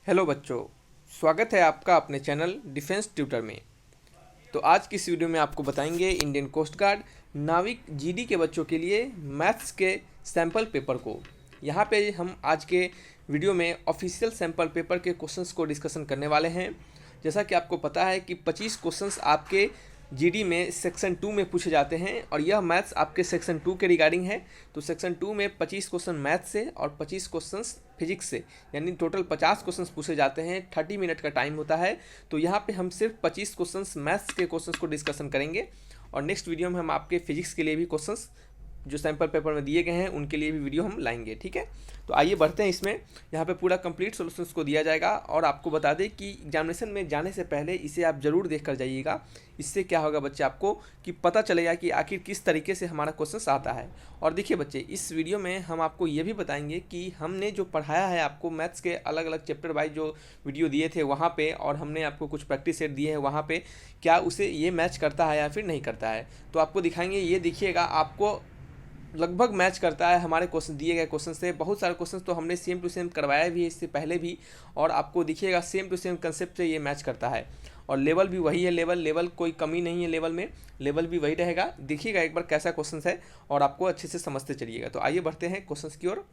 Hello बच्चों, स्वागत है आपका अपने चैनल डिफेंस ट्यूटर में। तो आज की इस वीडियो में आपको बताएंगे इंडियन कोस्ट गार्ड नाविक जीडी के बच्चों के लिए मैथ्स के सैम्पल पेपर को। यहाँ पे हम आज के वीडियो में ऑफिशियल सैम्पल पेपर के क्वेश्चंस को डिस्कशन करने वाले हैं। जैसा कि आपको पता है कि 25 क्वेश्चंस आपके जीडी में सेक्शन 2 में पूछे जाते हैं और यह मैथ्स आपके सेक्शन 2 के रिगार्डिंग है। तो सेक्शन 2 में 25 क्वेश्चन मैथ्स से और 25 क्वेश्चंस फिजिक्स से, यानी टोटल 50 क्वेश्चंस पूछे जाते हैं। 30 मिनट का टाइम होता है। तो यहाँ पे हम सिर्फ 25 क्वेश्चंस मैथ्स के क्वेश्चंस को डिस्कशन करेंगे और नेक्स्ट वीडियो में हम आपके फिजिक्स के लिए भी क्वेश्चंस जो सैम्पल पेपर में दिए गए हैं उनके लिए भी वीडियो हम लाएंगे। ठीक है, तो आइए बढ़ते हैं इसमें। यहाँ पे पूरा कंप्लीट सॉल्यूशंस को दिया जाएगा और आपको बता दें कि एग्जामिनेशन में जाने से पहले इसे आप ज़रूर देख कर जाइएगा। इससे क्या होगा बच्चे, आपको कि पता चलेगा कि आखिर किस तरीके से हमारा क्वेश्चन आता है। और देखिए बच्चे, इस वीडियो में हम आपको ये भी बताएंगे कि हमने जो पढ़ाया है आपको मैथ्स के अलग अलग चैप्टर वाइज जो वीडियो दिए थे वहाँ पे, और हमने आपको कुछ प्रैक्टिस सेट दिए हैं वहाँ पे, क्या उसे ये मैच करता है या फिर नहीं करता है। तो आपको दिखाएंगे, ये देखिएगा, आपको लगभग मैच करता है हमारे क्वेश्चन, दिए गए क्वेश्चन से। बहुत सारे क्वेश्चन तो हमने सेम टू सेम करवाया भी है इससे पहले भी, और आपको दिखिएगा सेम टू सेम कंसेप्ट से ये मैच करता है। और लेवल भी वही है, लेवल कोई कमी नहीं है लेवल में, लेवल भी वही रहेगा। देखिएगा एक बार कैसा क्वेश्चन है और आपको अच्छे से समझते चलिएगा। तो आइए बढ़ते हैं क्वेश्चन की ओर।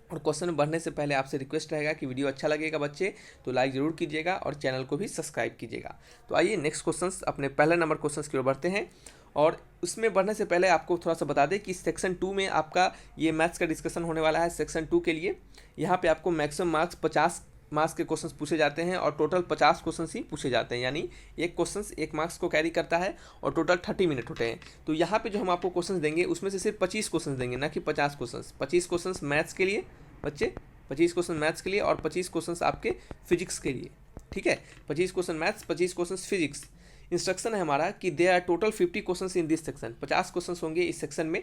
और क्वेश्चन बढ़ने से पहले आपसे रिक्वेस्ट रहेगा कि वीडियो अच्छा लगेगा बच्चे तो लाइक ज़रूर कीजिएगा और चैनल को भी सब्सक्राइब कीजिएगा। तो आइए नेक्स्ट क्वेश्चन, अपने पहले नंबर क्वेश्चन की ओर बढ़ते हैं। और उसमें बढ़ने से पहले आपको थोड़ा सा बता दें कि सेक्शन 2 में आपका ये मैथ्स का डिस्कशन होने वाला है। सेक्शन 2 के लिए यहाँ पे आपको मैक्सिमम मार्क्स 50 मार्क्स के क्वेश्चंस पूछे जाते हैं और टोटल 50 क्वेश्चंस ही पूछे जाते हैं, यानी एक क्वेश्चंस 1 मार्क्स को कैरी करता है और टोटल 30 मिनट होते हैं। तो यहाँ पे जो हम आपको क्वेश्चंस देंगे उसमें से सिर्फ 25 क्वेश्चंस देंगे, ना कि 50 क्वेश्चंस। 25 क्वेश्चंस मैथ्स के लिए बच्चे, 25 क्वेश्चन मैथ्स के लिए और 25 क्वेश्चंस आपके फिजिक्स के लिए। ठीक है, 25 question maths, 25 question physics. Instruction है हमारा कि they are total 50 question in this section. 50 question होंगे इस सेक्शन में,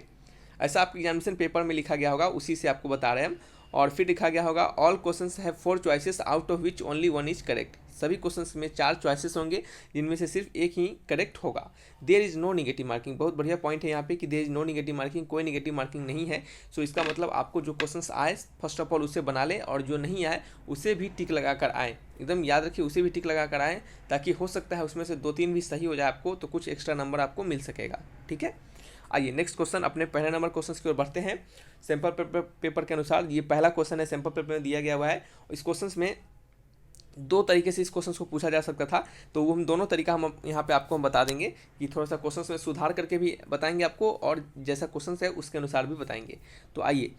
ऐसा आपके एग्जामिनेशन पेपर में लिखा गया होगा, उसी से आपको बता रहे हैं हम। और फिर लिखा गया होगा all questions have 4 choices out of which only 1 is correct. सभी क्वेश्चंस में 4 चॉइसेस होंगे जिनमें से सिर्फ एक ही करेक्ट होगा। There is no negative marking, बहुत बढ़िया पॉइंट है यहाँ पे कि there is no negative marking, कोई निगेटिव मार्किंग नहीं है। सो इसका मतलब आपको जो क्वेश्चंस आए फर्स्ट ऑफ ऑल उसे बना लें, और जो नहीं आए उसे भी टिक लगा कर आएँ। एकदम याद रखिए, उसे भी टिक लगा कर आएँ, ताकि हो सकता है उसमें से 2-3 भी सही हो जाए आपको, तो कुछ एक्स्ट्रा नंबर आपको मिल सकेगा। ठीक है, आइए नेक्स्ट क्वेश्चन, अपने पहले नंबर क्वेश्चन की ओर बढ़ते हैं। सैम्पल पेपर के अनुसार ये पहला क्वेश्चन है, सैम्पल पेपर में दिया गया हुआ है। इस क्वेश्चन में 2 तरीके से इस क्वेश्चन को पूछा जा सकता था, तो वो हम दोनों तरीका हम यहाँ पे आपको हम बता देंगे कि थोड़ा सा क्वेश्चन में सुधार करके भी बताएंगे आपको, और जैसा क्वेश्चन है उसके अनुसार भी बताएंगे। तो आइए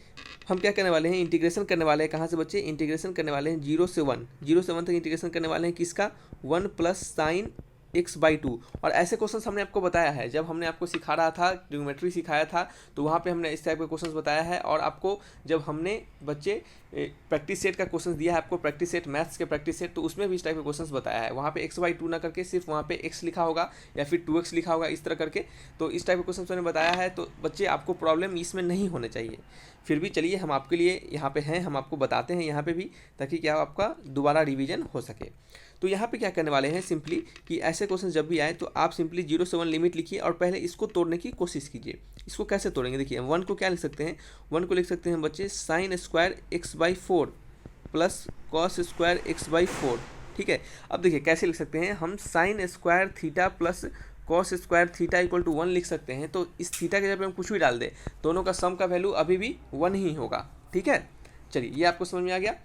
हम क्या करने वाले हैं, इंटीग्रेशन करने वाले हैं। कहाँ से बच्चे, इंटीग्रेशन करने वाले हैं 0 से 1, 0 से 1 तक इंटीग्रेशन करने वाले हैं। किसका, 1 प्लस साइन x/2। और ऐसे क्वेश्चंस हमने आपको बताया है, जब हमने आपको सिखा रहा था, ट्रिग्नोमेट्री सिखाया था, तो वहाँ पे हमने इस टाइप के क्वेश्चंस बताया है। और आपको जब हमने बच्चे प्रैक्टिस सेट का क्वेश्चंस दिया है आपको, प्रैक्टिस सेट मैथ्स के प्रैक्टिस सेट, तो उसमें भी इस टाइप के क्वेश्चंस बताया है। वहाँ पे x/2 ना करके सिर्फ वहाँ पे x लिखा होगा या फिर 2x लिखा होगा, इस तरह करके। तो इस टाइप के क्वेश्चन मैंने बताया है, तो बच्चे आपको प्रॉब्लम इसमें नहीं होने चाहिए। फिर भी चलिए हम आपके लिए यहाँ पे हैं, हम आपको बताते हैं यहाँ पे भी, ताकि क्या आपका दोबारा रिवीजन हो सके। तो यहाँ पे क्या करने वाले हैं सिंपली, कि ऐसे क्वेश्चन जब भी आए तो आप सिंपली 0 से 1 लिमिट लिखिए और पहले इसको तोड़ने की कोशिश कीजिए। इसको कैसे तोड़ेंगे, देखिए 1 को क्या लिख सकते हैं, 1 को लिख सकते हैं बच्चे sine square x/4 plus cos square x/4। ठीक है, अब देखिए कैसे लिख सकते हैं हम, sine square theta plus cos square theta equal to 1 लिख सकते हैं। तो इस थीटा के जगह पे हम कुछ भी डाल दें, दोनों का सम का वैल्यू अभी भी 1 ही होगा। ठीक है, चलिए ये आपको समझ में आ गया।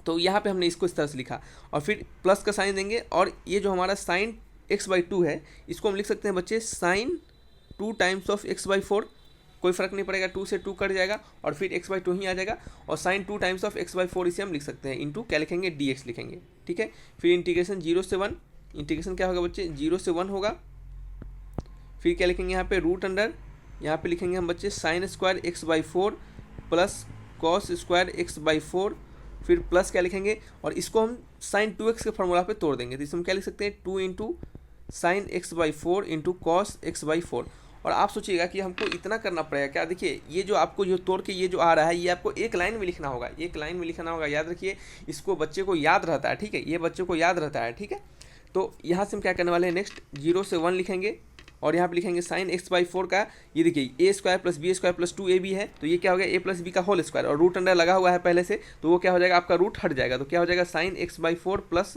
तो यहाँ पे हमने इसको इस तरह से लिखा और फिर प्लस का साइन देंगे, और ये जो हमारा साइन x/2 है इसको हम लिख सकते हैं बच्चे साइन 2 टाइम्स ऑफ x/4। कोई फ़र्क नहीं पड़ेगा, 2 से 2 कट जाएगा और फिर x/2 ही आ जाएगा, और साइन 2 टाइम्स ऑफ x/4 इसे हम लिख सकते हैं, इंटू क्या लिखेंगे, dx लिखेंगे। ठीक है, फिर इंटीग्रेशन 0 से 1, इंटीग्रेशन क्या होगा बच्चे, 0 से 1 होगा। फिर क्या लिखेंगे यहाँ पे, रूट अंडर, यहाँ पे लिखेंगे हम बच्चे sine square x/4 plus cos square x/4, फिर प्लस क्या लिखेंगे, और इसको हम साइन 2x के फॉर्मूला पे तोड़ देंगे। तो इसमें क्या लिख सकते हैं, 2 into sine x/4 into cos x/4। और आप सोचिएगा कि हमको इतना करना पड़ेगा क्या, देखिए ये जो आपको जो तोड़ के ये जो आ रहा है, ये आपको एक लाइन में लिखना होगा, एक लाइन में लिखना होगा। याद रखिए, इसको बच्चे को याद रहता है। ठीक है, ये बच्चे को याद रहता है। ठीक है, तो यहाँ से हम क्या करने वाले हैं, नेक्स्ट 0 से 1 लिखेंगे, और यहाँ पे लिखेंगे साइन एक्स बाई फोर का, ये देखिए a square plus b square plus 2ab है, तो ये क्या हो गया ए प्लस बी का होल स्क्वायर, और रूट अंडर लगा हुआ है पहले से, तो वो क्या हो जाएगा आपका रूट हट जाएगा, तो क्या हो जाएगा sine x by four plus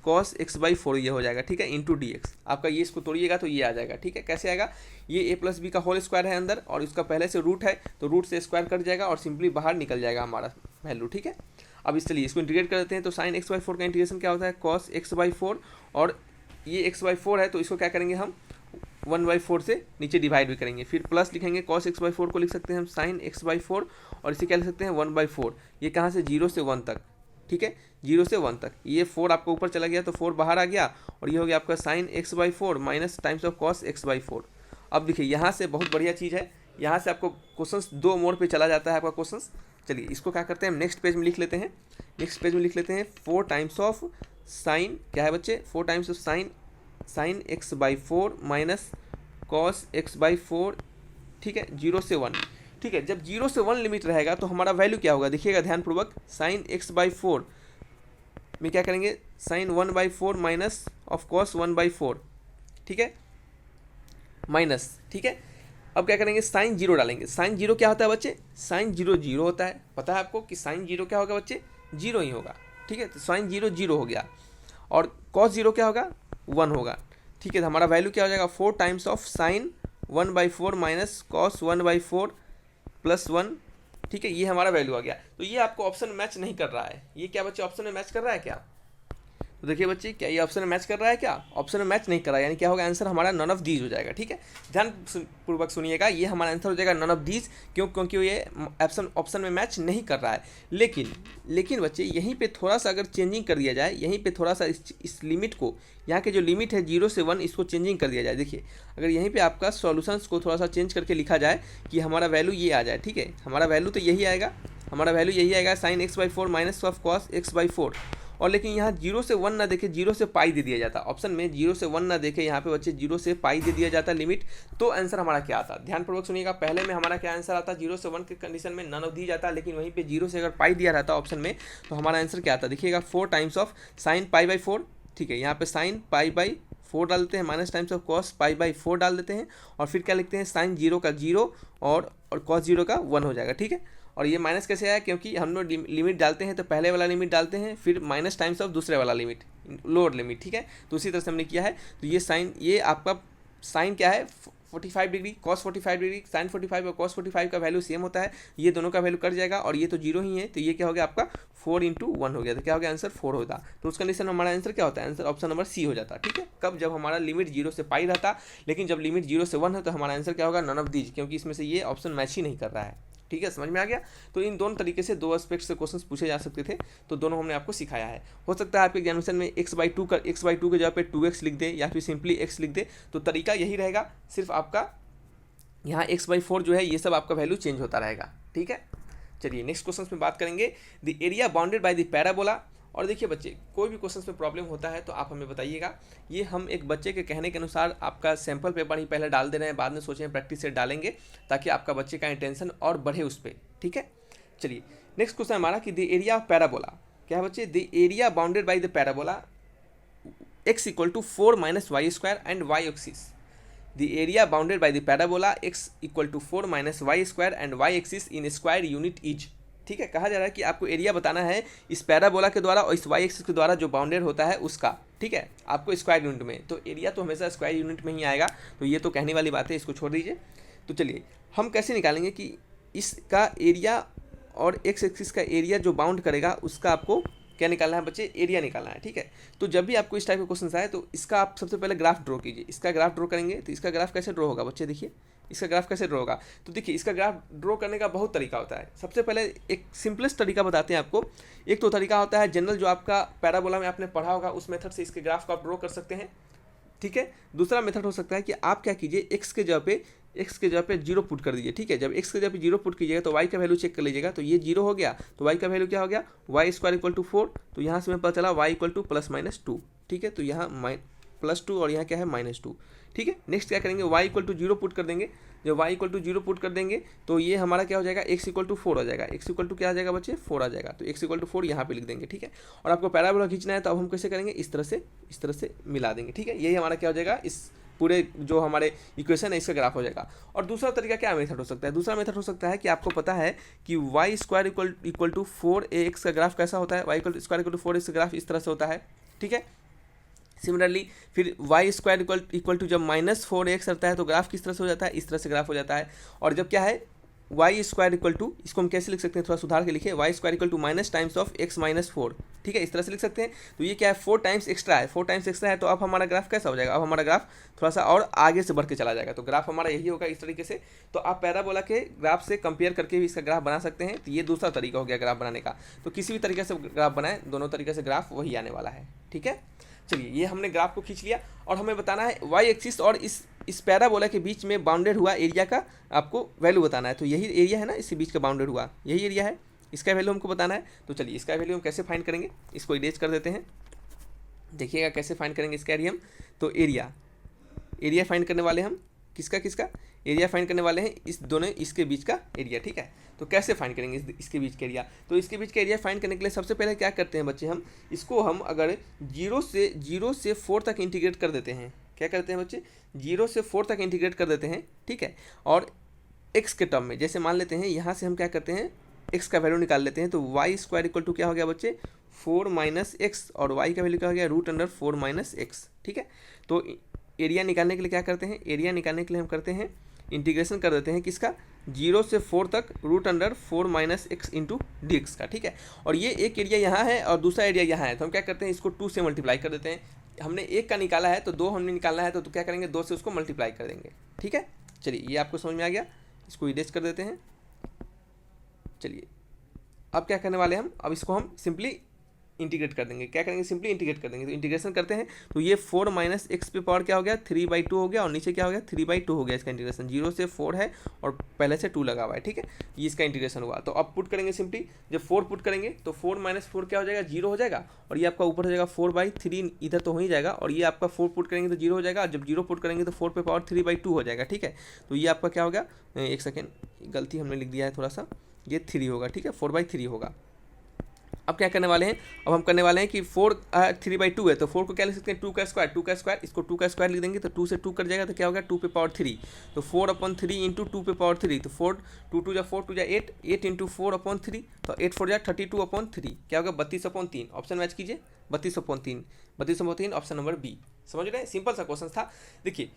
cos x by four ये हो जाएगा, ठीक है, इंटू डी एक्स। आपका ये इसको तोड़िएगा तो ये आ जाएगा, ठीक है। कैसे आएगा, ये ए प्लस बी का होल स्क्वायर है अंदर और इसका पहले से रूट है, तो रूट से स्क्वायर कट जाएगा और सिंपली बाहर निकल जाएगा हमारा वैल्यू, ठीक है। अब इसलिए इसको इंटीग्रेट कर देते हैं, तो साइन एक्स बाई फोर का इंटीग्रेशन क्या होता है कॉस एक्स बाई फोर, और ये एक्स बाई फोर है तो इसको क्या करेंगे हम 1/4 से नीचे डिवाइड भी करेंगे, फिर प्लस लिखेंगे कॉस एक्स बाई फोर को लिख सकते हैं हम साइन एक्स बाई फोर, और इसे क्या लिख सकते हैं 1/4, ये कहाँ से 0 से 1 तक, ठीक है, 0 से 1 तक, ये 4 आपको ऊपर चला गया तो 4 बाहर आ गया, और ये हो गया आपका sine x by four minus times of cos x by four. अब देखिए यहाँ से बहुत बढ़िया चीज़ है, यहाँ से आपको क्वेश्चंस 2 मोड पे चला जाता है आपका क्वेश्चंस। चलिए इसको क्या करते हैं हम नेक्स्ट पेज में लिख लेते हैं, नेक्स्ट पेज में लिख लेते हैं 4 टाइम्स ऑफ साइन, क्या है बच्चे 4 times of sine x by four minus cos x by four, ठीक है, 0 से 1, ठीक है। जब 0 से 1 लिमिट रहेगा तो हमारा वैल्यू क्या होगा, देखिएगा ध्यानपूर्वक, साइन एक्स बाई फोर में क्या करेंगे साइन 1/4 माइनस ऑफ कॉस 1/4, ठीक है, माइनस, ठीक है। अब क्या करेंगे साइन 0 डालेंगे, साइन 0 क्या होता है बच्चे, साइन 0 0 होता है, पता है आपको कि साइन 0 क्या होगा बच्चे 0 ही होगा, ठीक है, तो साइन 0 0 हो गया, और कॉस 0 क्या होगा 1 होगा, ठीक है। तो हमारा वैल्यू क्या हो जाएगा 4 times of sine 1/4 minus cos 1/4 plus 1, ठीक है, ये हमारा वैल्यू आ गया। तो ये आपको ऑप्शन मैच नहीं कर रहा है, ये क्या बच्चे ऑप्शन में मैच कर रहा है क्या, तो देखिए बच्चे क्या ये ऑप्शन में मैच कर रहा है क्या, ऑप्शन में मैच नहीं कर रहा है, यानी क्या होगा आंसर हमारा नन ऑफ दीज हो जाएगा, ठीक है। ध्यान पूर्वक सुनिएगा, ये हमारा आंसर हो जाएगा नन ऑफ दीज, क्योंकि ये ऑप्शन में मैच नहीं कर रहा है। लेकिन बच्चे यहीं पे थोड़ा सा अगर चेंजिंग कर दिया जाए, यहीं पे थोड़ा सा इस लिमिट को, यहाँ के जो लिमिट है 0 से 1, इसको चेंजिंग कर दिया जाए। देखिए अगर यहीं पे आपका सॉल्यूशंस को थोड़ा सा चेंज करके लिखा जाए कि हमारा वैल्यू ये आ जाए, ठीक है, हमारा वैल्यू तो यही आएगा, हमारा वैल्यू यही आएगा sine x by four minus of cos x by four, और लेकिन यहाँ 0 से 1 ना देखे 0 से पाई दे दिया जाता, ऑप्शन में 0 से 1 ना देखे यहाँ पे बच्चे 0 से पाई दे दिया जाता लिमिट, तो आंसर हमारा क्या आता, ध्यानपूर्वक सुनिएगा, पहले में हमारा क्या आंसर आता 0 से 1 के कंडीशन में नन ऑफ दी जाता, लेकिन वहीं पे 0 से अगर पाई दिया रहता ऑप्शन में तो हमारा आंसर क्या आता, देखिएगा 4 times of sine pi by 4, ठीक है, यहाँ पे साइन पाई बाई 4 डाल देते हैं minus times of cos pi by 4 डाल देते हैं, और फिर क्या लिखते हैं साइन 0 का 0 और कॉस 0 का 1 हो जाएगा, ठीक है। और ये माइनस कैसे आया, क्योंकि हम लोग लिमिट डालते हैं तो पहले वाला लिमिट डालते हैं, फिर माइनस टाइम्स ऑफ दूसरे वाला लिमिट, लोअर लिमिट, ठीक है, तो उसी तरह से हमने किया है। तो ये साइन, ये आपका साइन क्या है 45 डिग्री कॉस 45 डिग्री, साइन 45 और कॉस 45 का वैल्यू सेम होता है, ये दोनों का वैल्यू कट जाएगा, और ये तो 0 ही है, तो ये क्या हो गया आपका 4 × 1 हो गया, तो क्या हो गया आंसर 4 होता, तो उस कंडीशन में हमारा आंसर क्या होता है, आंसर ऑप्शन नंबर सी हो जाता, ठीक है। कब, जब हमारा लिमिट 0 से पाई रहता, लेकिन जब लिमिट 0 से 1 है तो हमारा आंसर क्या होगा नन ऑफ दीज, क्योंकि इसमें से ये ऑप्शन मैच ही नहीं कर रहा है, ठीक है, समझ में आ गया। तो इन दोनों तरीके से 2 एस्पेक्ट से क्वेश्चंस पूछे जा सकते थे, तो दोनों हमने आपको सिखाया है। हो सकता है आपके एग्जामिनेशन में x/2 के जगह पे 2x लिख दे या फिर सिंपली x लिख दे, तो तरीका यही रहेगा, सिर्फ आपका यहाँ x/4 जो है ये सब आपका वैल्यू चेंज होता रहेगा, ठीक है। चलिए नेक्स्ट क्वेश्चन में बात करेंगे the area bounded by the parabola. और देखिए बच्चे कोई भी क्वेश्चन में प्रॉब्लम होता है तो आप हमें बताइएगा, ये हम एक बच्चे के कहने के अनुसार आपका सैम्पल पेपर ही पहले डाल दे रहे हैं, बाद में सोचे प्रैक्टिस सेट डालेंगे ताकि आपका बच्चे का इंटेंशन और बढ़े उस पर, ठीक है। चलिए नेक्स्ट क्वेश्चन हमारा कि द एरिया ऑफ पैराबोला, क्या है बच्चे, the area bounded by the parabola x = 4 - y² and y axis, the area bounded by the parabola x = 4 - y² and y axis in square unit is, ठीक है। कहा जा रहा है कि आपको एरिया बताना है इस पैराबोला के द्वारा और इस वाई एक्सिस के द्वारा जो बाउंडेड होता है उसका, ठीक है, आपको स्क्वायर यूनिट में, तो एरिया तो हमेशा स्क्वायर यूनिट में ही आएगा, तो ये तो कहने वाली बात है, इसको छोड़ दीजिए। तो चलिए हम कैसे निकालेंगे कि इसका एरिया और एक्स एक्सिस का एरिया जो बाउंड करेगा उसका आपको क्या निकालना है बच्चे, एरिया निकालना है, ठीक है। तो जब भी आपको इस टाइप के क्वेश्चन आए तो इसका आप सबसे पहले ग्राफ ड्रॉ कीजिए, इसका ग्राफ ड्रॉ करेंगे तो इसका ग्राफ कैसे ड्रॉ होगा बच्चे, देखिए इसका ग्राफ कैसे ड्रॉ होगा, तो देखिए इसका ग्राफ ड्रॉ करने का बहुत तरीका होता है। सबसे पहले एक सिंपलेस्ट तरीका बताते हैं आपको, एक तो तरीका होता है जनरल जो आपका पैराबोला में आपने पढ़ा होगा, उस मेथड से इसके ग्राफ को आप ड्रॉ कर सकते हैं, ठीक है। दूसरा मेथड हो सकता है कि आप क्या कीजिए एक्स के जगह पे 0 पुट कर दीजिए, ठीक है। जब x के जगह पे 0 पुट कीजिएगा तो y का वैल्यू चेक कर लीजिएगा, तो ये 0 हो गया, तो y का वैल्यू क्या हो गया, y² = 4, तो यहाँ से हमें पता चला y = +-2, ठीक है। तो यहाँ +2 और यहाँ क्या है -2, ठीक है। नेक्स्ट क्या करेंगे, y = 0 पुट कर देंगे, जब y = 0 पुट कर देंगे तो ये हमारा क्या हो जाएगा, x = 4 हो जाएगा, x = क्या आ जाएगा बच्चे 4 आ जाएगा, तो x = 4 यहाँ पे लिख देंगे, ठीक है। और आपको पैराबोला खींचना है तो अब हम कैसे करेंगे, इस तरह से मिला देंगे, ठीक है। यही हमारा क्या हो जाएगा, इस पूरे जो हमारे इक्वेशन है इसका ग्राफ हो जाएगा। और दूसरा तरीका क्या मेथड हो सकता है, दूसरा मेथड हो सकता है कि आपको पता है कि Y square equal to 4ax का ग्राफ कैसा होता है, Y square equal to 4x का ग्राफ इस तरह से होता है, ठीक है। सिमिलरली फिर वाई स्क्वायर इक्वल टू जब -4x रहता है तो ग्राफ किस तरह से हो जाता है, इस तरह से ग्राफ हो जाता है। और जब क्या है वाई स्क्वायर इक्वल टू, इसको हम कैसे लिख सकते हैं, थोड़ा सुधार के लिखिए, y square equal to minus times of x minus 4, ठीक है, इस तरह से लिख सकते हैं। तो ये क्या है 4 टाइम्स एक्स्ट्रा है, 4 टाइम्स एक्स्ट्रा है, तो अब हमारा ग्राफ कैसा हो जाएगा, अब हमारा ग्राफ थोड़ा सा और आगे से बढ़ के चला जाएगा। तो ग्राफ हमारा यही होगा इस तरीके से। तो आप पैराबोला के ग्राफ से कंपेयर करके भी इसका ग्राफ बना सकते हैं। तो ये दूसरा तरीका हो गया ग्राफ बनाने का। तो किसी भी तरीके से ग्राफ बनाए, दोनों तरीके से ग्राफ वही आने वाला है, ठीक है। चलिए ये हमने ग्राफ को खींच लिया और हमें बताना है वाई एक्सिस और इस पैराबोला के बीच में बाउंडेड हुआ एरिया का आपको वैल्यू बताना है। तो यही एरिया है ना, इसके बीच का बाउंडेड हुआ यही एरिया है, इसका वैल्यू हमको बताना है। तो चलिए इसका वैल्यू हम कैसे फाइंड करेंगे, इसको इरेज कर देते हैं। देखिएगा कैसे फाइंड करेंगे इसका एरिया हम। तो एरिया फाइंड करने वाले हम किसका एरिया फाइंड करने वाले हैं, इस दोनों इसके बीच का एरिया, ठीक है। तो कैसे फाइंड करेंगे इसके बीच का एरिया, तो इसके बीच का एरिया फाइंड करने के लिए सबसे पहले क्या करते हैं बच्चे, हम इसको हम अगर 0 से 4 तक इंटीग्रेट कर देते हैं। क्या करते हैं बच्चे, 0 से 4 तक इंटीग्रेट कर देते हैं, ठीक है। और x के टर्म में जैसे मान लेते हैं, यहाँ से हम क्या करते हैं x का वैल्यू निकाल लेते हैं। तो वाई स्क्वायर इक्वल टू क्या हो गया बच्चे 4 माइनस एक्स, और y का वैल्यू क्या हो गया √4 माइनस एक्स, ठीक है। तो एरिया निकालने के लिए क्या करते हैं, एरिया निकालने के लिए हम करते हैं इंटीग्रेशन कर देते हैं किसका, 0 से 4 तक √4 minus x into d x का, ठीक है। और ये एक एरिया यहाँ है और दूसरा एरिया यहाँ है, तो हम क्या करते हैं इसको 2 से मल्टीप्लाई कर देते हैं। हमने 1 का निकाला है तो 2 हमने निकालना है, तो क्या करेंगे 2 से उसको मल्टीप्लाई कर देंगे, ठीक है। चलिए ये आपको समझ में आ गया, इसको इरेज कर देते हैं। चलिए अब क्या करने वाले हम, अब इसको हम सिंपली इंटीग्रेट कर देंगे। क्या करेंगे, सिंपली इंटीग्रेट कर देंगे। तो इंटीग्रेशन करते हैं तो ये 4 माइनस एक्स पे पावर क्या हो गया 3/2 हो गया, और नीचे क्या हो गया 3/2 हो गया। इसका इंटीग्रेशन 0 से 4 है और पहले से 2 लगा हुआ है, ठीक है। ये इसका इंटीग्रेशन हुआ। तो अब पुट करेंगे सिंपली, जब 4 पुट करेंगे तो 4 माइनस 4 क्या हो जाएगा 0 हो जाएगा, और ये आपका ऊपर हो जाएगा 4/3, इधर तो हो ही जाएगा, और ये आपका 4 पुट करेंगे तो 0 हो जाएगा, और जब 0 पुट करेंगे तो 4 पे पावर 3/2 हो जाएगा, ठीक है। तो ये आपका क्या हो गया, एक सेकेंड गलती हमने लिख दिया है थोड़ा सा, ये 3 होगा, ठीक है, 4/3 होगा। अब क्या करने वाले हैं, अब हम करने वाले हैं कि 4 3/2 है, तो 4 को क्या लिख सकते हैं 2 का स्क्वायर, इसको 2 का स्क्वायर लिख देंगे तो 2 से 2 कट जाएगा, तो क्या होगा 2 पे पावर 3, तो 4/3 इंटू 2 पे पावर 3, तो 4 2 2 जा 4 2 जा 8, 8 इंटू 4/3, तो 8 4 जा 32/3, क्या होगा 32/3। ऑप्शन मैच कीजिए 32/3 ऑप्शन नंबर बी। समझ रहे हैं, सिंपल सा क्वेश्चन था। देखिए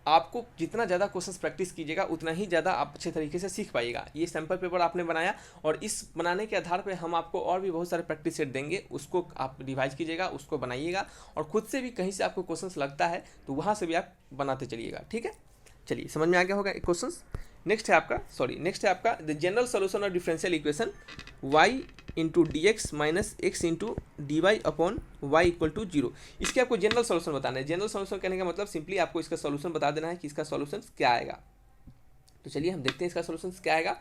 आपको जितना ज़्यादा क्वेश्चंस प्रैक्टिस कीजिएगा उतना ही ज़्यादा आप अच्छे तरीके से सीख पाइएगा। ये सैम्पल पेपर आपने बनाया और इस बनाने के आधार पे हम आपको और भी बहुत सारे प्रैक्टिस सेट देंगे, उसको आप रिवाइज कीजिएगा, उसको बनाइएगा, और खुद से भी कहीं से आपको क्वेश्चंस लगता है तो वहाँ से भी आप बनाते चलिएगा, ठीक है। चलिए समझ में आ गया होगा क्वेश्चंस। नेक्स्ट है आपका the general solution of differential equation y into d x minus x into d y upon y equal to 0। इसके आपको जनरल सोल्यूशन बताना है। जनरल सोल्यूशन कहने का मतलब सिंपली आपको इसका सोल्यूशन बता देना है कि इसका सोल्यूशन क्या आएगा। तो चलिए हम देखते हैं इसका सोल्यूशन क्या आएगा।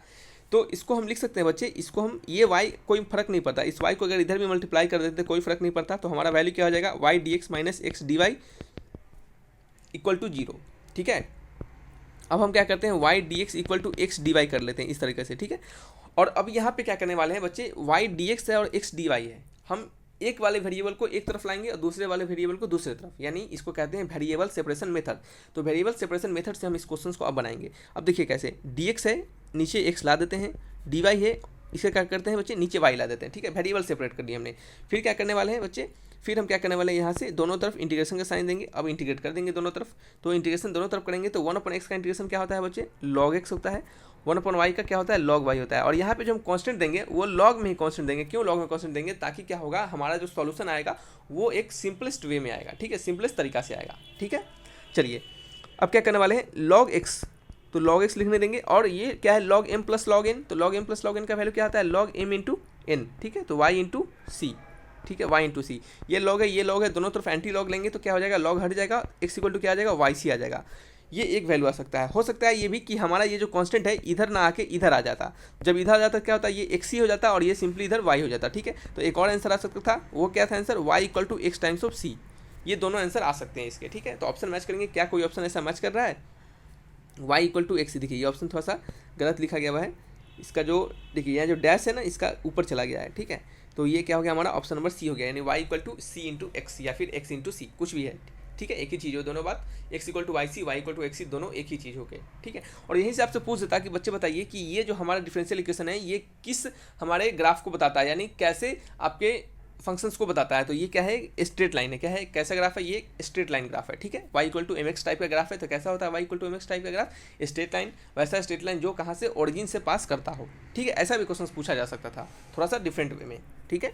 तो इसको हम लिख सकते हैं बच्चे, इसको हम ये y कोई फर्क नहीं पड़ता, इस y को अगर इधर भी मल्टीप्लाई कर देते कोई फर्क नहीं पड़ता, तो हमारा वैल्यू क्या हो जाएगा y d x minus x d y equal to 0, ठीक है। अब हम क्या करते हैं y d x equal to x d y कर लेते हैं इस तरीके से, ठीक है। और अब यहाँ पे क्या करने वाले हैं बच्चे, y डी एक्स है और x डी वाई है, हम एक वाले वेरिएबल को एक तरफ लाएंगे और दूसरे वाले वेरिएबल को दूसरी तरफ, यानी इसको कहते हैं वेरिएबल सेपरेशन मेथड। तो वेरिएबल सेपरेशन मेथड से हम इस क्वेश्चन को अब बनाएंगे। अब देखिए कैसे, dx है नीचे x ला देते हैं, dy है इसे क्या करते हैं बच्चे नीचे y ला देते हैं, ठीक है। वेरिएबल सेपरेट कर दिया हमने। फिर क्या करने वाले हैं बच्चे, फिर हम क्या करने वाले हैं यहाँ से दोनों तरफ इंटीग्रेशन का साइन देंगे। अब इंटीग्रेट कर देंगे दोनों तरफ, तो इंटीग्रेशन दोनों तरफ करेंगे तो 1/x का इंटीग्रेशन क्या होता है बच्चे log x होता है, 1/y का क्या होता है log y होता है। और यहाँ पे जो हम कांस्टेंट देंगे वो log में ही कांस्टेंट देंगे। क्यों log में कांस्टेंट देंगे, ताकि क्या होगा हमारा जो सॉल्यूशन आएगा वो एक सिंपलेस्ट वे में आएगा, ठीक है, सिंपलेस्ट तरीका से आएगा, ठीक है। चलिए अब क्या करने वाले हैं log x, तो log x लिखने देंगे, और ये क्या है log m plus log n, तो log m plus log n का वैल्यू क्या आता है log m इंटू n, ठीक है। तो y इंटू सी, ठीक है, y इंटू सी, ये log है ये log है, दोनों तरफ एंटी log लेंगे तो क्या हो जाएगा log हट जाएगा, x इक्वल टू क्या आ जाएगा वाई सी आ जाएगा। ये एक वैल्यू आ सकता है। हो सकता है ये भी कि हमारा ये जो कांस्टेंट है इधर ना आके इधर आ जाता, जब इधर आ जाता क्या होता है ये एक्स ही हो जाता और ये सिंपली इधर वाई हो जाता, ठीक है। तो एक और आंसर आ सकता था, वो क्या था answer y equal to x times of c. ये दोनों आंसर आ सकते हैं इसके, ठीक है। तो ऑप्शन मैच करेंगे, क्या कोई ऑप्शन ऐसा मैच कर रहा है वाई इक्वल टू एक्स। देखिए ये ऑप्शन थोड़ा सा गलत लिखा गया हुआ है, इसका जो देखिए यहाँ जो डैश है ना इसका ऊपर चला गया है, ठीक है। तो ये क्या हो गया हमारा ऑप्शन नंबर सी हो गया, यानी y equal to c into x, या फिर एक्स इंटू सी कुछ भी है, ठीक है, एक ही चीज़ हो दोनों बात, x equal to y c, y equal to x c, दोनों एक ही चीज़ हो गए, ठीक है। और यहीं से आपसे पूछ देता कि बच्चे बताइए कि ये जो हमारा डिफरेंशियल इक्वेशन है ये किस हमारे ग्राफ को बताता है, यानी कैसे आपके फंक्शंस को बताता है। तो ये क्या है, स्ट्रेट लाइन है। क्या है, कैसा ग्राफ है, ये स्ट्रेट लाइन ग्राफ है, ठीक है। y equal to m x type का ग्राफ है, तो कैसा होता है y equal to m x type का ग्राफ, स्ट्रेट लाइन। वैसा स्ट्रेट लाइन जो कहाँ से, ओरिजिन से पास करता हो, ठीक है। ऐसा भी क्वेश्चन पूछा जा सकता था थोड़ा सा डिफरेंट वे में, ठीक है।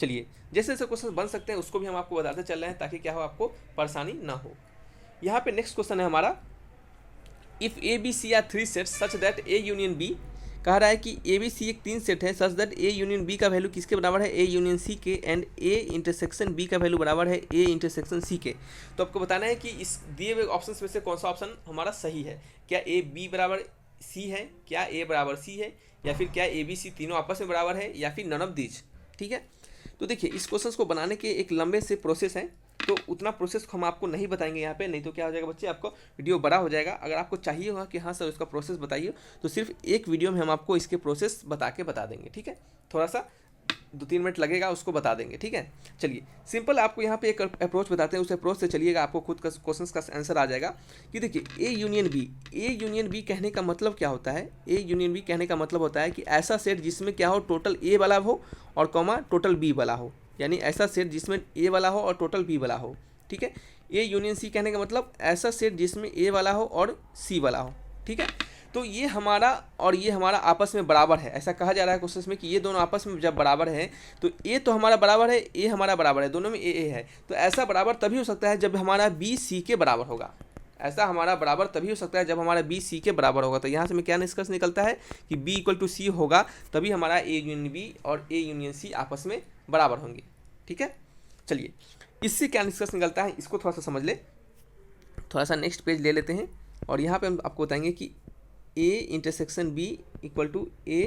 चलिए, जैसे जैसे क्वेश्चन बन सकते हैं उसको भी हम आपको बताते चल रहे हैं ताकि क्या हो, आपको परेशानी ना हो। यहाँ पे नेक्स्ट क्वेश्चन है हमारा, if a b c are 3 sets such that a union b, कह रहा है कि ए बी सी एक 3 सेट है, such that a union b का वैल्यू किसके बराबर है, ए यूनियन सी के, एंड ए इंटरसेक्शन बी का वैल्यू बराबर है ए इंटरसेक्शन सी के। तो आपको बताना है कि इस दिए हुए ऑप्शन में से कौन सा ऑप्शन हमारा सही है। क्या ए बी बराबर सी है, क्या ए बराबर सी है, या फिर क्या ए बी सी तीनों आपस में बराबर है, या फिर नन ऑफ दीज, ठीक है। तो देखिए, इस क्वेश्चन को बनाने के एक लंबे से प्रोसेस है, तो उतना प्रोसेस हम आपको नहीं बताएंगे यहाँ पे, नहीं तो क्या हो जाएगा बच्चे, आपको वीडियो बड़ा हो जाएगा। अगर आपको चाहिए होगा कि हाँ सर इसका प्रोसेस बताइए, तो सिर्फ एक वीडियो में हम आपको इसके प्रोसेस बता देंगे, ठीक है। थोड़ा सा 2-3 मिनट लगेगा, उसको बता देंगे, ठीक है। चलिए, सिंपल आपको यहाँ पे एक अप्रोच बताते हैं, उस अप्रोच से चलिएगा, आपको खुद का क्वेश्चन का आंसर आ जाएगा। कि देखिए, ए यूनियन बी कहने का मतलब क्या होता है, ए यूनियन बी कहने का मतलब होता है कि ऐसा सेट जिसमें क्या हो, टोटल ए वाला हो और कॉमा टोटल बी वाला हो, यानी ऐसा सेट जिसमें ए वाला हो और टोटल बी वाला हो, ठीक है। ए यूनियन सी कहने का मतलब ऐसा सेट जिसमें ए वाला हो और सी वाला हो, ठीक है। तो ये हमारा और ये हमारा आपस में बराबर है, ऐसा कहा जा रहा है क्वेश्चन में कि ये दोनों आपस में जब बराबर है तो ए तो हमारा बराबर है, ए हमारा बराबर है, दोनों में ए है। तो ऐसा बराबर तभी हो सकता है जब हमारा बी सी के बराबर होगा, ऐसा हमारा बराबर तभी हो सकता है जब हमारा बी सी के बराबर होगा। तो यहाँ से हमें क्या निष्कर्ष निकलता है कि बी इक्वल टू सी होगा, तभी हमारा ए यूनियन बी और ए यूनियन सी आपस में बराबर होंगे, ठीक है। चलिए, इससे क्या निष्कर्ष निकलता है इसको थोड़ा सा समझ ले। थोड़ा सा नेक्स्ट पेज ले लेते हैं, और यहाँ पे हम आपको बताएंगे कि A intersection B equal to A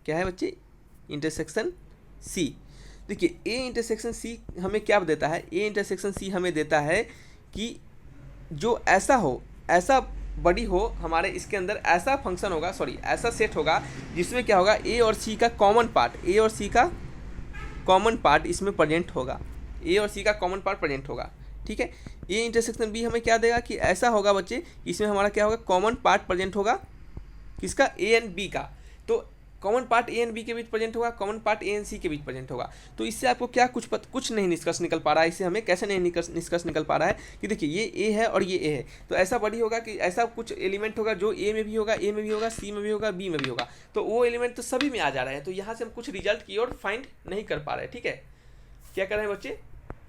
क्या है बच्चे, इंटरसेक्शन सी। देखिए, ए इंटरसेक्शन सी हमें क्या देता है, ए इंटरसेक्शन सी हमें देता है कि जो ऐसा हो, ऐसा बड़ी हो हमारे इसके अंदर ऐसा फंक्शन होगा, सॉरी ऐसा सेट होगा जिसमें क्या होगा, ए और सी का कॉमन पार्ट, ए और सी का कॉमन पार्ट इसमें प्रेजेंट होगा, ए और सी का कॉमन पार्ट प्रेजेंट होगा, ठीक है। ए इंटरसेक्शन बी हमें क्या देगा कि ऐसा होगा बच्चे, इसमें हमारा क्या होगा, कॉमन पार्ट प्रेजेंट होगा किसका, ए एंड बी का। तो common part a and b के बीच प्रेजेंट होगा, common part a and c के बीच प्रेजेंट होगा। तो इससे आपको क्या कुछ नहीं निष्कर्ष निकल पा रहा है, इससे हमें कैसे नहीं निष्कर्ष निकल पा रहा है कि देखिए ये ए है और ये ए है, तो ऐसा बड़ी होगा कि ऐसा कुछ एलिमेंट होगा जो ए में भी होगा, ए में भी होगा, सी में भी होगा, बी में भी होगा। तो वो एलिमेंट तो सभी में आ जा रहे हैं, तो यहाँ से हम कुछ रिजल्ट की ओर फाइंड नहीं कर पा रहे, ठीक है। क्या कर रहे हैं बच्चे,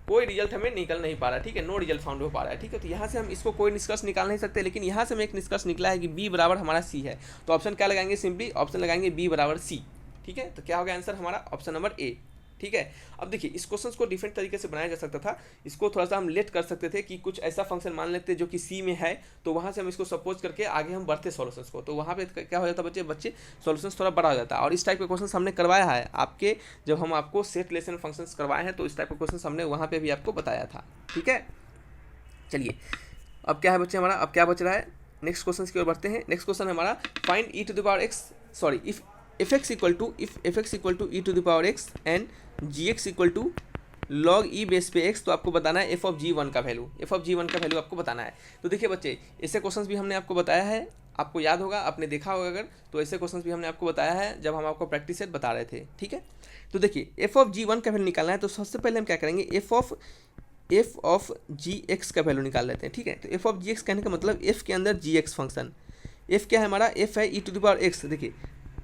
कोई रिजल्ट हमें निकल नहीं पा रहा है, ठीक है, नो रिजल्ट फाउंड हो पा रहा है, ठीक है। तो यहाँ से हम इसको कोई निष्कर्ष निकाल नहीं सकते, लेकिन यहाँ से हमें एक निष्कर्ष निकला है कि बी बराबर हमारा सी है। तो ऑप्शन क्या लगाएंगे, सिंपली ऑप्शन लगाएंगे बी बराबर सी, ठीक है। तो क्या होगा आंसर हमारा, ऑप्शन नंबर ए, ठीक है। अब देखिए, इस क्वेश्चन को डिफरेंट तरीके से बनाया जा सकता था, इसको थोड़ा सा हम लेट कर सकते थे कि कुछ ऐसा फंक्शन मान लेते जो कि सी में है, तो वहाँ से हम इसको सपोज करके आगे हम बढ़ते सॉल्यूशंस को, तो वहाँ पे क्या हो जाता बच्चे सॉल्यूशंस थोड़ा बड़ा हो जाता है। और इस टाइप के क्वेश्चन हमने करवाया है आपके, जब हम आपको सेट रिलेशन फंक्शंस करवाए हैं तो इस टाइप के क्वेश्चन हमने वहाँ पर भी आपको बताया था, ठीक है। चलिए, अब क्या है बच्चे हमारा, अब क्या बच रहा है, नेक्स्ट क्वेश्चन की ओर बढ़ते हैं। नेक्स्ट क्वेश्चन है हमारा, find e to the power x, sorry if fx equal to e to the power x and gx equal to log e base पे एक्स। तो आपको बताना है एफ ऑफ जी वन का वैल्यू, एफ ऑफ जी वन का वैल्यू आपको बताना है। तो देखिए बच्चे, ऐसे क्वेश्चंस भी हमने आपको बताया है, आपको याद होगा, आपने देखा होगा अगर, तो ऐसे क्वेश्चंस भी हमने आपको बताया है जब हम आपको प्रैक्टिस सेट बता रहे थे, ठीक है। तो देखिए, एफ ऑफ जी वन का वैल्यू निकालना है, तो सबसे पहले हम क्या करेंगे, एफ ऑफ जी एक्स का वैल्यू निकाल लेते हैं, ठीक है। तो एफ ऑफ जी एक्स कहने का मतलब एफ के अंदर जी एक्स फंक्शन, एफ क्या है हमारा, एफ है ई टू द पावर एक्स। देखिए,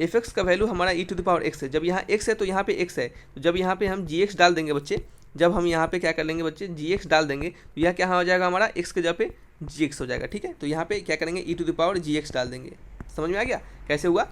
एफ एक्स का वैल्यू हमारा ई टू द पावर एक्स है, जब यहाँ एक्स है तो यहाँ पे एक्स है, तो जब यहाँ पे हम जी एक्स डाल देंगे बच्चे, जब हम यहाँ पे क्या कर लेंगे बच्चे, जी एक्स डाल देंगे, तो यह क्या हो जाएगा हमारा, एक्स के जगह पे जी एक्स हो जाएगा, ठीक है। तो यहाँ पे क्या करेंगे, e to the power g x डाल देंगे। समझ में आ गया कैसे हुआ,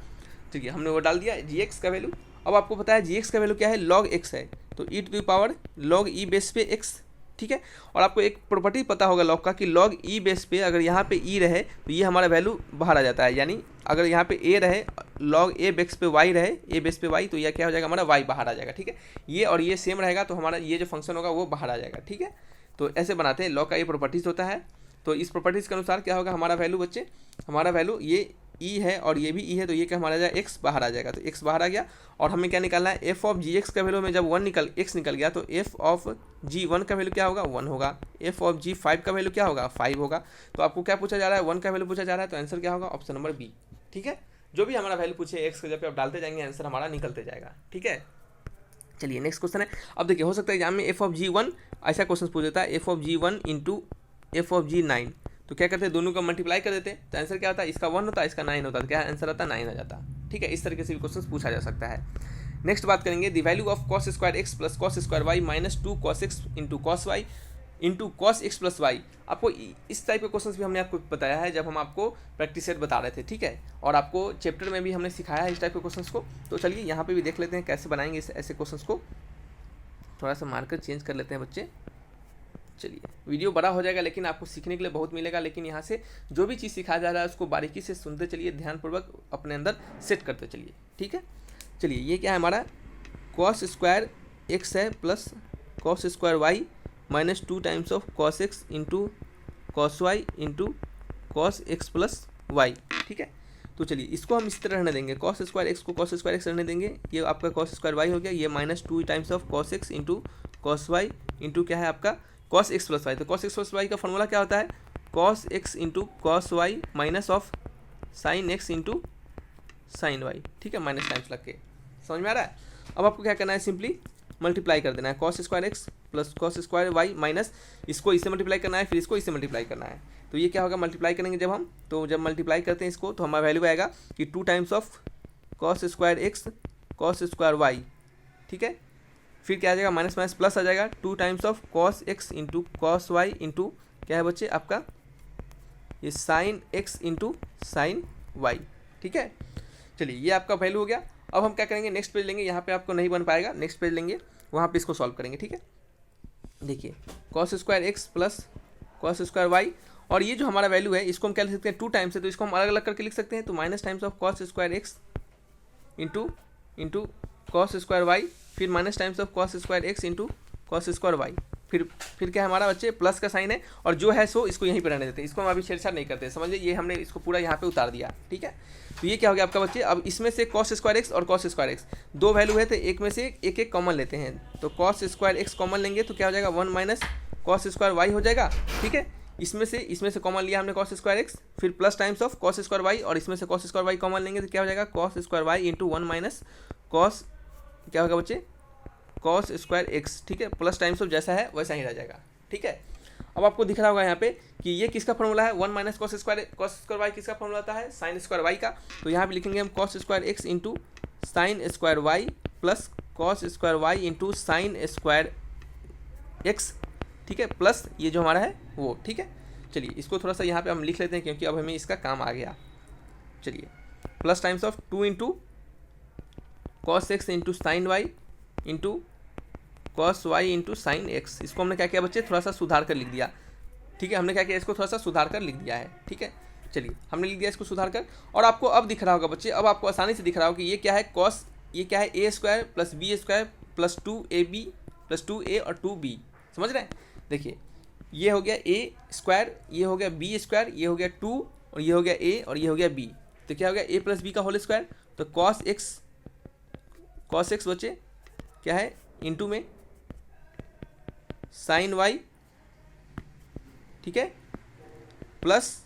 ठीक है, हमने वो डाल दिया जी एक्स का वैल्यू। अब आपको पता है जी एक्स का वैल्यू क्या है, लॉग एक्स है, तो e to the power log e base पे एक्स, ठीक है। और आपको एक प्रॉपर्टी पता होगा लॉग का कि लॉग ई बेस पे अगर यहाँ पे ई रहे तो ये हमारा वैल्यू बाहर आ जाता है, यानी अगर यहाँ पे ए रहे, लॉग ए बेस पे वाई रहे, ए बेस पे वाई, तो यह क्या हो जाएगा हमारा, वाई बाहर आ जाएगा, ठीक है। ये और ये सेम रहेगा तो हमारा ये जो फंक्शन होगा वो बाहर आ जाएगा, ठीक है। तो ऐसे बनाते हैं, लॉग का ये प्रॉपर्टीज़ होता है। तो इस प्रॉपर्टीज़ के अनुसार क्या होगा हमारा वैल्यू बच्चे, हमारा वैल्यू ये ई है और ये भी ई है, तो ये क्या हमारा जाएगा एक्स बाहर आ जाएगा, तो एक्स बाहर आ गया। और हमें क्या निकालना है, एफ ऑफ जी एक्स का वैल्यू में जब एक्स निकल गया तो एफ ऑफ जी वन का वैल्यू क्या होगा, 1 होगा। एफ ऑफ जी 5 का वैल्यू क्या होगा, 5 होगा। तो आपको क्या पूछा जा रहा है, 1 का वैल्यू पूछा जा रहा है, तो आंसर क्या होगा, ऑप्शन नंबर बी। ठीक है, जो भी हमारा वैल्यू पूछे एक्स के जब आप डालते जाएंगे आंसर हमारा निकलते जाएगा। ठीक है, चलिए नेक्स्ट क्वेश्चन है। अब देखिए, हो सकता है एग्जाम में एफ ऑफ जी वन ऐसा क्वेश्चन पूछ देता है, f of g one into f of g 9, तो क्या करते हैं, दोनों का मल्टीप्लाई कर देते हैं, तो आंसर क्या होता है, इसका 1 होता है, इसका 9 होता है, तो क्या आंसर आता है 9 आ जाता। ठीक है, इस तरीके से भी क्वेश्चन पूछा जा सकता है। नेक्स्ट बात करेंगे, the value of cos square x plus cos square y minus 2 cos x into cos y into cos x plus y. आपको इस टाइप के क्वेश्चन भी हमने आपको बताया है जब हम आपको प्रैक्टिस सेट बता रहे थे। ठीक है, और आपको चैप्टर में भी हमने सिखाया है इस टाइप के क्वेश्चन को। तो चलिए यहाँ पे भी देख लेते हैं कैसे बनाएंगे ऐसे क्वेश्चन को। थोड़ा सा मार्कर चेंज कर लेते हैं बच्चे। चलिए, वीडियो बड़ा हो जाएगा लेकिन आपको सीखने के लिए बहुत मिलेगा, लेकिन यहाँ से जो भी चीज़ सिखाया जा रहा है उसको बारीकी से सुनते चलिए, ध्यानपूर्वक अपने अंदर सेट करते चलिए। ठीक है, चलिए ये क्या है हमारा, कॉस स्क्वायर एक्स है plus cos square y minus 2 times of cos x into cos y into cos x plus y. ठीक है, तो चलिए इसको हम इस तरह रहने देंगे, कॉस स्क्वायर एक्स को कॉस स्क्वायर एक्स रहने देंगे, ये आपका कॉस स्क्वायर वाई हो गया, ये minus 2 times of cos x into cos y into क्या है आपका कॉस एक्स प्लस वाई। तो कॉस एक्स प्लस वाई का फॉर्मूला क्या होता है, cos x into cos y minus of sine x into sine y. ठीक है, माइनस टाइम्स लग के, समझ में आ रहा है। अब आपको क्या करना है, सिंपली मल्टीप्लाई कर देना है, cos square x plus cos square y minus इसको इससे मल्टीप्लाई करना है, फिर इसको इससे मल्टीप्लाई करना है। तो ये क्या होगा, मल्टीप्लाई करेंगे जब हम, तो जब मल्टीप्लाई करते हैं इसको तो हमारा वैल्यू आएगा कि 2 times of cos square x cos square y. ठीक है, फिर क्या आ जाएगा, माइनस माइनस प्लस आ जाएगा, 2 times of cos x into cos y into क्या है बच्चे आपका ये sine x into sine y. ठीक है, चलिए ये आपका वैल्यू हो गया। अब हम क्या करेंगे, नेक्स्ट पेज लेंगे, यहाँ पे आपको नहीं बन पाएगा, नेक्स्ट पेज लेंगे, वहाँ पे इसको सॉल्व करेंगे। ठीक है, देखिए cos square x plus cos square y, और ये जो हमारा वैल्यू है इसको हम क्या लिख सकते हैं, 2 टाइम्स है तो इसको हम अलग अलग करके लिख सकते हैं, तो minus times of cos square x into cos square y, फिर minus times of cos square x into cos square y, फिर क्या है हमारा बच्चे प्लस का साइन है, और जो है सो इसको यहीं पर रहने देते हैं, इसको हम अभी छेड़छाड़ नहीं करते, समझ लीजिए ये हमने इसको पूरा यहाँ पे उतार दिया। ठीक है, तो ये क्या हो गया आपका बच्चे, अब इसमें से कॉस स्क्वायर एक्स और कॉस स्क्वायर एक्स दो वैल्यू है तो एक में से एक एक कॉमन लेते हैं, तो कॉस स्क्वायर एक्स कॉमन लेंगे तो क्या हो जाएगा 1 माइनस कॉस स्क्वायर वाई हो जाएगा। ठीक है, इसमें से कॉमन लिया हमने कॉस स्क्वायर एक्स, फिर plus times of cos square y, और इसमें से कॉस स्क्वायर वाई कॉमन लेंगे तो क्या हो जाएगा cos square y into 1 minus cos क्या होगा बच्चे कॉस स्क्वायर एक्स। ठीक है, प्लस टाइम्स ऑफ जैसा है वैसा ही रह जाएगा। ठीक है, अब आपको दिख रहा होगा यहाँ पे कि ये किसका फॉर्मूला है, 1 माइनस कॉस स्क्वायर वाई किसका फॉर्मूला आता है, साइन स्क्वायर वाई का। तो यहाँ पे लिखेंगे हम cos square x into sine square y plus cos square y into sine square x. ठीक है, प्लस ये जो हमारा है वो। ठीक है, चलिए इसको थोड़ा सा यहाँ पे हम लिख लेते हैं क्योंकि अब हमें इसका काम आ गया। चलिए plus times of 2 into cos x into sine y into cos y into sine x. इसको हमने क्या किया बच्चे, थोड़ा सा सुधार कर लिख दिया। ठीक है, हमने क्या किया, इसको थोड़ा सा सुधार कर लिख दिया है। ठीक है, चलिए हमने लिख दिया इसको सुधार कर, और आपको अब दिख रहा होगा बच्चे, अब आपको आसानी से दिख रहा होगा कि ये क्या है कॉस, ये क्या है a square plus b square plus 2ab plus 2a और 2b। समझ रहे हैं, देखिए ये हो गया ए स्क्वायर, ये हो गया बी स्क्वायर, ये हो गया 2 और ये हो गया ए और ये हो गया बी, तो क्या हो गया ए प्लस बी का होल स्क्वायर। तो कॉस एक्स बच्चे क्या है इंटू में साइन वाई, ठीक है, plus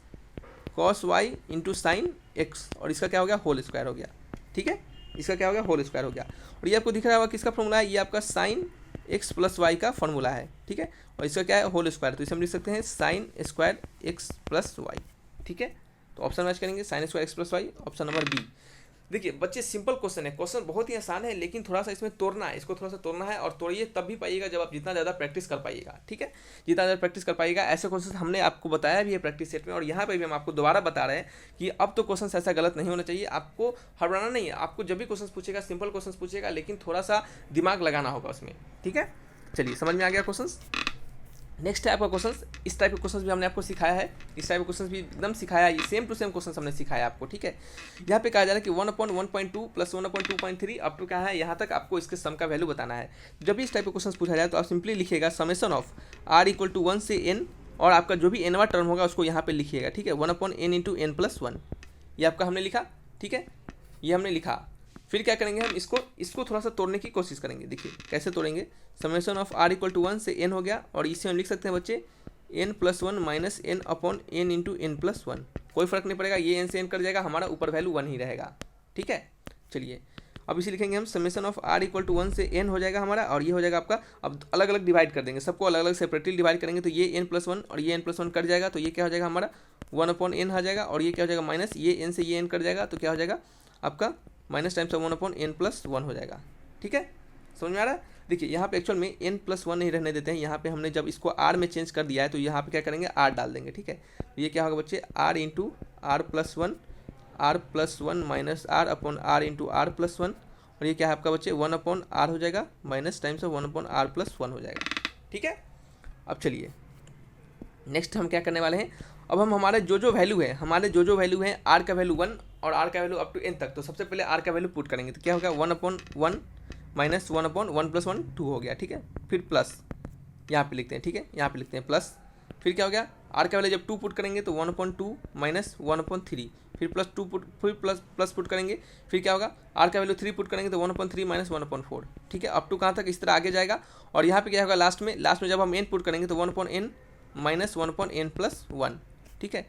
cos y into sine x, और इसका क्या हो गया होल स्क्वायर हो गया। ठीक है, इसका क्या हो गया होल स्क्वायर हो गया, और ये आपको दिख रहा होगा किसका फॉर्मूला है, ये आपका साइन एक्स प्लस वाई का फॉर्मूला है। ठीक है, और इसका क्या है होल स्क्वायर, तो इसे हम लिख सकते हैं sine square x plus y. ठीक है, तो ऑप्शन मैच करेंगे sine square x plus y, option number b. देखिए बच्चे सिंपल क्वेश्चन है, क्वेश्चन बहुत ही आसान है, लेकिन थोड़ा सा इसमें तोड़ना है, इसको थोड़ा सा तोड़ना है, और तोड़िए तब भी पाइएगा जब आप जितना ज़्यादा प्रैक्टिस कर पाइएगा। ठीक है, जितना ज़्यादा प्रैक्टिस कर पाइएगा। ऐसे क्वेश्चन हमने आपको बताया भी है प्रैक्टिस सेट में, और यहाँ पे भी हम आपको दोबारा बता रहे हैं कि अब तो क्वेश्चन ऐसा गलत नहीं होना चाहिए, आपको हड़बड़ाना नहीं है। आपको जब भी क्वेश्चन पूछेगा सिंपल क्वेश्चन पूछेगा, लेकिन थोड़ा सा दिमाग लगाना होगा उसमें। ठीक है, चलिए समझ में आ गया क्वेश्चन। नेक्स्ट टाइप का क्वेश्चन, इस टाइप के क्वेश्चन भी हमने आपको सिखाया है, इस टाइप के क्वेश्चन भी एकदम सिखाया है, सेम टू सेम क्वेश्चन हमने सिखाया आपको। ठीक है, यहाँ पे कहा जा रहा है कि 1/1.2 प्लस 1/2.3 अप टू क्या है, यहाँ तक आपको इसके सम का वैल्यू बताना है। जब भी इस टाइप के क्वेश्चन पूछा जाए तो आप सिंपली लिखिएगा समेशन ऑफ r = 1 से n, और आपका जो भी nवा टर्म होगा उसको यहाँ पे लिखिएगा। ठीक है, 1/n × n + 1। ये आपका हमने लिखा, ठीक है, ये हमने लिखा। फिर क्या करेंगे हम, इसको थोड़ा सा तोड़ने की कोशिश करेंगे। देखिए कैसे तोड़ेंगे, summation of r equal to 1 से n हो गया, और इसे हम लिख सकते हैं बच्चे n+1 minus n upon n into n+1। कोई फर्क नहीं पड़ेगा, ये n से n कट जाएगा, हमारा ऊपर वैल्यू 1 ही रहेगा, ठीक है। चलिए अब इसे लिखेंगे हम, summation of r equal to 1 से n हो जाएगा हमारा, और ये हो जाएगा आपका। अब अलग अलग डिवाइड कर देंगे, सबको अलग अलग सेपरेटली डिवाइड करेंगे, तो ये n+1 और ये n+1 कट जाएगा, तो ये क्या हो जाएगा हमारा 1 अपॉन n आ जाएगा, और ये क्या हो जाएगा माइनस, ये n से ये n कट जाएगा, तो क्या हो जाएगा आपका माइनस टाइम्स 1 अपॉन n+1 हो जाएगा, ठीक है। समझ में आ रहा है। देखिए यहाँ पे एक्चुअल में n+1 नहीं रहने देते हैं, यहाँ पे हमने जब इसको r में चेंज कर दिया है, तो यहाँ पे क्या करेंगे r डाल देंगे, ठीक है। तो ये क्या होगा बच्चे, r into r+1 minus r upon r into r+1, और ये क्या है आपका बच्चे 1 अपॉन r हो जाएगा minus times of 1 upon r+1 हो जाएगा, ठीक है। अब चलिए नेक्स्ट हम क्या करने वाले हैं, अब हम हमारे जो वैल्यू है, r का वैल्यू 1 और r का वैल्यू अप टू n तक, तो सबसे पहले r का वैल्यू पुट करेंगे, तो क्या होगा 1 अपॉन 1 माइनस 1 अपॉन 1+1 2 हो गया, ठीक है। फिर प्लस यहाँ पे लिखते हैं, ठीक है, यहाँ पे लिखते हैं प्लस। फिर क्या हो गया, r का वैल्यू जब 2 पुट करेंगे तो 1 अपॉन 2 माइनस 1 अपॉन 3, फिर प्लस 2 पुट, फिर प्लस पुट करेंगे, फिर क्या होगा r का वैल्यू 3 पुट करेंगे तो 1 अपॉन 3 माइनस 1 अपॉन 4, ठीक है। अप टू कहाँ तक, इस तरह आगे जाएगा। और यहाँ पे क्या होगा लास्ट में जब हम n पुट करेंगे तो 1 upon n minus 1 upon n+1, ठीक है,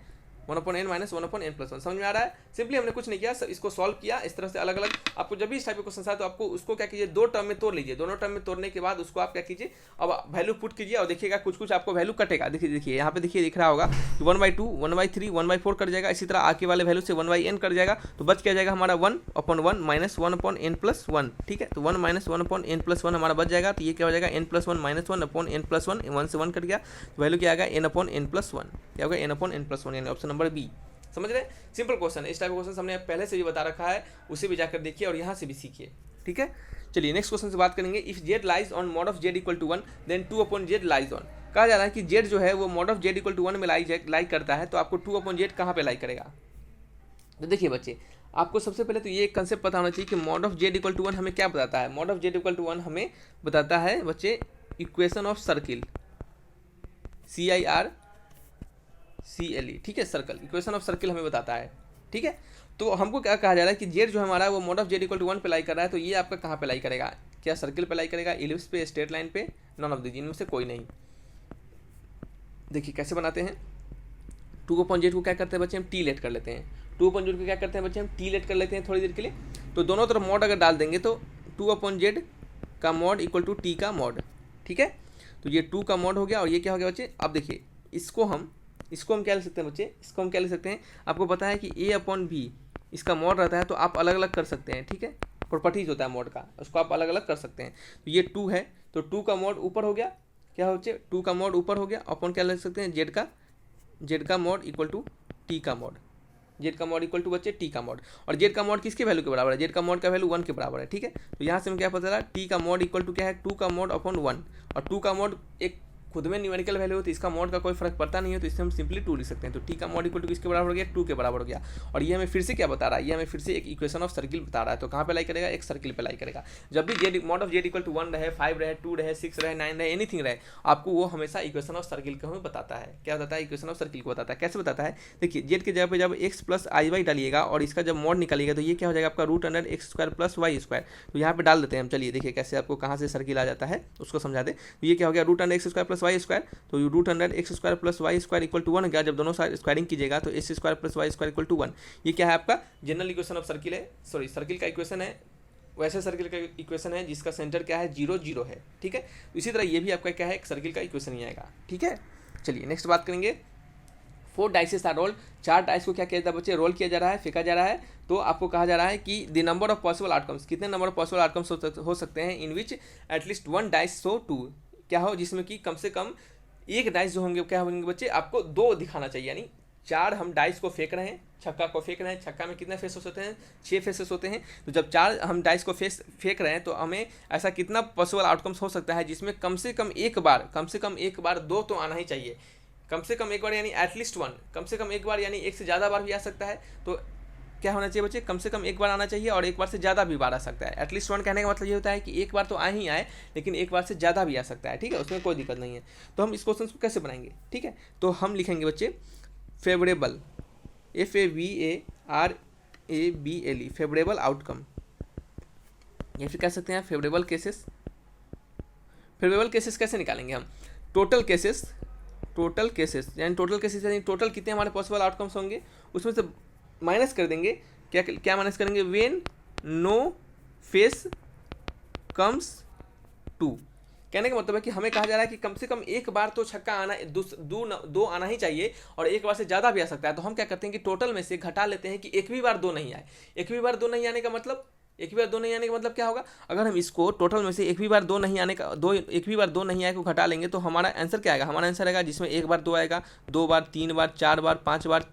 1 upon n minus 1 upon n+1। समझ में आ रहा है। सिंपली हमने कुछ नहीं किया, इसको सॉल्व किया इस तरह से अलग अलग। आपको जब भी इस टाइप के क्वेश्चन आए तो आपको उसको क्या कीजिए, 2 टर्म में तोड़ लीजिए। दोनों टर्म में तोड़ने के बाद उसको आप क्या कीजिए, अब वैल्यू पुट कीजिए और देखिएगा कुछ आपको वैल्यू कटेगा। देखिए यहाँ पे देखिए दिख रहा होगा कि 1/2 1/3 1/4 कट जाएगा। इसी तरह आगे वाले वैल्यू से 1/n कट जाएगा, तो बच क्या जाएगा हमारा 1 अपॉन 1 माइनस 1 अपॉन n+1, ठीक है। तो 1 माइनस 1 अपॉन n+1 हमारा बच जाएगा। तो ये क्या हो जाएगा n+1 माइनस 1 अपॉन n+1, 1 से 1 कट गया, तो वैल्यू क्या आएगा n अपॉन n+1, क्या होगा n अपॉन n+1, यानी ऑप्शन नंबर बी। समझ रहे हैं, सिंपल क्वेश्चन है। इस टाइप का क्वेश्चन हमने पहले से भी बता रखा है, उसे भी जाकर देखिए और यहाँ से भी सीखिए, ठीक है। चलिए नेक्स्ट क्वेश्चन से बात करेंगे। If z lies on mod of z equal to 1 then 2 upon z lies on. कहा जा रहा है कि z जो है वो mod of z equal to 1 में लाई करता है, तो आपको 2 अपॉन z कहाँ पे लाई करेगा। तो देखिए बच्चे, आपको सबसे पहले तो ये कंसेप्ट पता होना चाहिए कि mod of z equal to 1 हमें क्या बताता है। Mod of z equal to 1 हमें बताता है बच्चे इक्वेशन ऑफ सर्किल, CIRCLE, ठीक है, सर्कल, इक्वेशन ऑफ सर्किल हमें बताता है, ठीक है। तो हमको क्या कहा जा रहा है कि z जो हमारा वो mod of z equal to 1 पे लाई कर रहा है, तो ये आपका कहाँ पे लाई करेगा, क्या सर्किल पे लाई करेगा, इलिप्स पे, स्ट्रेट लाइन पे, नॉन ऑफ दीज, इनमें से कोई नहीं। देखिए कैसे बनाते हैं, 2 अपॉन z को क्या करते हैं बच्चे, हम टी लेट कर लेते हैं। 2 अपॉन z को क्या करते हैं बच्चे, हम टी लेट कर लेते हैं थोड़ी देर के लिए। तो दोनों तरफ मॉड अगर डाल देंगे तो 2 अपॉन z का मॉड इक्वल टू टी का मॉड, ठीक है। तो ये 2 का मॉड हो गया, और ये क्या हो गया बच्चे, अब देखिए इसको हम क्या लिख सकते हैं बच्चे, इसको हम क्या लिख सकते हैं, आपको पता है कि a अपॉन b इसका मॉड रहता है, तो आप अलग अलग कर सकते हैं, ठीक है। प्रॉपर्टीज होता है मॉड का, उसको आप अलग अलग कर सकते हैं। तो ये 2 है, तो 2 का मॉड ऊपर हो गया, क्या हो बच्चे, 2 का मॉड ऊपर हो गया, अपॉन क्या लिख सकते हैं, z का मॉड इक्वल टू t का मॉड, z का मॉड इक्वल टू बच्चे t का मॉड। और z का मॉड किसके वैल्यू के बराबर है, z का मॉड का वैल्यू 1 के बराबर है, ठीक है। तो यहाँ से हमें क्या पता चला, t का मॉड इक्वल टू क्या है, 2 का मॉड अपॉन 1, और 2 का मॉड एक खुद में न्यूमेरिकल वैल्यू होती है, इसका मॉड का कोई फर्क पड़ता नहीं है, तो इससे हम सिंपली 2 लिख सकते हैं। तो टी का मॉड इक्वल टू किसके बराबर हो गया, 2 के बराबर हो गया। और ये हमें फिर से क्या बता रहा है, ये हमें फिर से एक इक्वेशन ऑफ सर्किल बता रहा है। तो कहाँ पे लाई करेगा, एक सर्किल पे लाई करेगा। जब भी z mod of z equal to 1 रहे, 5 रहे, 2 रहे, 6 रहे, 9 रहे, एनीथिंग रहे, आपको वो हमेशा इक्वेशन ऑफ सर्किल को हमें बताता है। क्या बताता है, इक्वेशन ऑफ सर्किल को बताता है। कैसे बताता है, देखिए जेड के जगह पे जब x प्लस आई वाई डालिएगा और इसका जब मॉड निकालिएगा, तो ये क्या हो जाएगा आपका √x² प्लस y²। तो यहाँ पे डाल देते हैं हम, चलिए देखिए कैसे आपको कहाँ से सर्किल आ जाता है उसको समझा दे। तो ये क्या हो गया, √x² प्लस y², तो √x² plus y² equal to 1 गया। जब दोनों साइड स्क्वायरिंग कीजिएगा तो x² plus y² equal to 1। ये क्या है आपका जनरल इक्वेशन ऑफ सर्किल है, सॉरी सर्किल का इक्वेशन है, वैसे सर्किल का इक्वेशन है जिसका सेंटर क्या है 0 0 है, ठीक है। तो इसी तरह ये भी आपका क्या है, एक सर्किल का इक्वेशन ही आएगा, ठीक है। चलिए नेक्स्ट बात करेंगे। 4 डाइसेस आर रोल्ड, 4 डाइस को क्या किया जाता है बच्चे, रोल किया जा रहा है, फेंका जा रहा है। तो आपको कहा जा रहा है कि the number of possible outcomes, कितने नंबर ऑफ पॉसिबल आउटकम्स हो सकते हैं इन विच एटलीस्ट 1 डाइस सो 2, क्या हो जिसमें कि कम से कम एक डाइस जो होंगे क्या होंगे बच्चे, आपको 2 दिखाना चाहिए। यानी 4 हम डाइस को फेंक रहे हैं, छक्का को फेंक रहे हैं, छक्का में कितने फेसेस होते हैं, 6 फेसेस होते हैं। तो जब 4 हम डाइस को फेंक रहे हैं तो हमें ऐसा कितना पॉसिबल आउटकम्स हो सकता है जिसमें कम से कम एक बार 2 तो आना ही चाहिए। कम से कम एक बार यानी एटलीस्ट 1, कम से कम एक बार यानी एक से ज़्यादा बार भी आ सकता है। तो क्या होना चाहिए बच्चे, कम से कम एक बार आना चाहिए और एक बार से ज़्यादा भी बार आ सकता है। एटलीस्ट 1 कहने का मतलब ये होता है कि एक बार तो आ ही आए, लेकिन एक बार से ज़्यादा भी आ सकता है, ठीक है, उसमें कोई दिक्कत नहीं है। तो हम इस क्वेश्चन को कैसे बनाएंगे, ठीक है। तो हम लिखेंगे बच्चे फेवरेबल, RABLE फेवरेबल आउटकम, या फिर कह सकते हैं फेवरेबल केसेस। फेवरेबल केसेस कैसे निकालेंगे हम? टोटल केसेस यानी टोटल कितने हमारे पॉसिबल आउटकम्स होंगे उसमें से माइनस कर देंगे। क्या क्या माइनस करेंगे? When no face comes to. कहने का मतलब है कि हमें कहा जा रहा है कि कम से कम एक बार तो छक्का आना, दो आना ही चाहिए, और एक बार से ज़्यादा भी आ सकता है। तो हम क्या करते हैं कि टोटल में से घटा लेते हैं कि एक भी बार दो नहीं आए। एक भी बार दो नहीं आने का मतलब क्या होगा? अगर हम इसको टोटल में से एक भी बार दो नहीं आए को घटा लेंगे तो हमारा आंसर क्या आएगा? हमारा आंसर आएगा जिसमें एक बार दो आएगा, 2 बार, 3 बार, 4 बार, 5 बार।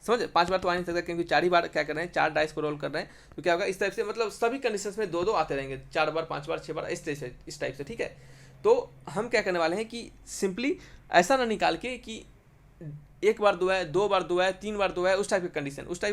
समझ? 5 बार तो आ नहीं सकता क्योंकि 4 ही बार क्या कर रहे हैं, 4 डाइस को रोल कर रहे हैं। तो क्या होगा? इस टाइप से, मतलब सभी कंडीशंस में दो आते रहेंगे, 4 बार, 5 बार, 6 बार, इस टाइप से। ठीक है, तो हम क्या करने वाले हैं कि सिंपली ऐसा ना निकाल के कि एक बार दो है, 2 बार दो है, 3 बार दो है, उस टाइप की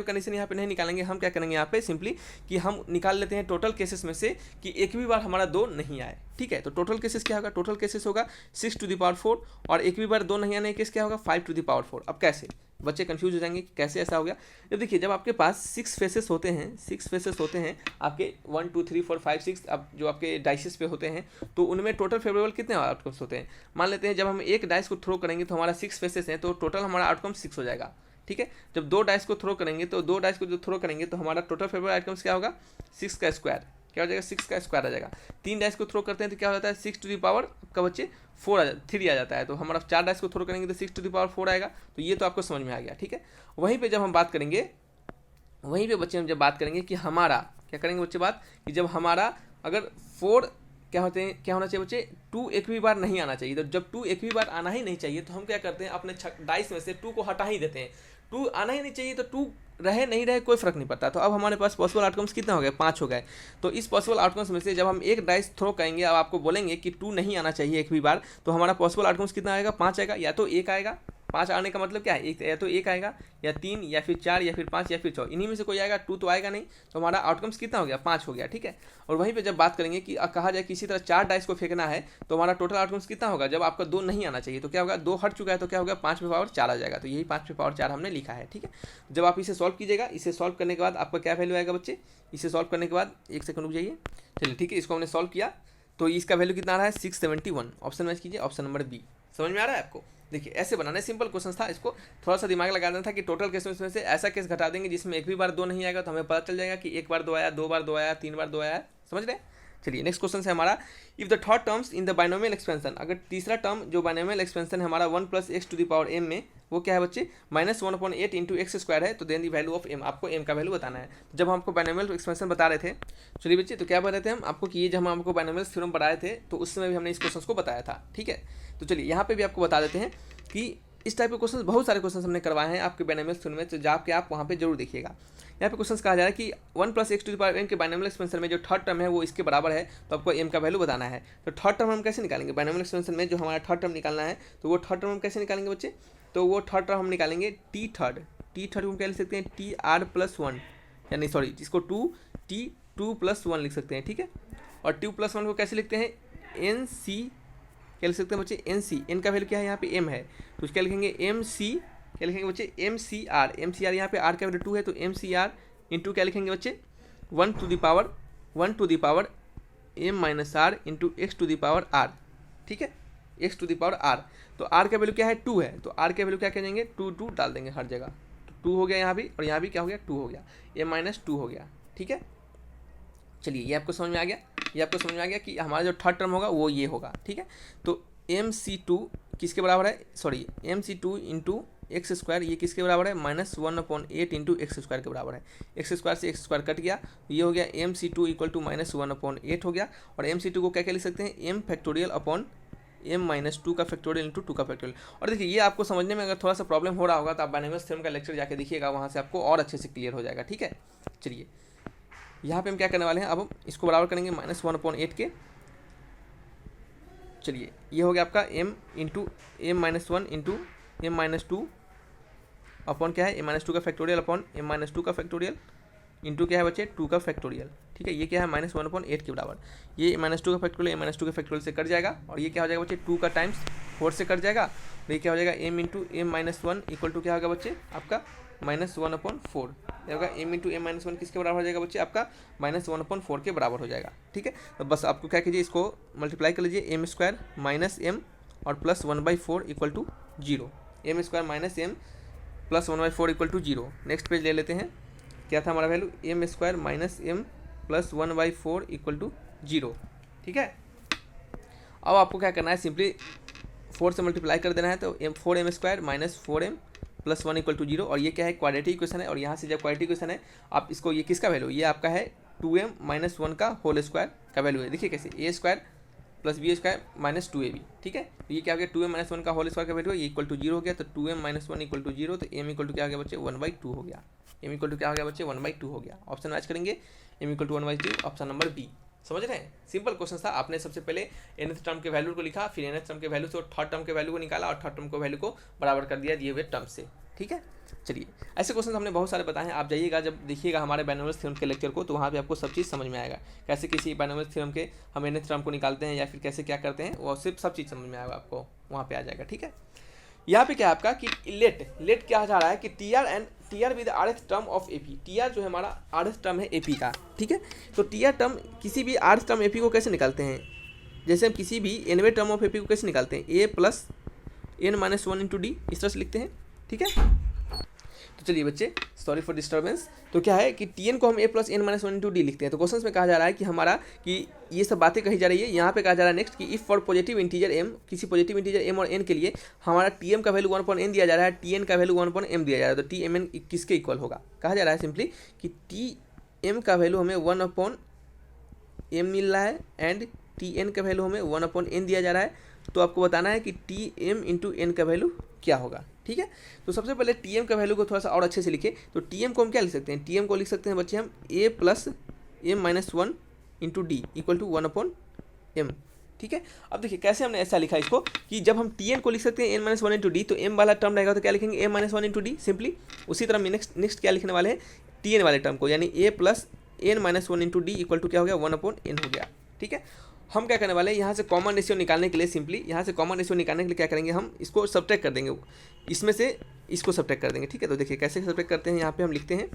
कंडीशन यहाँ पे नहीं निकालेंगे। हम क्या करेंगे यहाँ पे सिंपली कि हम निकाल लेते हैं टोटल केसेस में से कि एक भी बार हमारा दो नहीं आए। ठीक है, तो टोटल केसेस क्या होगा? टोटल केसेस होगा 6 टू द पावर 4, और एक भी बार दो नहीं आने केस क्या होगा? 5 टू द पावर 4। अब कैसे? बच्चे कंफ्यूज हो जाएंगे कैसे ऐसा हो गया। जब देखिए, जब आपके पास 6 फेसेस होते हैं आपके 1 2 3 4 5 6, अब जो आपके डाइसेस पे होते हैं, तो उनमें टोटल फेवरेबल कितने आउटकम्स होते हैं? मान लेते हैं जब हम एक डाइस को थ्रो करेंगे तो हमारा 6 फेसेस हैं, तो टोटल हमारा आउटकम 6 हो जाएगा। ठीक है, जब 2 डाइस को थ्रो करेंगे तो हमारा टोटल फेवरेबल आउटकम्स क्या होगा? 6 का स्क्वायर। क्या हो जाएगा? 6 का स्क्वायर आ जाएगा। 3 डाइस को थ्रो करते हैं तो क्या हो जाता है? 6 टू द पावर आपका बच्चे 3 आ जाता है। तो हमारा 4 डाइस को थ्रो करेंगे तो 6 टू द पावर 4 आएगा। तो ये तो आपको समझ में आ गया। ठीक है, वहीं पे बच्चे हम जब बात करेंगे कि हमारा क्या करेंगे बच्चे बात कि जब हमारा अगर 4 क्या होना चाहिए बच्चे? 2 एक भी बार नहीं आना चाहिए। तो जब 2 एक भी बार आना ही नहीं चाहिए तो हम क्या करते हैं? अपने डाइस में से 2 को हटा ही देते हैं। 2 आना ही नहीं चाहिए तो 2 रहे नहीं रहे कोई फर्क नहीं पड़ता। तो अब हमारे पास पॉसिबल आउटकम्स कितने हो गए? 5 हो गए। तो इस पॉसिबल आउटकम्स में से जब हम एक डाइस थ्रो करेंगे, अब आपको बोलेंगे कि 2 नहीं आना चाहिए एक भी बार, तो हमारा पॉसिबल आउटकम्स कितना आएगा? 5 आएगा। या तो 1 आएगा, 5 आने का मतलब क्या है? या तो 1 आएगा, या 3, या फिर 4, या फिर 5, या फिर 6, इन्हीं में से कोई आएगा। 2 तो आएगा नहीं, तो हमारा आउटकम्स कितना हो गया? 5 हो गया। ठीक है, और वहीं पे जब बात करेंगे कि कहा जाए किसी तरह 4 डाइस को फेंकना है तो हमारा टोटल आउटकम्स कितना होगा? जब आपका 2 नहीं आना चाहिए तो क्या होगा? 2 हट चुका है तो क्या होगा? 5 पे पावर 4 आ जाएगा। तो यही 5 पे पावर 4 हमने लिखा है। ठीक है, जब आप इसे सॉल्व कीजिएगा, इसे सॉल्व करने के बाद आपका क्या वैल्यू आएगा बच्चे? इसे सॉल्व करने के बाद एक सेकंड रुक जाइए। चलिए ठीक है, इसको हमने सॉल्व किया तो इसका वैल्यू कितना आ रहा है? 671। ऑप्शन मैच कीजिए, ऑप्शन नंबर बी। समझ में आ रहा है आपको? देखिए, ऐसे बनाने सिंपल क्वेश्चन था, इसको थोड़ा सा दिमाग लगा देना था कि टोटल केस में से ऐसा केस घटा देंगे जिसमें एक भी बार दो नहीं आएगा, तो हमें पता चल जाएगा कि एक बार दो आया, 2 बार दो आया, 3 बार दो आया। समझ रहे हैं? चलिए नेक्स्ट क्वेश्चन है हमारा, if the third terms in the binomial expansion, अगर तीसरा टर्म जो बाइनोमियल एक्सपेंशन है हमारा 1 + x to the power m में, वो क्या है बच्चे? -1/8 इंटू एक्स स्क्वायर है, तो then the value of m, आपको m का वैल्यू बताना है। तो जब हमको बाइनोमियल एक्सपेंशन बता रहे थे, चलिए बच्चे, तो क्या बता रहे थे हम आपको कि ये जब हम आपको बाइनोमियल थ्योरम पढ़ाए थे तो उस समय भी हमने इस क्वेश्चन को बताया था। ठीक है, तो चलिए यहाँ पे भी आपको बता देते हैं कि इस टाइप के क्वेश्चन, बहुत सारे क्वेश्चन हमने करवाए हैं आपके बाइनोमियल थ्योरम में, तो जाके आप वहाँ पे जरूर देखिएगा। यहाँ पे क्वेश्चन कहा जा रहा है कि 1 + x to the power m के बाइनोमियल एक्सपेंशन में जो थर्ड टर्म है वो इसके बराबर है, तो आपको m का वैल्यू बताना है। तो थर्ड टर्म हम कैसे निकालेंगे? बाइनोमियल एक्सपेंशन में जो हमारा थर्ड टर्म निकालना है, तो वो थर्ड टर्म हम कैसे निकालेंगे बच्चे? तो वो थर्ड टर्म हम निकालेंगे टी थर्ड को हम क्या लिख सकते हैं? TR+1, यानी सॉरी, इसको 2 लिख सकते हैं। ठीक है, और 2+1 को कैसे लिखते हैं? NC क्या लिख सकते हैं बच्चे? NC, n का वैल्यू क्या है? यहाँ पे m है, तो क्या लिखेंगे? MC, क्या लिखेंगे बच्चे? MCR, यहाँ पे r का वैल्यू 2 है, तो MCR इंटू क्या लिखेंगे बच्चे? 1 to the power m - r into x to the power r। ठीक है, x to the power r, तो r का वैल्यू क्या है? 2 है, तो r का वैल्यू क्या करेंगे? 2 डाल देंगे हर जगह। तो 2 हो गया यहाँ भी, और यहाँ भी क्या हो गया? 2 हो गया, m - 2 हो गया। ठीक है, चलिए ये आपको समझ में आ गया कि हमारा जो थर्ड टर्म होगा वो ये होगा। ठीक है, तो MC2 किसके बराबर है? Sorry, MC2 into x square, ये किसके बराबर है? -1/8 इंटू एक्स स्क्वायर के बराबर है। एक्स स्क्वायर से एक्स स्क्वायर कट गया, तो ये हो गया MC2 = -1/8 हो गया। और MC2 को क्या लिख सकते हैं? m फैक्टोरियल अपॉन m - 2 का फैक्टोरियल इंटू 2 का फैक्टोरियल। और देखिए, ये आपको समझने में अगर थोड़ा सा प्रॉब्लम हो रहा होगा तो आप बाइनोमियल थ्योरम का लेक्चर जाके देखिएगा, वहाँ से आपको और अच्छे से क्लियर हो जाएगा। ठीक है, चलिए यहाँ पे हम क्या करने वाले हैं? अब हम इसको बराबर करेंगे -1/8 के। चलिए, ये हो गया आपका m into m - 1 into m - 2 upon क्या है? m - 2 का फैक्टोरियल अपॉन m - 2 का फैक्टोरियल इंटू क्या है बच्चे? 2 का फैक्टोरियल। ठीक है, ये क्या है? -1/8 के बराबर। ये -2 का फैक्टोरियल m - 2 के फैक्टोरियल से कट जाएगा, और ये क्या हो जाएगा बच्चे? 2 का टाइम्स 4 से कट जाएगा, और ये क्या हो जाएगा? m into m - 1 equal to क्या होगा बच्चे? आपका -1/4 होगा। m into m minus one किसके बराबर हो जाएगा बच्चे, आपका -1/4 के बराबर हो जाएगा। ठीक है, तो बस आपको क्या कीजिए, इसको मल्टीप्लाई कर लीजिए, m स्क्वायर माइनस एम और plus 1/4 equal to 0। m square minus m plus 1/4 equal to 0। Next page ले लेते हैं, क्या था हमारा value, m square minus m plus 1/4 equal to 0। ठीक है, अब आपको क्या करना है, सिंपली 4 से मल्टीप्लाई कर देना है, तो 4m square minus 4m plus 1 equal to 0। और ये क्या है, क्वाड्रेटिक इक्वेशन है, और यहाँ से जब क्वाड्रेटिक इक्वेशन है आप इसको, ये किसका वैल्यू, ये आपका है 2m माइनस 1 का होल स्क्वायर का वैल्यू है। देखिए कैसे, a square plus b square minus 2ab। ठीक है, तो ये क्या हो गया, 2m माइनस 1 का होल स्क्वायर का वैल्यू है, ये इक्वल टू 0 हो गया, तो 2m माइनस 1 इक्वल टू 0, तो m इक्वल टू क्या हो गया बच्चे, 1/2 हो गया। m इक्वल टू क्या हो गया बच्चे, 1/2 हो गया। ऑप्शन मैच करेंगे, m equal to 1/2, option number b. समझ रहे हैं, सिंपल क्वेश्चन था। आपने सबसे पहले nth टर्म के वैल्यू को लिखा, फिर nth टर्म के वैल्यू से थर्ड टर्म के वैल्यू को निकाला, और थर्ड टर्म को वैल्यू को बराबर कर दिया दिए हुए टर्म से। ठीक है, चलिए ऐसे क्वेश्चन हमने बहुत सारे बताए हैं। आप जाइएगा, जब देखिएगा हमारे बाइनोमियल थ्योरम के लेक्चर को, तो वहाँ पे आपको सब चीज़ समझ में आएगा, कैसे किसी बाइनोमियल थ्योरम के हम nth टर्म को निकालते हैं या फिर कैसे क्या करते हैं, वो सिर्फ सब चीज़ समझ में आएगा, आपको वहाँ पे आ जाएगा। ठीक है, यहाँ पे क्या है आपका कि लेट क्या जा रहा है कि T R with rth term of AP. T R जो है हमारा rth टर्म है एपी का। ठीक है, तो टी आर टर्म, किसी भी rth टर्म एपी को कैसे निकालते हैं, जैसे हम किसी भी nवें टर्म ऑफ एपी को कैसे निकालते हैं, a plus n minus 1 into D, इस तरह से लिखते हैं। ठीक है, तो चलिए बच्चे, सॉरी फॉर डिस्टर्बेंस, तो क्या है कि टी को हम a plus n minus 1 into D लिखते हैं। तो क्वेश्चन में कहा जा रहा है कि हमारा कि ये सब बातें कही जा रही है, यहाँ पे कहा जा रहा है नेक्स्ट कि if for positive integer m, किसी पॉजिटिव इंटीजर m और n के लिए हमारा टीएम का वैल्यू 1/n दिया जा रहा है, टीएन का वैल्यू 1/m दिया जा रहा है, तो टीएमएन किसके इक्वल होगा। कहा जा रहा है सिंपली कि टीएम का वैल्यू हमें 1/m मिल रहा है एंड टीएन का वैल्यू हमें 1/n दिया जा रहा है। तो आपको बताना है कि टीएम इंटू एन का वैल्यू क्या होगा। ठीक है, तो सबसे पहले टीएम का वैल्यू को थोड़ा सा और अच्छे से लिखे, तो टीएम को हम क्या लिख सकते हैं, टीएम को लिख सकते हैं बच्चे हम a plus m minus 1 into d equal to 1/m। ठीक है, अब देखिए कैसे हमने ऐसा लिखा इसको कि जब हम टीएन को लिख सकते हैं n माइनस 1 इंटू डी, तो m वाला टर्म रहेगा तो क्या लिखेंगे m minus 1 into D simply. उसी तरह हम नेक्स्ट क्या लिखने वाले हैं, टीएन वाले टर्म को, यानी a plus n minus 1 into d equal to क्या हो गया, 1/n हो गया। ठीक है, हम क्या करने वाले हैं, यहाँ से कॉमन रेशियो निकालने के लिए, सिंपली यहाँ से कॉमन रेशियो निकालने के लिए क्या करेंगे, हम इसको सब्ट्रैक्ट कर देंगे, इसमें से इसको सब्ट्रैक्ट कर देंगे। ठीक है, तो देखिए कैसे सब्ट्रैक्ट करते हैं, यहाँ पे हम लिखते हैं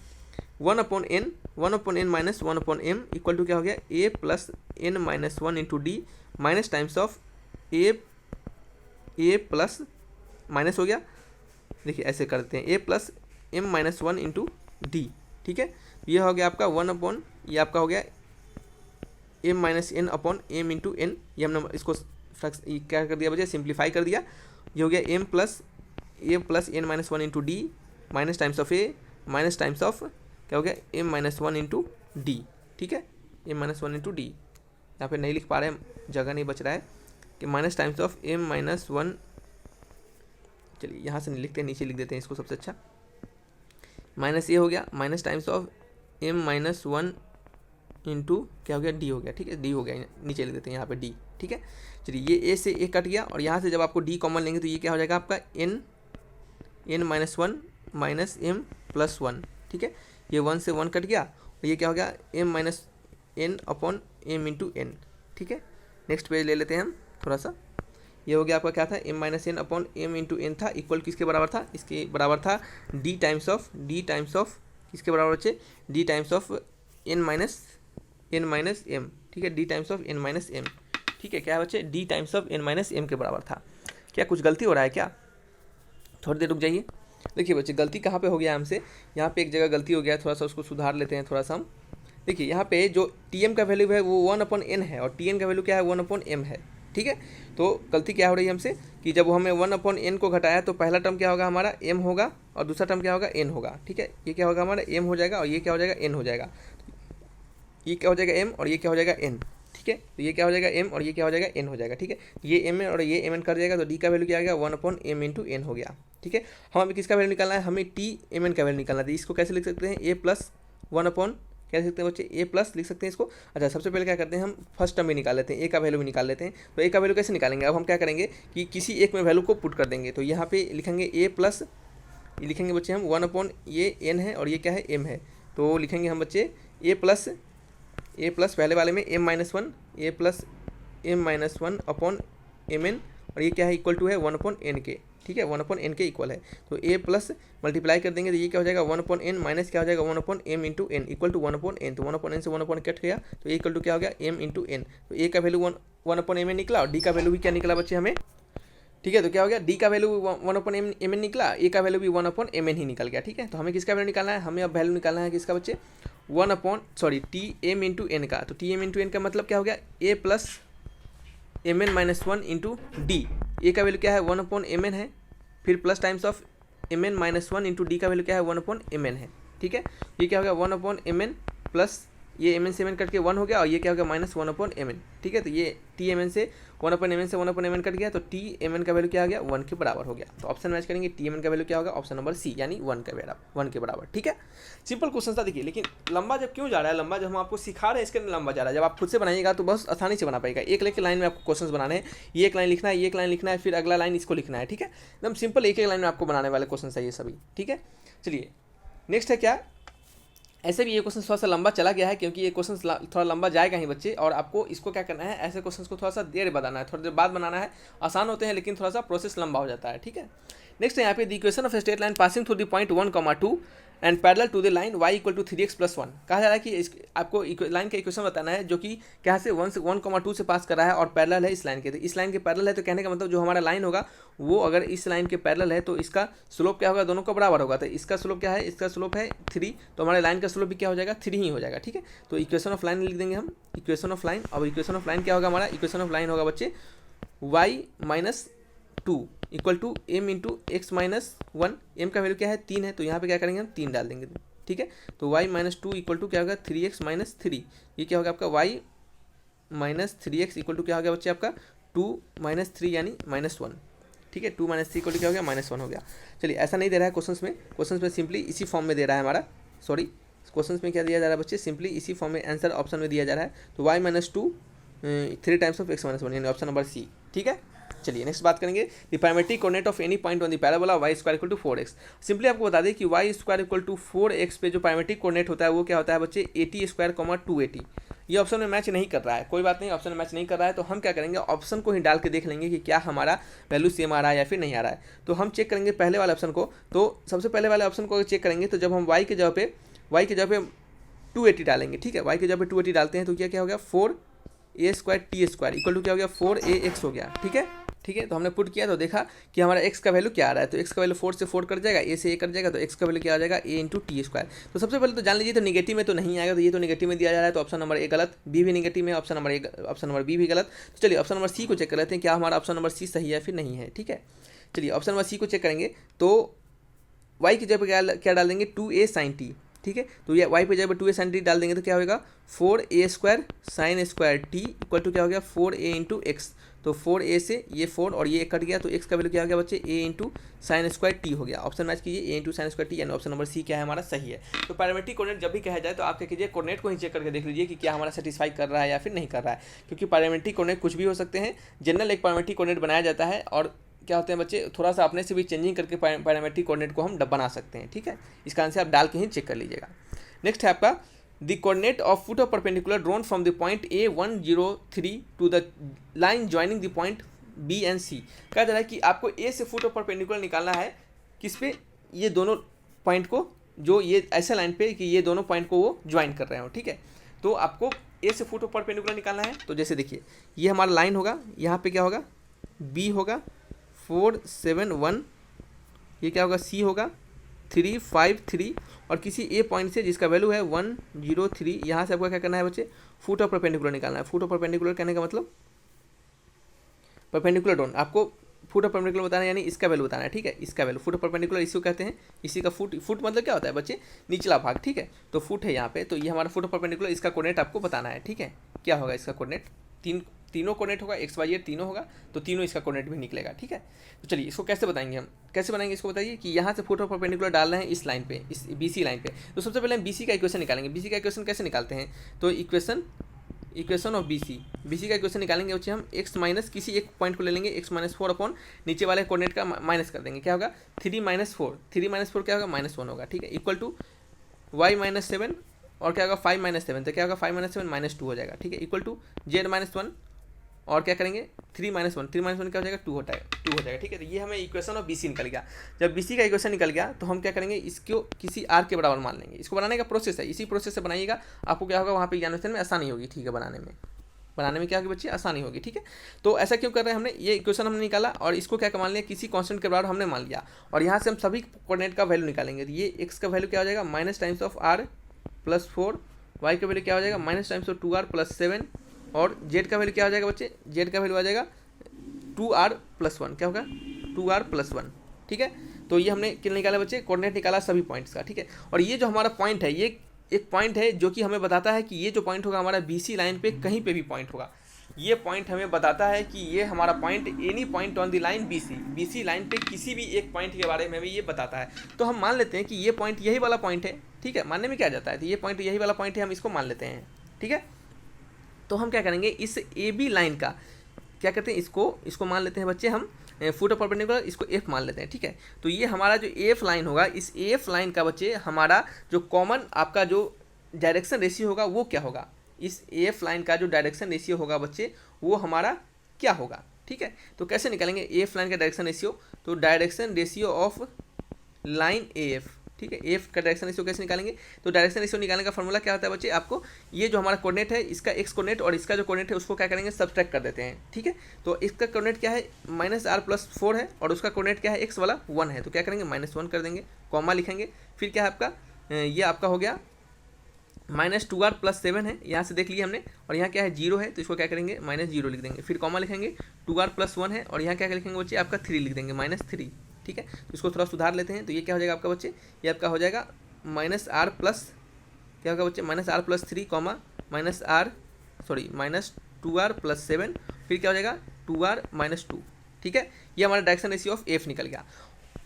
1/n minus 1/m equal to क्या हो गया, a plus n minus 1 into D minus times of a plus minus हो गया। देखिए ऐसे करते हैं, a plus m minus 1 into D. ठीक है, ये हो गया आपका 1/, ये आपका हो गया m minus n upon m into n. ये हमने इसको क्या कर दिया बच्चे, सिंप्लीफाई कर दिया। ये हो गया m plus n minus 1 into D minus times of a minus times of क्या हो गया, m माइनस 1 इंटू डी। ठीक है, m माइनस 1 इंटू डी, यहाँ पे नहीं लिख पा रहे हैं, जगह नहीं बच रहा है, कि minus times of m minus 1, चलिए यहाँ से नहीं लिखते हैं, नीचे लिख देते हैं इसको सबसे अच्छा, माइनस ये हो गया minus times of m minus 1 into क्या हो गया, डी हो गया। ठीक है, डी हो गया, नीचे लिख देते हैं यहाँ पे डी। ठीक है, चलिए ये a से a कट गया, और यहाँ से जब आपको d कॉमन लेंगे तो ये क्या हो जाएगा आपका n minus 1 minus m plus 1। ठीक है, ये 1 से 1 कट गया, और ये क्या हो गया, m minus n upon m into n. ठीक है, नेक्स्ट पेज ले लेते हैं हम थोड़ा सा, ये हो गया आपका क्या था, m minus n upon m into n था, इक्वल किसके बराबर था, इसके बराबर था d टाइम्स ऑफ किसके बराबर बच्चे, d times of n minus m। ठीक है, d times of n minus m। ठीक है, क्या है बच्चे, d times of n minus m के बराबर था। क्या कुछ गलती हो रहा है क्या, थोड़ी देर रुक जाइए। देखिए बच्चे गलती कहाँ पे हो गया हमसे, यहाँ पे एक जगह गलती हो गया, थोड़ा सा उसको सुधार लेते हैं थोड़ा सा हम। देखिए यहाँ पे जो टीएम का वैल्यू है वो 1/n है, और टीएन का वैल्यू क्या है, 1/m है। ठीक है, तो गलती क्या हो रही है हमसे कि जब हमें 1/n को घटाया तो पहला टर्म क्या होगा हमारा m होगा, और दूसरा टर्म क्या होगा, n होगा। ठीक है, ये क्या होगा हमारा m हो जाएगा, और ये क्या हो जाएगा, n हो जाएगा। ये क्या हो जाएगा m, और ये क्या हो जाएगा n। ठीक है, तो ये क्या हो जाएगा m, और ये क्या हो जाएगा n हो जाएगा। ठीक है, ये m और ये m n कर जाएगा, तो d का वैल्यू क्या आएगा, 1/m इंटू n हो गया। ठीक है, हम अभी किसका वैल्यू निकालना है, हमें t का वैल्यू निकालना है। इसको कैसे लिख सकते हैं, a प्लस 1/, क्या लिख सकते हैं बच्चे, a प्लस लिख सकते हैं इसको। अच्छा, सबसे पहले क्या करते हैं, हम फर्स्ट टर्म भी निकाल लेते हैं, a का वैल्यू भी निकाल लेते हैं। तो a का वैल्यू कैसे निकालेंगे, अब हम क्या करेंगे कि किसी एक में वैल्यू को पुट कर देंगे। तो यहाँ पे लिखेंगे a प्लस, लिखेंगे बच्चे हम 1/, ये n है और ये क्या है, m है। तो लिखेंगे हम बच्चे a प्लस पहले वाले में m minus 1, a plus m minus 1 upon m n, और ये क्या है, इक्वल टू है 1/n के। ठीक है, 1/n के इक्वल है। तो a प्लस मल्टीप्लाई कर देंगे तो ये क्या हो जाएगा 1/n माइनस क्या हो जाएगा 1/m into N equal to 1/n। तो 1/n से 1/n कट गया तो a इक्वल टू क्या हो गया m इंटू एन। तो a का वैल्यू 1/m निकला और d का वैल्यू भी क्या निकला बच्चे हमें, ठीक है। तो क्या हो गया डी का वैल्यू 1/m निकला, ए का वैल्यू भी 1/mn ही निकल गया, ठीक है। तो हमें किसका वैल्यू निकालना है, हमें अब वैल्यू निकालना है किसका बच्चे टी एम इंटू एन का। तो टी एम इंटू एन का मतलब क्या हो गया a plus m n minus 1 into d. A का वैल्यू क्या है 1/mn है, फिर plus times of m n minus 1 into d का वैल्यू क्या है 1/mn है, ठीक है। ये क्या हो गया 1/mn प्लस ये एम एन से एम एन कट के 1 हो गया और ये क्या हो गया माइनस 1/mn, ठीक है। तो ये टी एम एन से 1/mn कट गया तो टी एम एन का वैल्यू क्या हो गया 1 के बराबर हो गया। तो ऑप्शन मैच करेंगे टी एम एन का वैल्यू क्या होगा ऑप्शन नंबर सी यानी 1 के बराबर, ठीक है। सिंपल क्वेश्चन था देखिए, लेकिन लंबा जब क्यों जा रहा है, लंबा जब हम आपको सिखा रहे हैं इसके अंदर लंबा जा रहा है। जब आप खुद से बनाइएगा तो बहुत आसानी से बना पाएगा। एक एक लाइन में आपको क्वेश्चन बनाने हैं, ये एक लाइन लिखना है, ये एक लाइन लिखना है, फिर अगला लाइन इसको लिखना है, ठीक है। एकदम सिंपल एक लाइन में आपको बनाने वाले क्वेश्चन है ये सभी, ठीक है। चलिए नेक्स्ट है क्या, ऐसे भी ये क्वेश्चन थोड़ा सा लंबा चला गया है क्योंकि ये क्वेश्चन थोड़ा लंबा जाएगा ही बच्चे, और आपको इसको क्या करना है, ऐसे क्वेश्चन को थोड़ा सा देर बनाना है, थोड़ी देर बाद बनाना है। आसान होते हैं लेकिन थोड़ा सा प्रोसेस लंबा हो जाता है, ठीक है। नेक्स्ट है यहाँ पे the equation of straight line passing through the point 1,2 and parallel to the line y equal to 3x + 1। कहा जा रहा है कि आपको लाइन का इक्वेशन बताना है जो कि क्या से 1,2 से पास कर रहा है और पैरेलल है इस लाइन के। तो इस लाइन के पैरेलल है तो कहने का मतलब जो हमारा लाइन होगा वो अगर इस लाइन के पैरेलल है तो इसका स्लोप क्या होगा, दोनों का बराबर होगा। तो इसका स्लोप क्या है, इसका स्लोप है 3, तो हमारे लाइन का स्लोप भी क्या हो जाएगा 3 ही हो जाएगा, ठीक है। तो इक्वेशन ऑफ लाइन लिख देंगे हम, इक्वेशन ऑफ लाइन। अब इक्वेशन ऑफ लाइन क्या होगा हमारा, इक्वेशन ऑफ लाइन होगा बच्चे y-2 equal to m into x minus 1। m का वैल्यू क्या है 3 है, तो यहाँ पे क्या करेंगे हम 3 डाल देंगे, ठीक है। तो y-2 इक्वल टू क्या होगा 3x माइनस 3। ये क्या होगा आपका y-3x इक्वल टू क्या हो गया बच्चे आपका 2 - 3 यानी -1, ठीक है। 2 - 3 इक्वल टू क्या हो गया -1 हो गया। चलिए ऐसा नहीं दे रहा है क्वेश्चन में सिंपली इसी फॉर्म में दे रहा है हमारा, सॉरी क्वेश्चन में क्या दिया जा रहा है बच्चे, सिंपली इसी फॉर्म में आंसर ऑप्शन में दिया जा रहा है। तो y-2 3 टाइम्स ऑफ x - 1 यानी ऑप्शन नंबर सी, ठीक है। चलिए नेक्स्ट बात करेंगे the parametric coordinate of any point on the parabola y² equal to 4x। Simply आपको बता दें कि y² इक्वल टू 4x पे जो पैरामेट्रिक कोऑर्डिनेट होता है वो क्या होता है बच्चे 80² 280। ये ऑप्शन में मैच नहीं कर रहा है, कोई बात नहीं, ऑप्शन में मैच नहीं कर रहा है तो हम क्या करेंगे ऑप्शन को ही डाल के देख लेंगे कि क्या हमारा वैल्यू सेम आ रहा है या फिर नहीं आ रहा है। तो हम चेक करेंगे पहले वाले ऑप्शन को। तो सबसे पहले वाले ऑप्शन को चेक करेंगे तो जब हम y के जगह पे 280 डालेंगे, ठीक है, y के जगह पे 280 डालते हैं तो क्या हो गया 4a² t² इक्वल टू क्या हो गया 4ax हो गया, ठीक है। ठीक है, तो हमने पुट किया तो देखा कि हमारा x का वैल्यू क्या आ रहा है। तो x का वैल्यू 4 से 4 कट जाएगा, a से a कट जाएगा, तो x का वैल्यू क्या आ जाएगा a इंटू टी स्क्वायर। तो सबसे पहले तो जान लीजिए तो निगेटिव में तो नहीं आएगा, तो ये तो निगेटिव में दिया जा रहा है तो ऑप्शन नंबर ए गलत, बी भी निगेटिव में, ऑप्शन नंबर बी भी गलत। तो चलिए ऑप्शन नंबर सी को चेक कर लेते हैं क्या हमारा ऑप्शन नंबर सी सही है फिर नहीं है, ठीक है। चलिए ऑप्शन नंबर सी को चेक करेंगे तो y की जगह पे क्या डाल देंगे 2a sin t, ठीक है। तो ये y पे जब 2a sin t डाल देंगे तो क्या होगा 4a² sin square t equal to क्या हो गया 4a इंटू एक्स। तो 4a से ये 4 और ये कट गया तो x का वैल्यू क्या हो गया बच्चे a into sine square T हो गया। ऑप्शन मैच कीजिए a into sine square T यानी ऑप्शन नंबर सी क्या है हमारा सही है। तो पैरामेट्रिक कोऑर्डिनेट जब भी कहा जाए तो आप क्या कीजिए कोऑर्डिनेट को ही चेक करके देख लीजिए कि क्या हमारा सेटिस्फाई कर रहा है या फिर नहीं कर रहा है, क्योंकि पैरामेट्रिक कोऑर्डिनेट कुछ भी हो सकते हैं। जनरल एक पैरामेट्रिक कोऑर्डिनेट बनाया जाता है और क्या होते हैं बच्चे थोड़ा सा अपने से भी चेंजिंग करके पैरामेट्रिक कोऑर्डिनेट को हम बना सकते हैं, ठीक है। इसका आंसर आप डाल के ही चेक कर लीजिएगा। नेक्स्ट है आपका the coordinate of foot of perpendicular drawn from the point A103 to the line joining the point B and C। कहा जा रहा है कि आपको A से फुट ऑफ परपेंडिकुलर निकालना है किस पे, ये दोनों पॉइंट को, जो ये ऐसे लाइन पे कि ये दोनों पॉइंट को वो ज्वाइन कर रहे हो, ठीक है। तो आपको A से फुट ऑफ परपेंडिकुलर निकालना है। तो जैसे देखिए ये हमारा लाइन होगा, यहाँ पे क्या होगा B होगा 4 7 1, ये क्या होगा C होगा 3 5 3 और किसी ए पॉइंट से जिसका वैल्यू है 103, यहाँ से आपको क्या करना है बच्चे फुट ऑफ परपेंडिकुलर निकालना है। फुट ऑफ परपेंडिकुलर कहने का मतलब परपेंडिकुलर ड्रोन, आपको फुट ऑफ परपेंडिकुलर बताना है यानी इसका वैल्यू बताना है, ठीक है। इसका वैल्यू फुट ऑफ परपेंडिकुलर इसी को कहते हैं, इसी का फुट मतलब क्या होता है बच्चे निचला भाग, ठीक है। तो फुट है यहाँ पे, तो ये हमारा फुट ऑफ परपेंडिकुलर, इसका कोऑर्डिनेट आपको बताना है, ठीक है। क्या होगा इसका कोऑर्डिनेट, तीनों कोऑर्डिनेट होगा, एक्स वाई जेड तीनों होगा, तो तीनों इसका कोऑर्डिनेट भी निकलेगा, ठीक है। तो चलिए इसको कैसे बताएंगे हम, कैसे बनाएंगे इसको बताइए कि यहाँ से फुट ऑफ परपेंडिकुलर डाल रहे हैं इस लाइन पे, इस BC लाइन पे। तो सबसे पहले हम BC का इक्वेशन निकालेंगे। BC का इक्वेशन कैसे निकालते हैं, तो इक्वेशन ऑफ BC का इक्वेशन निकालेंगे बच्चे हम x माइनस किसी एक पॉइंट को ले लेंगे, x - 4 अपॉन नीचे वाले कोऑर्डिनेट का माइनस कर देंगे, क्या होगा 3 - 4 क्या होगा -1 होगा, ठीक है। इक्वल टू y - 7 और क्या होगा 5 - 7, तो क्या होगा 5 - 7 -2 हो जाएगा, ठीक है। इक्वल टू z - 1 और क्या करेंगे 3 - 1, 3 - 1 क्या हो जाएगा 2 हो जाएगा, ठीक है। तो ये हमें इक्वेशन ऑफ BC निकल गया। जब BC का इक्वेशन निकल गया तो हम क्या करेंगे, इसको किसी R के बराबर मान लेंगे। इसको बनाने का प्रोसेस है, इसी प्रोसेस से बनाइएगा, आपको क्या होगा वहाँ पे एग्जामिनेशन में आसानी होगी, ठीक है। बनाने में क्या होगी बच्चे, आसानी होगी, ठीक है। तो ऐसा क्यों कर रहे हैं, हमने ये इक्वेशन हमने निकाला और इसको क्या मान लिया, किसी कांस्टेंट के बराबर हमने मान लिया, और यहाँ से हम सभी कोऑर्डिनेट का वैल्यू निकालेंगे। तो ये x का वैल्यू क्या हो जाएगा minus times of r plus 4, y का वैल्यू क्या हो जाएगा minus times of 2r plus 7, और z का वैल्यू क्या हो जाएगा बच्चे, z का वैल्यू आ जाएगा 2r प्लस 1, क्या होगा 2r प्लस 1, ठीक है। तो ये हमने क्या निकाला बच्चे, कोऑर्डिनेट निकाला सभी पॉइंट्स का, ठीक है। और ये जो हमारा पॉइंट है, ये एक पॉइंट है जो कि हमें बताता है कि ये जो पॉइंट होगा हमारा BC लाइन पे कहीं पे भी पॉइंट होगा। ये पॉइंट हमें बताता है कि ये हमारा point any point on the line BC line पे किसी भी एक पॉइंट के बारे में हमें ये बताता है। तो हम मान लेते हैं कि ये पॉइंट यही वाला पॉइंट है, ठीक है। मानने में क्या जाता है, तो ये पॉइंट यही वाला पॉइंट है, हम इसको मान लेते हैं, ठीक है। तो हम क्या करेंगे, इस AB लाइन का क्या करते हैं, इसको मान लेते हैं बच्चे हम फुट ऑफ परपेंडिकुलर, इसको F मान लेते हैं, ठीक है। तो ये हमारा जो AF लाइन होगा, इस AF लाइन का बच्चे हमारा जो कॉमन आपका जो डायरेक्शन रेशियो होगा वो क्या होगा, इस AF लाइन का जो डायरेक्शन रेशियो होगा बच्चे वो हमारा क्या होगा, ठीक है। तो कैसे निकालेंगे AF लाइन का डायरेक्शन रेशियो, तो direction ratio of line AF, ठीक है। AF का डायरेक्शन रेशियो कैसे निकालेंगे, तो डायरेक्शन रेशियो निकालने का फॉर्मूला क्या होता है बच्चे, आपको ये जो हमारा कोऑर्डिनेट है इसका x कोऑर्डिनेट और इसका जो कोऑर्डिनेट है उसको क्या करेंगे सब्ट्रैक्ट कर देते हैं, ठीक है। तो इसका कोऑर्डिनेट क्या है -r प्लस 4 है और उसका कोऑर्डिनेट क्या है x वाला 1 है, तो क्या करेंगे -1 कर देंगे, कॉमा लिखेंगे, फिर क्या है आपका ये आपका हो गया -2r प्लस 7 है, यहाँ से देख लिए हमने, और यहाँ क्या है 0 है, तो इसको क्या करेंगे -0 लिख देंगे, फिर कॉमा लिखेंगे 2r प्लस 1 है, और यहाँ क्या लिखेंगे बच्चे आपका 3 लिख देंगे -3, ठीक है। तो इसको थोड़ा सुधार लेते हैं, तो ये क्या हो जाएगा आपका बच्चे, ये आपका हो जाएगा -r प्लस क्या होगा बच्चे -r plus 3 comma -2r plus 7, फिर क्या हो जाएगा 2r - 2, ठीक है। ये हमारा डायरेक्शन रेशियो ऑफ F निकल गया।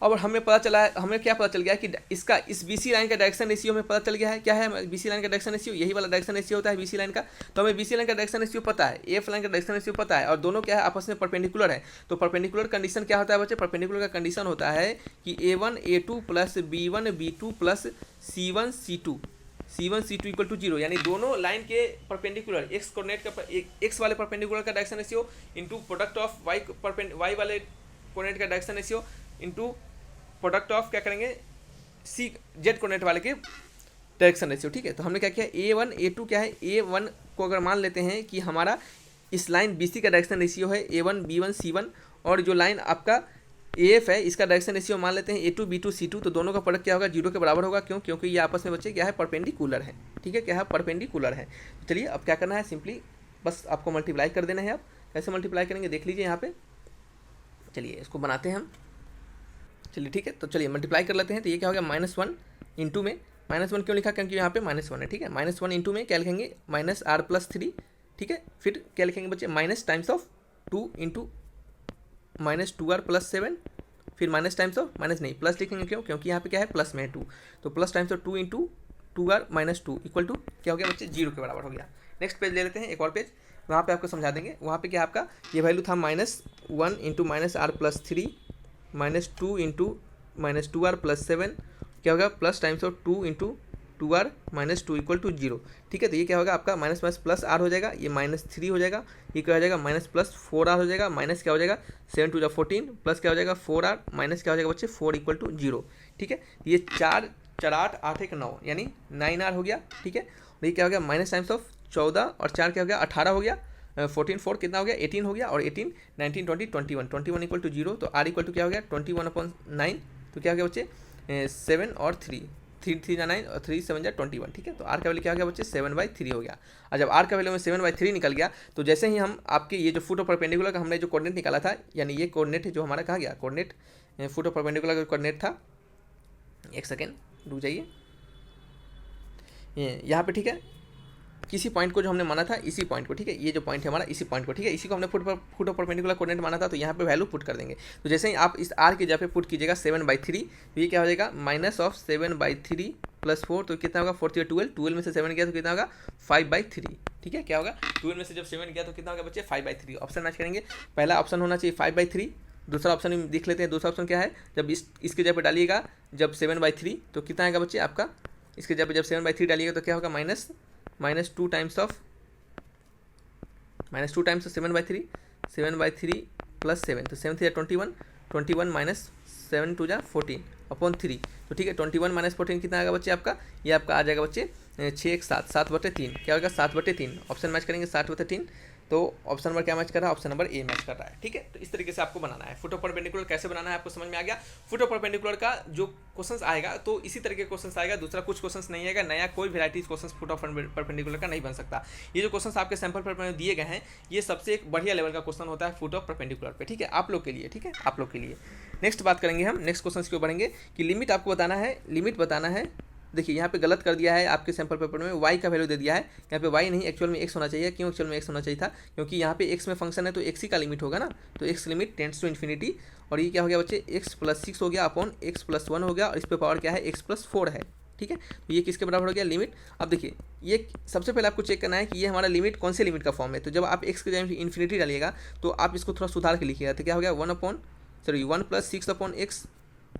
अब हमें पता चला है, हमें क्या पता चल गया कि इसका इस BC लाइन का डायरेक्शन रेशियो हमें पता चल गया है, क्या है BC लाइन का डायरेक्शन रेशियो, यही वाला डायरेक्शन रेशियो होता है BC लाइन का। तो हमें BC लाइन का डायरेक्शन रेशियो पता है, AF लाइन का डायरेक्शन रेशियो पता है, और दोनों क्या है आपस में परपेंडिकुलर है। तो परपेंडिकुलर कंडीशन क्या होता है बच्चे, परपेंडिकुलर का कंडीशन होता है कि A1 A2 plus B1 B2 plus C1 C2 equal to 0, यानी दोनों लाइन के परपेंडिकुलर x कोऑर्डिनेट का x वाले परपेंडिकुलर का direction ratio into product of y वाले कोऑर्डिनेट का direction ratio into product of क्या करेंगे Z कोऑर्डिनेट वाले के डायरेक्शन रेशियो, ठीक है। तो हमने क्या किया A1 A2 क्या है, A1 को अगर मान लेते हैं कि हमारा इस लाइन BC का डायरेक्शन रेशियो है A1 B1 C1, और जो लाइन आपका AF है इसका डायरेक्शन रेशियो मान लेते हैं A2 B2 C2, तो दोनों का प्रोडक्ट क्या होगा 0 के बराबर होगा, क्योंकि ये आपस में बच्चे क्या है परपेंडिकुलर है, ठीक है, क्या है परपेंडिकुलर है। तो चलिए अब क्या करना है, सिंपली बस आपको मल्टीप्लाई कर देना है। आप कैसे मल्टीप्लाई करेंगे देख लीजिए यहाँ पे, चलिए इसको बनाते हैं हम, चलिए ठीक है। तो चलिए मल्टीप्लाई कर लेते हैं। तो ये क्या हो गया -1 इंटू में, -1 क्यों लिखा, क्योंकि यहाँ पे -1 है, ठीक है। -1 इंटू में क्या लिखेंगे -r प्लस 3, ठीक है। फिर क्या लिखेंगे बच्चे minus times of 2 into -2r plus 7, फिर माइनस टाइम्स ऑफ माइनस नहीं प्लस लिखेंगे, क्योंकि यहाँ पे क्या है प्लस में है 2, तो plus times of 2 into 2r minus 2 equal to क्या हो गया बच्चे 0 के बराबर हो गया। नेक्स्ट पेज ले लेते हैं, एक और पेज, वहाँ पे आपको समझा देंगे। वहाँ पे क्या आपका ये वैल्यू था -1 into -r plus 3 -2 into -2r plus 7, क्या होगा plus times of 2 into 2r minus 2 equal to 0, ठीक है। तो ये क्या होगा आपका माइनस माइनस प्लस r हो जाएगा, ये -3 हो जाएगा, ये क्या हो जाएगा माइनस प्लस 4r हो जाएगा, माइनस क्या हो जाएगा 7 2 14 प्लस क्या हो जाएगा 4r माइनस क्या हो जाएगा बच्चे 4 इक्वल टू 0, ठीक है। ये 4 4 8 8 1 9 यानी 9r हो गया, ठीक है। और ये क्या हो गया माइनस टाइम्स ऑफ 14 और 4 क्या हो गया 18 हो गया, 14 4 कितना हो गया 18 हो गया, और 18 19 20 21 इक्वल टू 0, तो r इक्वल टू क्या हो गया 21/9, तो क्या हो गया बच्चे 7 और 3 3 9 और 3 7 21, ठीक है। तो r का वैल्यू क्या हो गया बच्चे 7/3 हो गया। और जब r का वैल्यू में 7/3 निकल गया, तो जैसे ही हम आपके ये जो फुट ऑफ परपेंडिकुलर का हमने जो कोऑर्डिनेट निकाला था, यानी ये कोऑर्डिनेट है जो हमारा कहा गया कोऑर्डिनेट फुट ऑफ परपेंडिकुलर का कोऑर्डिनेट था, एक सेकेंड रुक जाइए, यहाँ पे ठीक है, किसी पॉइंट को जो हमने माना था इसी पॉइंट को, ठीक है, ये जो पॉइंट है हमारा इसी पॉइंट को, ठीक है, इसी को हमने फुट ऑफ परपेंडिकुलर कोऑर्डिनेट माना था, तो यहाँ पे वैल्यू पुट कर देंगे। तो जैसे ही आप इस r की जगह पे पुट कीजिएगा 7/3, तो ये क्या हो जाएगा -7/3 प्लस 4, तो कितना होगा 4 12 में से 7 गया तो कितना होगा 5/3, ठीक है। क्या होगा 12 में से जब 7 गया तो कितना होगा बच्चे 5/3। ऑप्शन मैच करेंगे, पहला ऑप्शन होना चाहिए 5/3, दूसरा ऑप्शन देख लेते हैं, दूसरा ऑप्शन क्या है, जब इसके जगह पे डालिएगा जब 7/3 तो कितना आएगा बच्चे आपका, इसके जगह पे जब 7/3 डालिएगा तो क्या होगा -2 टाइम्स ऑफ -2 टाइम्स 7/3, 7/3 प्लस 7, तो 7 3 21, 21 माइनस 7 2 14 अपॉन 3। तो ठीक है, 21 माइनस 14 कितना आएगा बच्चे आपका, ये आपका आ जाएगा बच्चे 6 1 7, 7/3 क्या होगा 7/3। ऑप्शन मैच करेंगे 7/3, तो ऑप्शन नंबर क्या मैच कर रहा है, ऑप्शन नंबर ए मैच कर रहा है। ठीक है, तो इस तरीके से आपको बनाना है। फुट ऑफ परपेंडिकुलर कैसे बनाना है आपको समझ में आ गया। फुट ऑफ परपेंडिकुलर का जो क्वेश्चंस आएगा तो इसी तरीके के क्वेश्चंस आएगा, दूसरा कुछ क्वेश्चंस नहीं आएगा, नया कोई varieties questions foot of perpendicular का नहीं बन सकता। ये जो क्वेश्चंस आपके सैंपल पेपर में दिए गए हैं ये सबसे एक बढ़िया लेवल का क्वेश्चन होता है फुट ऑफ परपेंडिकुलर पे। ठीक है, आप लोग के लिए, ठीक है, आप लोग के लिए। नेक्स्ट बात करेंगे हम, नेक्स्ट क्वेश्चन की ओर बढ़ेंगे कि लिमिट आपको बताना है, लिमिट बताना है। देखिए यहाँ पे गलत कर दिया है आपके सैंपल पेपर में, y का वैल्यू दे दिया है, यहाँ पे y नहीं एक्चुअल में x होना चाहिए। क्यों एक्चुअल में x होना चाहिए था, क्योंकि यहाँ पे x में फंक्शन है तो x ही का लिमिट होगा ना, तो x limit tends to infinity. और ये क्या हो गया बच्चे, x + 6 हो गया अपॉन x + 1 हो गया, और इस पे पावर क्या है x + 4 है। ठीक है, तो ये किसके बराबर हो गया लिमिट। अब देखिए ये सबसे पहले आपको चेक करना है कि ये हमारा लिमिट कौन से लिमिट का फॉर्म है। तो जब आप x के जगह इन्फिनिटी डालिएगा तो आप इसको थोड़ा सुधार के लिखिएगा, तो क्या हो गया 1 + 6 अपॉन x,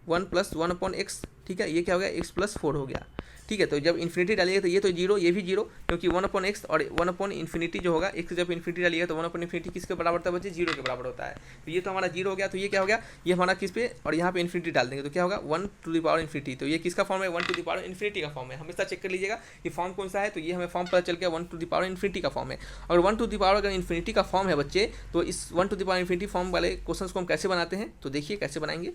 1 + 1 अपॉन x। ठीक है, ये क्या हो गया x + 4 हो गया। ठीक है, तो जब इन्फिनिटी डालिएगा तो ये तो जीरो, ये भी जीरो, क्योंकि 1/x और 1/∞ जो होगा, x जब इन्फिनिटी डालिएगा तो 1/∞ किसके बराबर होता है बच्चे, जीरो के बराबर होता है। तो ये तो हमारा जीरो हो गया, तो ये क्या हो गया, ये हमारा किस पे, और यहाँ पे इन्फिनिटी डाल देंगे तो क्या होगा 1/∞। तो ये किसका फॉर्म है, 1/∞ का फॉर्म है। हमेशा चेक कर लीजिएगा कि फॉर्म कौन सा है, तो ये हमें फॉर्म पता चल गया 1/∞ का फॉर्म है। और 1/∞ का फॉर्म है बच्चे, तो इस 1/∞ फॉर्म वाले क्वेश्चन को हम कैसे बनाते हैं, तो देखिए कैसे बनाएंगे।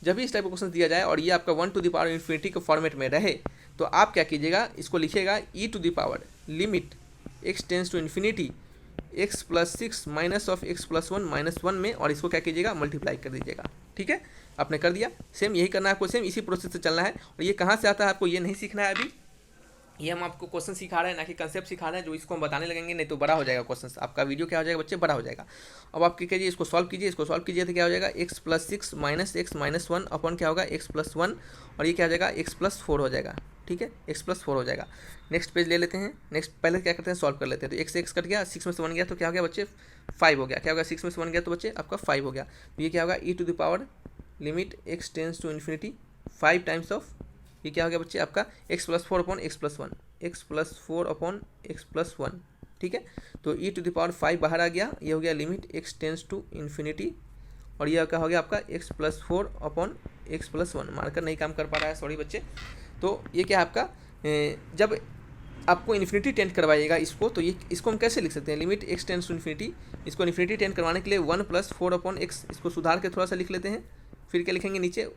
जब भी इस टाइप का क्वेश्चन दिया जाए और ये आपका 1/∞ के फॉर्मेट में रहे तो आप क्या कीजिएगा, इसको लिखिएगा e⁻ limit x tends to infinity x + 6 minus of x + 1 -1 में, और इसको क्या कीजिएगा मल्टीप्लाई कर दीजिएगा। ठीक है, आपने कर दिया। सेम यही करना है आपको, सेम इसी प्रोसेस से चलना है। और ये कहाँ से आता है आपको ये नहीं सीखना है अभी, ये हम आपको क्वेश्चन सिखा रहे हैं ना कि कंसेप्ट सिखा रहे हैं, जो इसको हम बताने लगेंगे नहीं तो बड़ा हो जाएगा क्वेश्चन, आपका वीडियो क्या हो जाएगा बच्चे, बड़ा हो जाएगा। अब आप क्या कीजिए, इसको सॉल्व कीजिए, इसको सॉल्व कीजिए तो क्या हो जाएगा x + 6 माइनस x - 1 अपॉन क्या होगा x + 1, और ये क्या हो जाएगा x + 4 हो जाएगा। ठीक है, x + 4 हो जाएगा। नेक्स्ट पेज ले लेते हैं, नेक्स्ट पहले क्या करते हैं सॉल्व कर लेते हैं। तो x से x कट गया, 6 में से 1 गया तो क्या हो गया बच्चे 5 हो गया। क्या होगा 6 में से 1 गया तो बच्चे आपका 5 हो गया। तो ये क्या होगा e⁻ limit x tends to infinity 5 times of, ये क्या हो गया बच्चे आपका x + 4 upon x + 1, x + 4 upon x + 1। ठीक है, तो e⁻5 बाहर आ गया, ये हो गया limit x tends to infinity, और ये क्या हो गया आपका x + 4 अपॉन x + 1। मार्कर नहीं काम कर पा रहा है, सॉरी बच्चे। तो ये क्या है आपका, जब आपको इन्फिनिटी टेंड करवाइएगा इसको, तो ये इसको हम कैसे लिख सकते हैं, limit x tends to infinity. इसको इन्फिनिटी टेंड करवाने के लिए 1 + 4 अपॉन x, इसको सुधार के थोड़ा सा लिख लेते हैं। फिर क्या लिखेंगे नीचे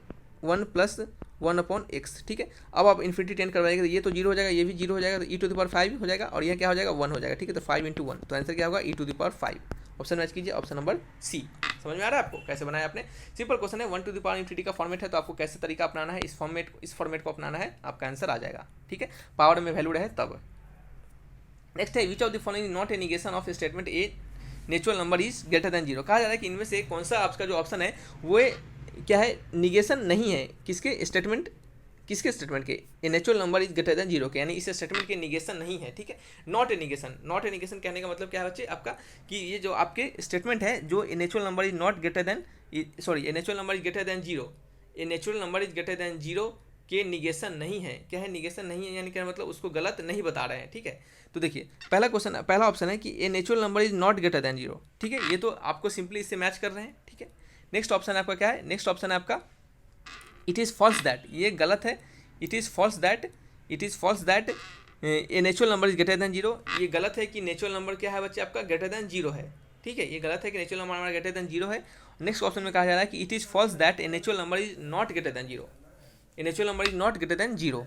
1 + 1 अपॉन x। ठीक है, अब आप इन्फिनिटी टेंड करवाइएगा तो ये तो जीरो हो जाएगा, ये भी जीरो हो जाएगा, तो e⁻5 हो जाएगा, और यह क्या हो जाएगा 1 हो जाएगा। ठीक है, तो 5 × 1, तो आंसर क्या होगा e⁻5। ऑप्शन मैच कीजिए, ऑप्शन नंबर सी। समझ में आ रहा है आपको कैसे बनाया आपने, सिंपल क्वेश्चन है। 1/∞ का फॉर्मेट है तो आपको कैसे तरीका अपनाना है, इस फॉर्मेट को अपनाना है, आपका आंसर आ जाएगा। ठीक है, पावर में वैल्यू रहे तब। नेक्स्ट है which of the following not a negation of statement A natural number is greater than zero. कहा जा रहा है कि इनमें से कौन सा आपका जो ऑप्शन है वो क्या है, निगेशन नहीं है किसके स्टेटमेंट, किसके स्टेटमेंट के, ए natural number is greater than zero के, यानी इस स्टेटमेंट के निगेशन नहीं है। ठीक है, not a negation, not a negation कहने का मतलब क्या है बच्चे आपका, कि ये जो आपके स्टेटमेंट है जो ए natural number is not greater then, sorry A natural number is greater than zero, a natural number is greater than zero के निगेशन नहीं है। क्या है, निगेशन नहीं है, यानी क्या मतलब उसको गलत नहीं बता रहे हैं। ठीक है, तो देखिए पहला क्वेश्चन, पहला ऑप्शन है कि ए natural number is not greater than zero. ठीक है, ये तो आपको सिंपली इससे मैच कर रहे हैं। ठीक है, नेक्स्ट ऑप्शन आपका क्या है, नेक्स्ट ऑप्शन है आपका इट इज़ फॉल्स दैट, ये गलत है। It is false that a natural number is greater than zero, ये गलत है कि नेचुरल नंबर क्या है बच्चे आपका ग्रेटर देन जीरो है। ठीक है, ये गलत है कि नेचुरल नंबर हमारा ग्रेटर देन जीरो है। नेक्स्ट ऑप्शन में कहा जा रहा है कि it is false that a natural number is not greater than zero, a natural number is not greater than zero.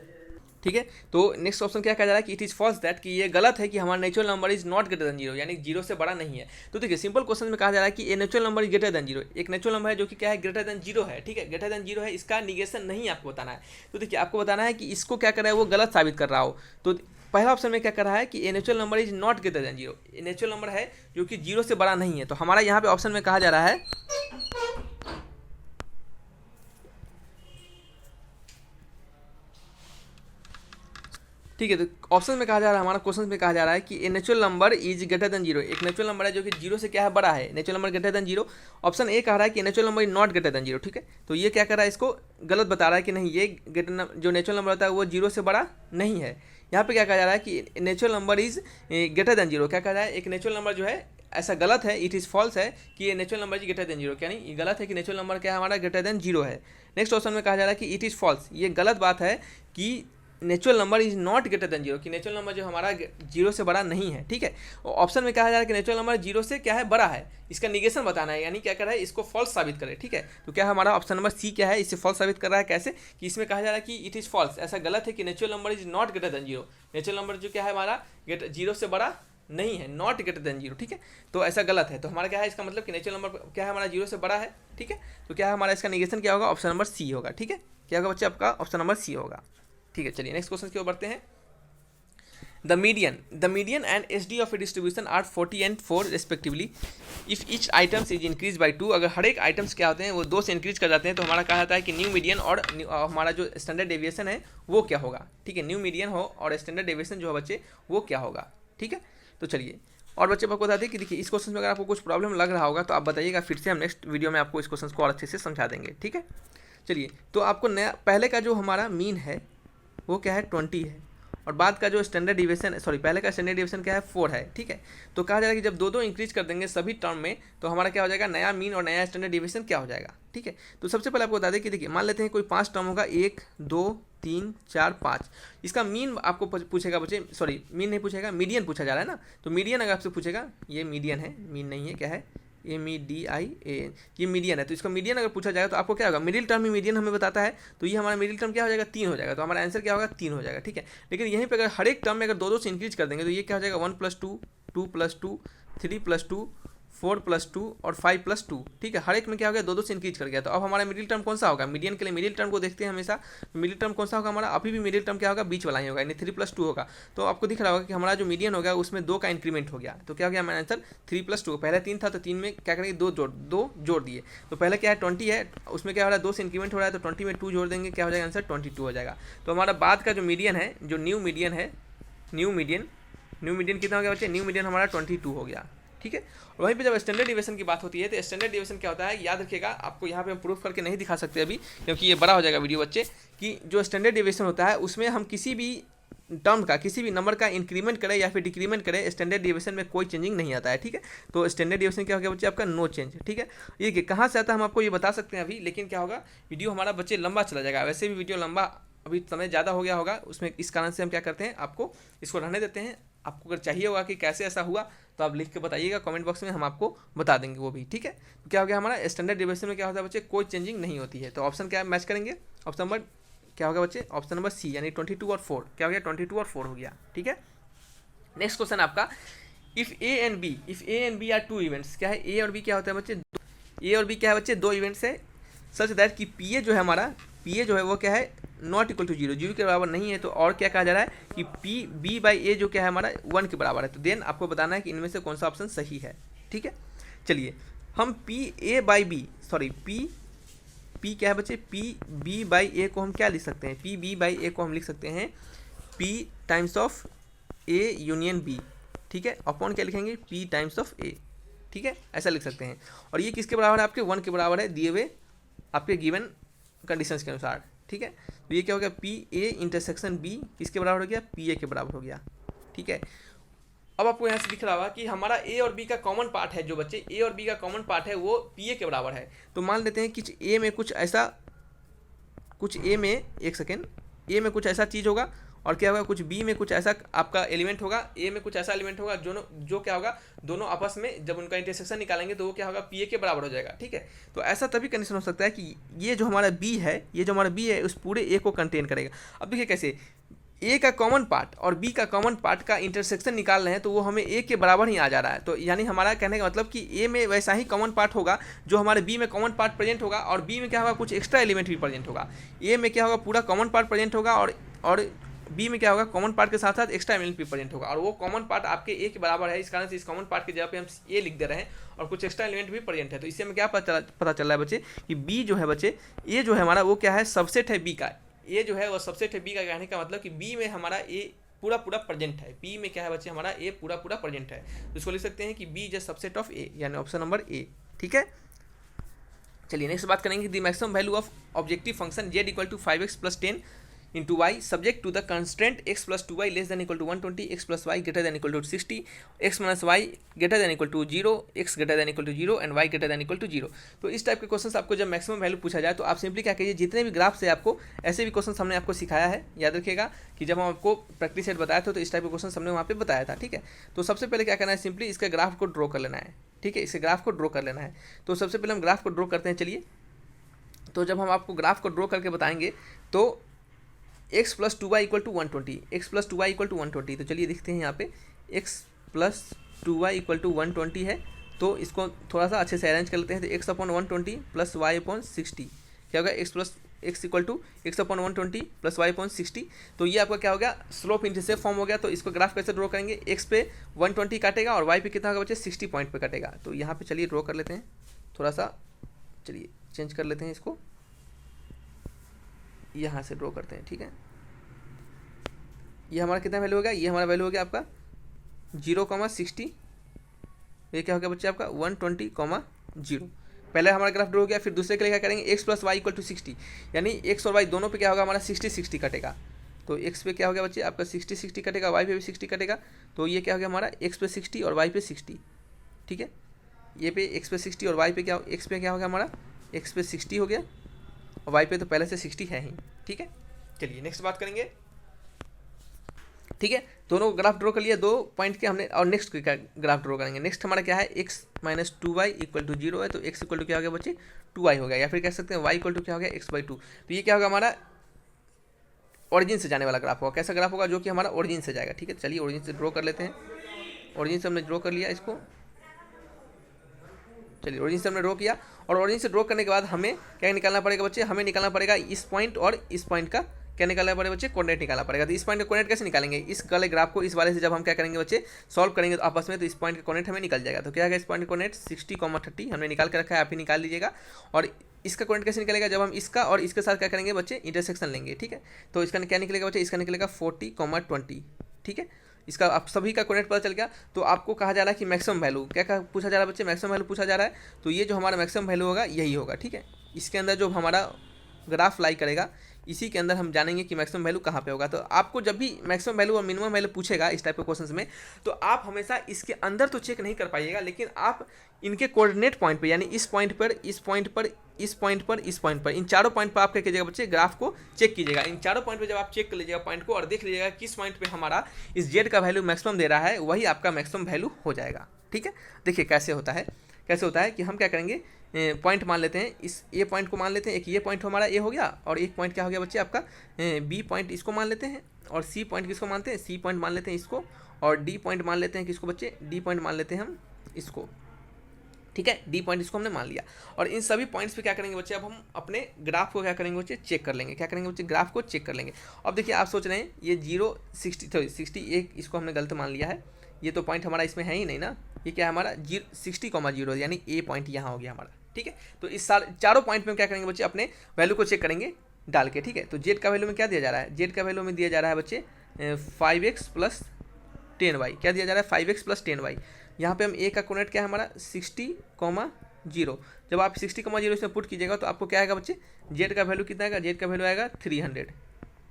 ठीक है, तो नेक्स्ट ऑप्शन क्या कहा जा रहा है कि इट इज़ फॉल्स दैट, कि ये गलत है कि हमारा natural number is not greater than zero, यानी जीरो से बड़ा नहीं है। तो देखिए सिंपल क्वेश्चन में कहा जा रहा है कि ए natural number is greater than zero, एक नेचुरल नंबर है जो कि क्या है ग्रेटर देन जीरो है। ठीक है, ग्रेटर देन जीरो है, इसका निगेशन नहीं आपको बताना है। तो देखिए आपको बताना है कि इसको क्या कर रहा है, वो गलत साबित कर रहा हो। तो पहला ऑप्शन में क्या कर रहा है कि ए natural number is not greater than zero, a natural number है जो कि जीरो से बड़ा नहीं है। तो हमारा यहाँ पे ऑप्शन में कहा जा रहा है, ठीक है, तो ऑप्शन में कहा जा रहा है, हमारा क्वेश्चन में कहा जा रहा है कि ए natural number is greater than zero, एक नेचुरल नंबर है जो कि जीरो से क्या है बड़ा है, natural number greater than zero. Option A कह रहा है कि natural number is not greater than zero. ठीक है, तो ये क्या कर रहा है, इसको गलत बता रहा है कि नहीं, ये जो नेचुरल नंबर होता है वो जीरो से बड़ा नहीं है, यहाँ पे क्या कहा जा रहा है कि natural number is greater than zero. क्या कहा जा रहा है, एक नेचुरल नंबर जो है ऐसा गलत है, इट इज़ फॉल्स है कि ये natural number is greater than zero. क्या नहीं, ये गलत है कि नेचुरल नंबर क्या है हमारा ग्रेटर देन जीरो है। नेक्स्ट ऑप्शन में कहा जा रहा है कि इट इज़ फॉल्स, ये गलत बात है कि natural number is not greater than zero, कि नेचुरल नंबर जो हमारा जीरो से बड़ा नहीं है। ठीक है, ऑप्शन में कहा जा रहा है कि नेचुरल नंबर जीरो से क्या है बड़ा है, इसका निगेशन बताना है, यानी क्या कर रहा है, इसको फॉल्स साबित करे। ठीक है, तो क्या हमारा ऑप्शन नंबर सी क्या है, इससे फॉल्स साबित कर रहा है। कैसे कि इसमें कहा जा रहा है कि इट इज़ फॉल्स, ऐसा गलत है कि natural number is not greater than zero, natural number जो क्या है हमारा जीरो से बड़ा नहीं है, नॉट ग्रेटर देन जीरो। ठीक है, तो ऐसा गलत है, तो हमारा क्या है, इसका मतलब कि नेचुरल नंबर क्या है हमारा जीरो से बड़ा है। ठीक है, तो क्या है हमारा इसका निगेशन क्या होगा, ऑप्शन नंबर सी होगा। ठीक है, क्या होगा बच्चे आपका ऑप्शन नंबर सी होगा। ठीक है, चलिए नेक्स्ट क्वेश्चन की ओर बढ़ते हैं। The median and SD of a distribution are 40 and 4 respectively if each items is increase by 2। अगर हर एक आइटम्स क्या होते हैं वो 2 से इंक्रीज कर जाते हैं तो हमारा कहा जाता है कि न्यू मीडियन और हमारा जो स्टैंडर्ड डेविएशन है वो क्या होगा। ठीक है, न्यू मीडियन हो और स्टैंडर्ड डेविएशन जो है बच्चे वो क्या होगा। ठीक है, तो चलिए और बच्चे आपको बता दें कि देखिए इस क्वेश्चन में अगर आपको कुछ प्रॉब्लम लग रहा होगा तो आप बताइएगा, फिर से हम नेक्स्ट वीडियो में आपको इस क्वेश्चन को और अच्छे से समझा देंगे। ठीक है, चलिए तो आपको नया पहले का जो हमारा मीन है वो क्या है 20 है, और बाद का जो स्टैंडर्ड डिविएशन पहले का स्टैंडर्ड डिविएशन क्या है 4 है। ठीक है, तो कहा जाएगा कि जब दो इंक्रीज कर देंगे सभी टर्म में तो हमारा क्या हो जाएगा, नया मीन और नया स्टैंडर्ड डिविएशन क्या हो जाएगा। ठीक है, तो सबसे पहले आपको बता दें कि देखिए मान लेते हैं कोई 5 टर्म होगा, 1 2 3 4 5, इसका मीन आपको पूछेगा बच्चे, मीन नहीं पूछेगा, मीडियन पूछा जा रहा है ना। तो मीडियन अगर आपसे पूछेगा, ये मीडियन है, मीन नहीं है, क्या है MEDIAN, ये मीडियन है। तो इसका मीडियन अगर पूछा जाएगा तो आपको क्या होगा, मिडिल टर्म ही मीडियन हमें बताता है, तो ये हमारा मिडिल टर्म क्या हो जाएगा 3 हो जाएगा, तो हमारा आंसर क्या होगा 3 हो जाएगा। ठीक है, लेकिन यहीं पे अगर हर एक टर्म में अगर 2 से इंक्रीज कर देंगे तो ये क्या हो जाएगा 1 + 2 2 + 2 3 + 2 4 + 2 और 5 + 2। ठीक है, हर एक में क्या हो गया 2 से इंक्रीज कर गया। तो अब हमारा मिडिल टर्म कौन सा होगा, मीडियन के लिए मिडिल टर्म को देखते हैं हमेशा। मिडिल टर्म कौन सा होगा हमारा, अभी भी मिडिल टर्म क्या होगा बीच वाला ही होगा, यानी 3 + 2 होगा। तो आपको दिख रहा होगा कि हमारा जो मीडियन होगा उसमें 2 का इंक्रीमेंट हो गया। तो क्या हो गया हमारा आंसर 3 + 2, पहले 3 था तो 3 में क्या करेंगे 2 जोड़ दिए। तो पहले क्या है 20 है, उसमें क्या हो रहा है 2 से इंक्रीमेंट हो रहा है, तो 20 में 2 जोड़ देंगे, क्या हो जाएगा आंसर 22 हो जाएगा। तो हमारा बाद का जो मीडियन है, जो न्यू मीडियन है, न्यू मीडियन कितना हो गया बच्चे, न्यू मीडियन हमारा 22 हो गया। ठीक है, और वहीं पे जब स्टैंडर्ड डिविएशन की बात होती है तो स्टैंडर्ड डिविएशन क्या होता है याद रखिएगा, आपको यहाँ पे हम प्रूफ करके नहीं दिखा सकते अभी क्योंकि ये बड़ा हो जाएगा वीडियो बच्चे, कि जो स्टैंडर्ड डिविएशन होता है उसमें हम किसी भी टर्म का किसी भी नंबर का इंक्रीमेंट करें या फिर डिक्रीमेंट करें, स्टैंडर्ड डिविएशन में कोई चेंजिंग नहीं आता है। ठीक है, तो स्टैंडर्ड डिविएशन क्या हो गया बच्चे आपका नो चेंज। ठीक है, ये कहाँ से आता है हम आपको ये बता सकते हैं अभी, लेकिन क्या होगा वीडियो हमारा बच्चे लंबा चला जाएगा, वैसे भी वीडियो लंबा अभी समय ज़्यादा हो गया होगा उसमें, इस कारण से हम क्या करते हैं आपको इसको रहने देते हैं। आपको अगर चाहिए होगा कि कैसे ऐसा हुआ तो आप लिख के बताइएगा कमेंट बॉक्स में, हम आपको बता देंगे वो भी। ठीक है, तो क्या हो गया हमारा स्टैंडर्ड डिविएशन में क्या होता है बच्चे, कोई चेंजिंग नहीं होती है। तो ऑप्शन क्या मैच करेंगे, ऑप्शन नंबर क्या होगा बच्चे, ऑप्शन नंबर सी, यानी 22 और 4 क्या हो गया 22 और 4 हो गया। ठीक है, नेक्स्ट क्वेश्चन आपका, if A and B are 2 events, क्या है ए और बी क्या होता है बच्चे, ए और बी क्या है बच्चे 2 इवेंट्स है, सच दैट कि पी ए जो है हमारा, पी ए जो है वो क्या है not equal to zero, zero के बराबर नहीं है। तो और क्या कहा जा रहा है कि पी बी बाई ए जो क्या है हमारा 1 के बराबर है। तो देन आपको बताना है कि इनमें से कौन सा ऑप्शन सही है। ठीक है, चलिए हम पी ए बाई बी पी क्या है बच्चे, पी बी बाई ए को हम क्या लिख सकते हैं, पी बी बाई ए को हम लिख सकते हैं P times of A union B. ठीक है, अपॉन क्या लिखेंगे पी टाइम्स ऑफ ए। ठीक है, ऐसा लिख सकते हैं, और ये किसके बराबर है आपके 1 के बराबर है दिए हुए आपके गिवन कंडीशंस के अनुसार। ठीक है, तो ये क्या हो गया पी ए इंटरसेक्शन बी किसके बराबर हो गया, पी ए के बराबर हो गया। ठीक है, अब आपको यहाँ से दिख रहा होगा कि हमारा ए और बी का कॉमन पार्ट है, जो बच्चे ए और बी का कॉमन पार्ट है वो पी ए के बराबर है। तो मान लेते हैं कि ए में कुछ ए में कुछ ऐसा चीज़ होगा, और क्या होगा कुछ बी में कुछ ऐसा आपका एलिमेंट होगा, ए में कुछ ऐसा एलिमेंट होगा जो क्या होगा दोनों आपस में जब उनका इंटरसेक्शन निकालेंगे तो वो क्या होगा पी ए के बराबर हो जाएगा। ठीक है, तो ऐसा तभी कंडीशन हो सकता है कि ये जो हमारा बी है उस पूरे ए को कंटेन करेगा। अब देखिए कैसे, ए का कॉमन पार्ट और बी का कॉमन पार्ट का इंटरसेक्शन निकाल रहे हैं तो वो हमें ए के बराबर ही आ जा रहा है। तो यानी हमारा कहने का मतलब कि ए में वैसा ही कॉमन पार्ट होगा जो हमारे बी में कॉमन पार्ट प्रेजेंट होगा, और बी में क्या होगा कुछ एक्स्ट्रा एलिमेंट भी प्रेजेंट होगा। ए में क्या होगा पूरा कॉमन पार्ट प्रेजेंट होगा, और बी में क्या होगा कॉमन पार्ट के साथ साथ एक्स्ट्रा एलिमेंट भी प्रेजेंट होगा, और वो कॉमन पार्ट आपके ए के बराबर है। इस कारण से इस कॉमन पार्ट की जगह पे हम ए लिख दे रहे हैं, और कुछ एक्स्ट्रा एलिमेंट भी प्रेजेंट है। तो इससे हमें क्या पता चल रहा है बच्चे कि बी जो है बच्चे, ए जो है हमारा वो क्या है सबसेट है बी का, ए जो है वो सबसेट है बी का। कहने का मतलब कि बी में हमारा ए पूरा प्रेजेंट है, बी में क्या है बच्चे हमारा ए पूरा प्रेजेंट है। तो इसको लिख सकते हैं कि B is a subset of A, यानी ऑप्शन नंबर ए। ठीक है, चलिए नेक्स्ट बात करेंगे the maximum value of objective function z = 5x + 10 into y subject to the constant x plus two y less than equal to 120, x plus y greater than equal to 60, x minus y greater than equal to 0, x greater than equal to 0 and y greater than equal to 0। तो इस type के question आपको जब maximum value पूछा जाए तो आप simply क्या कीजिए, जितने भी ग्राफ से आपको ऐसे भी क्वेश्चन हमने आपको सिखाया है, याद रखिएगा कि जब हम आपको प्रैक्टिस सेट बताया था तो इस टाइप के क्वेश्चन हमने वहाँ पे बताया था, ठीक है। तो सबसे पहले क्या करना है, सिंपली इसका ग्राफ को ड्रॉ कर लेना है, ठीक है, इसके ग्राफ को ड्रॉ कर लेना है। तो सबसे पहले हम ग्राफ को ड्रॉ करते हैं, चलिए। तो जब हम आपको ग्राफ को ड्रॉ करके बताएंगे तो x plus two y equal to 120, x plus two y equal to 120, तो चलिए देखते हैं यहाँ पे x plus two y equal to 120 है। तो इसको थोड़ा सा अच्छे से अरेंज कर लेते हैं। तो x upon 120 plus y upon 60 क्या होगा, x equal to x upon 120 plus y upon 60। तो ये आपका क्या हो गया, स्लोप इंटरसेप्ट फॉर्म हो गया। तो इसको ग्राफ कैसे ड्रॉ करेंगे, x पे 120 काटेगा और y पे कितना होगा बच्चे 60 पॉइंट पे काटेगा। तो यहाँ पे चलिए ड्रॉ कर लेते हैं, थोड़ा सा चलिए चेंज कर लेते हैं, इसको यहाँ से ड्रॉ करते हैं, ठीक है। ये हमारा कितना वैल्यू हो गया, ये हमारा वैल्यू हो गया आपका 0,60, ये क्या हो गया बच्चे आपका 120,0। पहले हमारा ग्राफ ड्रॉ हो गया, फिर दूसरे के लिए क्या करेंगे, x plus y equal to 60, यानी एक्स और वाई दोनों पे क्या होगा हमारा 60 कटेगा। तो एक्स पे क्या हो गया बच्चे आपका 60 कटेगा, वाई पे भी 60 कटेगा। तो ये क्या हो गया हमारा एक्स पे 60 और वाई पे 60, ठीक है। ये पे एक्स पे 60 और वाई पे क्या, एक्स पे क्या हो गया हमारा एक्स पे 60 हो गया और वाई पे तो पहले से 60 है ही, ठीक है। चलिए नेक्स्ट बात करेंगे, ठीक है। दोनों ग्राफ ड्रॉ कर लिया, 2 पॉइंट के हमने, और नेक्स्ट का ग्राफ ड्रॉ करेंगे। नेक्स्ट हमारा क्या है, x minus 2y equal to 0 है। तो x इक्वल टू क्या हो गया बच्चे 2y हो गया, या फिर कह सकते हैं y इक्वल टू क्या हो गया x/2। तो ये क्या होगा हमारा ओरिजिन से जाने वाला ग्राफ होगा। कैसा ग्राफ होगा, जो कि हमारा ओरिजिन से जाएगा, ठीक है। चलिए ओरिजिन से ड्रॉ कर लेते हैं। ओरिजिन से हमने ड्रॉ कर लिया इसको, चलिए ओरिजिन से हमने ड्रॉ किया। और ओरिजिन से ड्रॉ करने के बाद हमें क्या निकालना पड़ेगा बच्चे, हमें निकालना पड़ेगा इस पॉइंट और इस पॉइंट का क्या निकालना पड़ेगा बच्चे, कोऑर्डिनेट निकालना पड़ेगा। तो इस पॉइंट का कोऑर्डिनेट कैसे निकालेंगे, इस वाले ग्राफ को इस वाले से जब हम क्या करेंगे बच्चे सॉल्व करेंगे तो आपस में, तो इस पॉइंट का कोऑर्डिनेट हमें निकल जाएगा। तो क्या है इस पॉइंट का कोऑर्डिनेट 60,30 हमने निकाल के रखा है, आप ही निकाल लीजिएगा। और इसका कोऑर्डिनेट कैसे निकलेगा, जब हम इसका और इसके साथ क्या करेंगे बच्चे इंटरसेक्शन लेंगे, ठीक है। तो इसका क्या निकलेगा बच्चे, इसका निकलेगा 40,20, ठीक है। इसका आप सभी का कोऑर्डिनेट पता चल गया। तो आपको कहा जा रहा है कि मैक्सिमम वैल्यू क्या पूछा जा रहा है बच्चे, मैक्सिमम वैल्यू पूछा जा रहा है। तो ये जो हमारा मैक्सिमम वैल्यू होगा यही होगा, ठीक है। इसके अंदर जो हमारा ग्राफ लाई करेगा इसी के अंदर हम जानेंगे कि मैक्सिमम वैल्यू कहाँ पे होगा। तो आपको जब भी मैक्सिमम वैल्यू और मिनिमम वैल्यू पूछेगा इस टाइप के क्वेश्चंस में, तो आप हमेशा इसके अंदर तो चेक नहीं कर पाइएगा, लेकिन आप इनके कोऑर्डिनेट पॉइंट पे, यानी इस पॉइंट पर, इस पॉइंट पर, इस पॉइंट पर, इस पॉइंट पर, इन चारों पॉइंट पर आप क्या कीजिएगा बच्चे, ग्राफ को चेक कीजिएगा। इन चारों पॉइंट पर जब आप चेक कर लीजिएगा पॉइंट को और देख लीजिएगा किस पॉइंट पर हमारा इस जेड का वैल्यू मैक्सिमम दे रहा है, वही आपका मैक्सिमम वैल्यू हो जाएगा, ठीक है। देखिए कैसे होता है, कैसे होता है कि हम क्या करेंगे, पॉइंट मान लेते हैं, इस ए पॉइंट को मान लेते हैं, एक ये पॉइंट हमारा ए हो गया, और एक पॉइंट क्या हो गया बच्चे आपका बी पॉइंट, इसको मान लेते हैं। और सी पॉइंट किसको मानते हैं, सी पॉइंट मान लेते हैं इसको। और डी पॉइंट मान लेते हैं किसको बच्चे, डी पॉइंट मान लेते हैं हम इसको, ठीक है। डी पॉइंट इसको हमने मान लिया। और इन सभी पॉइंट्स पे क्या करेंगे बच्चे, अब हम अपने ग्राफ को क्या करेंगे बच्चे, चेक कर लेंगे। क्या करेंगे बच्चे, ग्राफ को चेक कर लेंगे। अब देखिए आप सोच रहे हैं ये 60 इसको हमने गलत मान लिया है, ये तो पॉइंट हमारा इसमें है ही नहीं ना। ये क्या है हमारा 60,0 यानी ए पॉइंट यहाँ हो गया हमारा, ठीक है। तो इस चारों पॉइंट में क्या करेंगे बच्चे, अपने वैल्यू को चेक करेंगे डाल के, ठीक है। तो जेड का वैल्यू में क्या दिया जा रहा है, जेड का वैल्यू में दिया जा रहा है बच्चे 5x प्लस 10y। क्या दिया जा रहा है 5x प्लस 10y। यहाँ पे हम ए का कोऑर्डिनेट क्या है हमारा 60,0। जब आप 60,0 इसमें पुट कीजिएगा तो आपको क्या आएगा बच्चे, जेड का वैल्यू कितना आएगा, जेड का वैल्यू आएगा 300।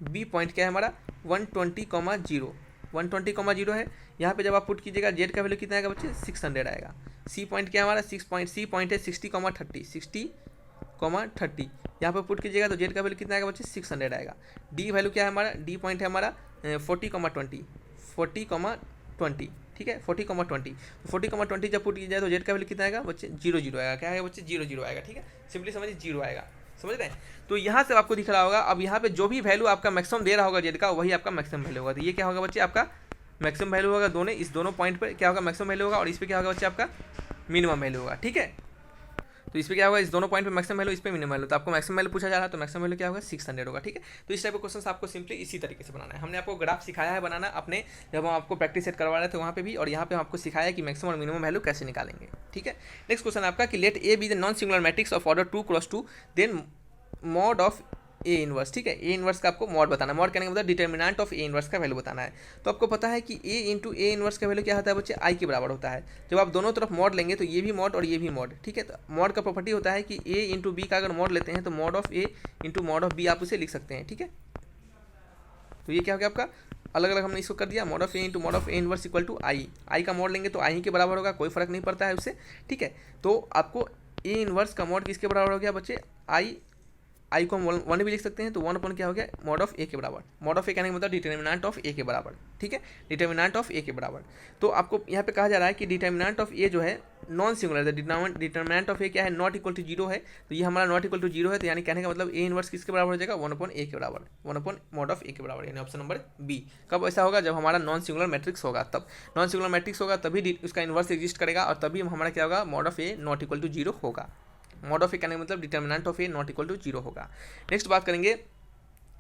बी पॉइंट क्या है हमारा 120,0, 120,0 है। यहाँ पे जब आप पुट कीजिएगा जेड का वैल्यू कितना आएगा बच्चे 600 आएगा। सी पॉइंट क्या है हमारा सी पॉइंट है 60,30, यहाँ पे पुट कीजिएगा तो जेड का वैल्यू कितना आएगा बच्चे 600 आएगा। डी वैल्यू क्या है हमारा, डी पॉइंट है हमारा 40,20, ठीक है 40,20। 40,20 जब पुट की जाए तो जेड का वैल्यू कितना आएगा बच्चे 0 आएगा। क्या आएगा बच्चे 0 आएगा, ठीक है। सिंपली समझिए 0 आएगा, समझ रहे हैं। तो यहाँ से आपको दिख रहा होगा, अब यहाँ पे जो भी वैल्यू आपका मैक्सिमम दे रहा होगा जेड का, वही आपका मैक्सिमम वैल्यू होगा। तो ये क्या होगा बच्चे आपका मैक्सिमम वैल्यू होगा, इस दोनों पॉइंट पर क्या होगा मैक्सिमम वैल्यू होगा, और इस पर क्या होगा बच्चे आपका मिनिमम वैल्यू होगा, ठीक है। तो इस पर क्या होगा, इस दोनों पॉइंट पे मैक्सिमम वैल्यू, इस पर मिनिमम वैल्यू। तो आपको मैक्सिमम वैल्यू पूछा जा रहा है तो मैक्सिमम वैल्यू क्या होगा 600 होगा, ठीक है। तो इस टाइप के क्वेश्चन आपको सिंपली इसी तरीके से बनाना है। हमने आपको ग्राफ सिखाया है बनाना अपने, जब हम आपको प्रैक्टिस सेट करवा रहे थे वहाँ पे भी, और यहाँ पे हम आपको सिखाया है कि मैक्सिमम और मिनिमम वैल्यू कैसे निकालेंगे, ठीक है। नेक्स्ट क्वेश्चन आपका कि let A be the non singular matrix of order 2x2 then mod of A inverse, ठीक है। ए इनवर्स का आपको मॉड बताना है। मॉड कहने का मतलब डिटर्मिनेंट ऑफ ए इनवर्स का वैल्यू बताना है। तो आपको पता है कि ए इंटू ए इनवर्स का वैल्यू क्या होता है बच्चे, आई के बराबर होता है। जब आप दोनों तरफ मॉड लेंगे तो ये भी मॉड और ये भी मॉड, ठीक है। तो मॉड का प्रॉपर्टी होता है कि ए इंटू बी का अगर मॉड लेते हैं तो mod of A into mod of B आप उसे लिख सकते हैं, ठीक है। तो ये क्या हो गया आपका, अलग अलग हमने इसको कर दिया, mod of A into mod of A inverse equal to I. I का मॉड लेंगे तो आई के बराबर होगा, कोई फर्क नहीं पड़ता है उससे, ठीक है। तो आपको ए इनवर्स का मॉड किसके बराबर हो गया बच्चे, आई को हम वन भी लिख सकते हैं, तो वन अपन क्या हो गया, मॉड ऑफ ए के बराबर। मॉड ऑफ ए कहने का मतलब डिटर्मिनेंट ऑफ ए के बराबर, ठीक है, डिटर्मिनेंट ऑफ ए के बराबर। तो आपको यहाँ पे कहा जा रहा है कि डिटर्मिनेंट ऑफ ए जो है नॉन सिंगुलर है, डिटर्मिनेंट ऑफ ए क्या है, नॉट इक्वल टू जीरो है, तो ये हमारा नॉट इक्वल टू जीरो है, तो यानी कहने का मतलब ए इनवर्स किसके बराबर हो जाएगा, वन अपॉन ए के बराबर, वन अपॉन मॉड ऑफ ए के बराबर, यानी ऑप्शन नंबर बी। कब ऐसा होगा, जब हमारा नॉन सिंगुलर मैट्रिक्स होगा, तब नॉन सिंगुलर मैट्रिक्स होगा तभी उसका इनवर्स एग्जिस्ट करेगा, और तभी हमारा क्या होगा, mod of A not equal to zero होगा। मॉड ऑफ ए कहने का मतलब determinant of A not equal to zero होगा। नेक्स्ट बात करेंगे,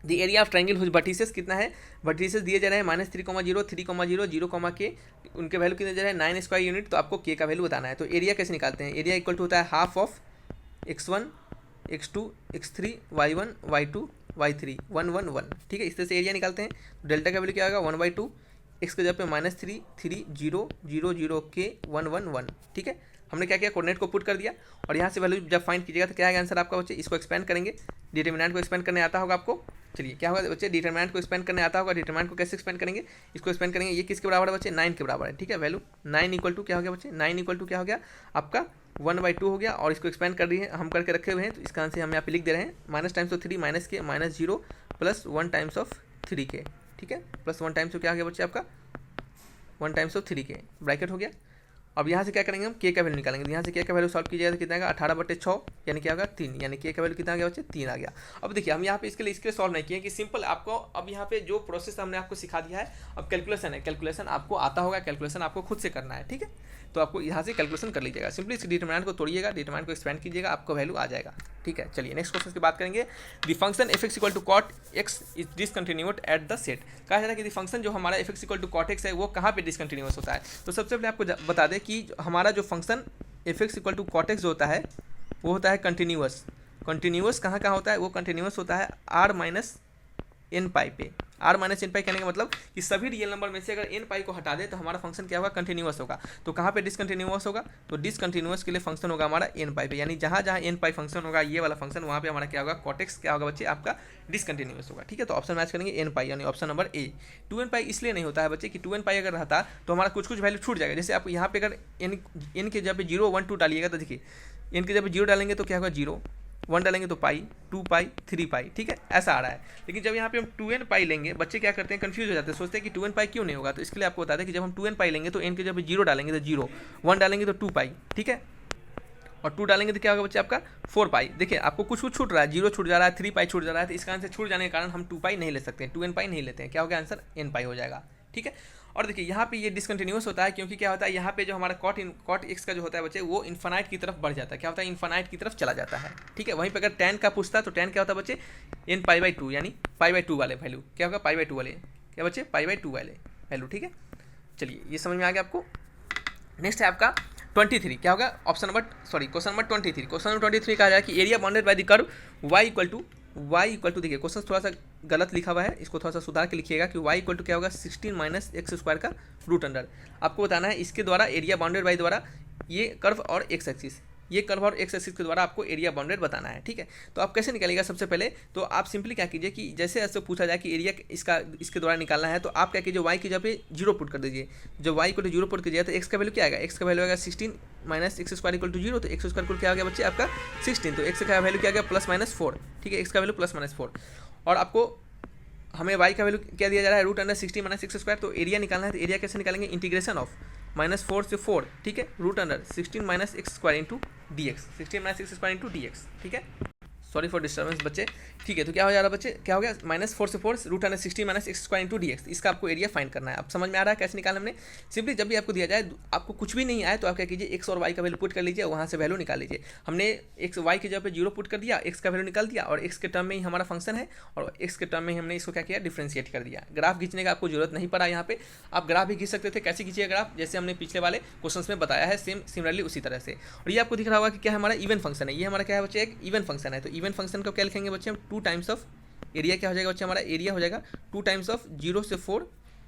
the area of triangle whose vertices कितना है, वर्टिसेस दिए जा रहे हैं -3,0, 3,0, 0, के, उनके वैल्यू कितने जा रहे हैं 9 स्क्वायर यूनिट, तो आपको के का वैल्यू बताना है। तो एरिया कैसे निकालते हैं, एरिया इक्वल टू होता है half of x1 x2 x3 y1 y2 y3 1 1 1, ठीक है, इस तरह से एरिया निकालते हैं। तो डेल्टा का वैल्यू क्या होगा 1/2, एक्स के जगह पे -3 3 0 0 0 के 1 1 1, ठीक है। हमने क्या किया, कोऑर्डिनेट को पुट कर दिया, और यहाँ से वैल्यू जब फाइंड कीजिएगा तो क्या आएगा आंसर आपका बच्चे, इसको एक्सपेंड करेंगे, डिटर्मिनेंट को एक्सपेंड करने आता होगा आपको। चलिए क्या होगा बच्चे, डिटर्मिनेंट को एक्सपेंड करने आता होगा, डिटर्मिनेंट को कैसे एक्सपेंड करेंगे, इसको एक्सपेंड करेंगे, ये किसके बराबर है बच्चे, 9 के बराबर है, ठीक है। वैल्यू 9 इक्वल टू क्या हो गया बच्चे, 9 इक्वल टू क्या हो गया आपका 1/2 हो गया, और इसको एक्सपेंड कर रही है हम करके रखे हुए हैं, तो इसका आंसर हम यहाँ पे लिख दे रहे हैं, माइनस टाइम्स ऑफ 3 माइनस के -0 प्लस 1 टाइम्स ऑफ 3 के, ठीक है, प्लस 1 टाइम्स ऑफ क्या हो गया बच्चे आपका 1 टाइम्स ऑफ 3 के, ब्रैकेट हो गया। अब यहाँ से क्या करेंगे, हम के का वैल्यू निकालेंगे, यहाँ से के का वैल्यू सॉल्व कीजिएगा तो कितना आएगा 18/6, यानी क्या होगा 3, यानी के का वैल्यू कितना आ गया बच्चे 3 आ गया। अब देखिए हम यहाँ पे इसके लिए सॉल्व नहीं किए कि सिंपल आपको, अब यहाँ पे जो प्रोसेस हमने आपको सिखा दिया है, अब कैलकुलेशन है, कैलकुलेशन आपको आता होगा, कैलकुलेशन आपको खुद से करना है, ठीक है। तो आपको यहाँ से कैलकुलेशन कर लीजिएगा, सिंपली इस डिटर्मिनेंट को तोड़िएगा, डिटर्मिनेंट को एक्सपेंड कीजिएगा, आपको वैल्यू आ जाएगा, ठीक है। चलिए नेक्स्ट क्वेश्चन की बात करेंगे, the function f x equal to cot x is discontinued at the set. कहा जा रहा है कि फंक्शन जो हमारा f x equal to cot x है वो कहाँ पे डिसकंटिन्यूस होता है। तो सबसे पहले आपको बता दें कि हमारा जो function f x equal to cot x जो होता है वो होता है कंटिन्यूस। कंटिन्यूस कहाँ कहाँ होता है, वो कंटिन्यूस होता है r माइनस एन पाई पे। r माइनस एन पाई कहने का मतलब कि सभी रियल नंबर में से अगर एन पाई को हटा दे तो हमारा फंक्शन क्या होगा, कंटिन्यूस होगा। तो कहाँ पे डिसकंटिन्यूस होगा, तो डिसकंटिन्यूस के लिए फंक्शन होगा हमारा एन पाई पे, यानी जहाँ जहाँ एन पाई फंक्शन होगा ये वाला फंक्शन, वहाँ पे हमारा क्या होगा, कॉटेक्स क्या होगा बच्चे आपका डिसकंटिन्यूस होगा, ठीक है। तो ऑप्शन मैच करेंगे एन पाई, यानी ऑप्शन नंबर ए। 2n पाई इसलिए नहीं होता है बच्चे कि 2n पाई अगर रहता तो हमारा कुछ कुछ वैल्यू छूट जाएगा। जैसे आप यहाँ पे अगर एन के जगह पे 0 1 2 डालिएगा तो देखिए एन के जगह पे 0 डालेंगे तो क्या होगा 0, 1 डालेंगे तो पाई, 2 पाई, 3 पाई, ठीक है, ऐसा आ रहा है। लेकिन जब यहाँ पे हम 2n पाई लेंगे, बच्चे क्या करते हैं, कंफ्यूज हो जाते हैं, सोचते हैं कि 2n पाई क्यों नहीं होगा। तो इसके लिए आपको बता दें कि जब हम 2n पाई लेंगे तो n के जब 0 डालेंगे तो 0, 1 डालेंगे तो 2 पाई, ठीक है, और 2 डालेंगे तो क्या होगा बच्चे आपका 4 पाई। देखिए आपको कुछ कुछ छूट रहा है, 0 छूट जा रहा है, 3 पाई छूट जा रहा है, तो इसका आंसर छूट जाने के कारण हम 2 पाई नहीं ले सकते, 2n पाई नहीं लेते हैं, क्या होगा आंसर n पाई हो जाएगा, ठीक है। और देखिए यहाँ पे ये डिसकंटिन्यूस होता है क्योंकि क्या होता है, यहाँ पे जो हमारा कॉट एक्स का जो होता है बच्चे वो इन्फानाइट की तरफ बढ़ जाता है, क्या होता है, इन्फानाइट की तरफ चला जाता है, ठीक है। वहीं पे अगर tan का पूछता तो tan क्या होता है बच्चे, n π/2, यानी π/2 वाले वैल्यू, क्या होगा π/2 वाले, क्या बच्चे π/2 वाले वैल्यू, ठीक है। चलिए ये समझ में आ गया आपको। नेक्स्ट है आपका 23, क्या होगा क्वेश्चन नंबर 23। क्वेश्चन नंबर 23 कहा जाए कि area bounded by the curve y equal to, देखिए क्वेश्चन थोड़ा सा गलत लिखा हुआ है, इसको थोड़ा सा सुधार के लिखिएगा कि y इक्वल टू क्या होगा 16 माइनस एक्स स्क्वायर का रूट अंडर। आपको बताना है इसके द्वारा एरिया बाउंडेड बाय द्वारा ये कर्व और एक्स एक्सिस, ये कर्व और एक्स एक्सिस के द्वारा आपको एरिया बाउंडेड बताना है, ठीक है। तो आप कैसे निकालिएगा, सबसे पहले तो आप सिंपली क्या कीजिए कि जैसे ऐसे पूछा जाए कि एरिया इसके द्वारा निकालना है, तो आप क्या कीजिए y की जगह पे 0 पुट कर दीजिए। जब y को 0 पुट कीजिए तो x का वैल्यू क्या आएगा, x का वैल्यू आएगा 16 minus x square equal to 0, तो एक्स स्क्वायर क्या आ गया बच्चे आपका 16, तो x का वैल्यू क्या आ गया +-4, ठीक है, x का वैल्यू +-4। और आपको हमें y का वैल्यू क्या दिया जा रहा है, root under 16 minus x square, तो एरिया निकालना है, तो एरिया कैसे निकालेंगे, इंटीग्रेशन ऑफ -4 से 4, ठीक है, root under 16 minus x square into dx, 16 minus x square into dx, ठीक है। सॉरी फॉर डिस्टर्बेंस बच्चे, ठीक है। तो क्या हो जा रहा है बच्चे, क्या हो गया -4 से 4 root under 16 minus x square into dx, इसका आपको एरिया फाइंड करना है। अब समझ में आ रहा है कैसे निकालना हमने, सिंपली जब भी आपको दिया जाए, आपको कुछ भी नहीं आए तो आप क्या कीजिए x और y का वैल्यू पुट कर लीजिए, वहाँ से वैल्यू निकाल लीजिए। हमने x y की जगह पे 0 पुट कर दिया, x का वैल्यू निकाल दिया, और x के टर्म में ही हमारा फंक्शन है, और x के टर्म में हमने इसको क्या किया, डिफ्रेंशिएट कर दिया। ग्राफ खींचने का आपको जरूरत नहीं पड़ा, यहाँ पे आप ग्राफ भी खींच सकते थे। कैसे खींचिए ग्राफ, जैसे हमने पिछले वाले क्वेश्चन में बताया है, सिमिलरली उसी तरह से। और ये आपको दिख रहा होगा कि क्या हमारा इवन फंक्शन है, ये हमारा क्या है बच्चे, एक इवन फंक्शन है। तो इवन फंक्शन को क्या लिखेंगे बच्चे हम, 2 टाइम्स ऑफ एरिया, क्या हो जाएगा बच्चे हमारा एरिया हो जाएगा 2 टाइम्स ऑफ 0 से 4,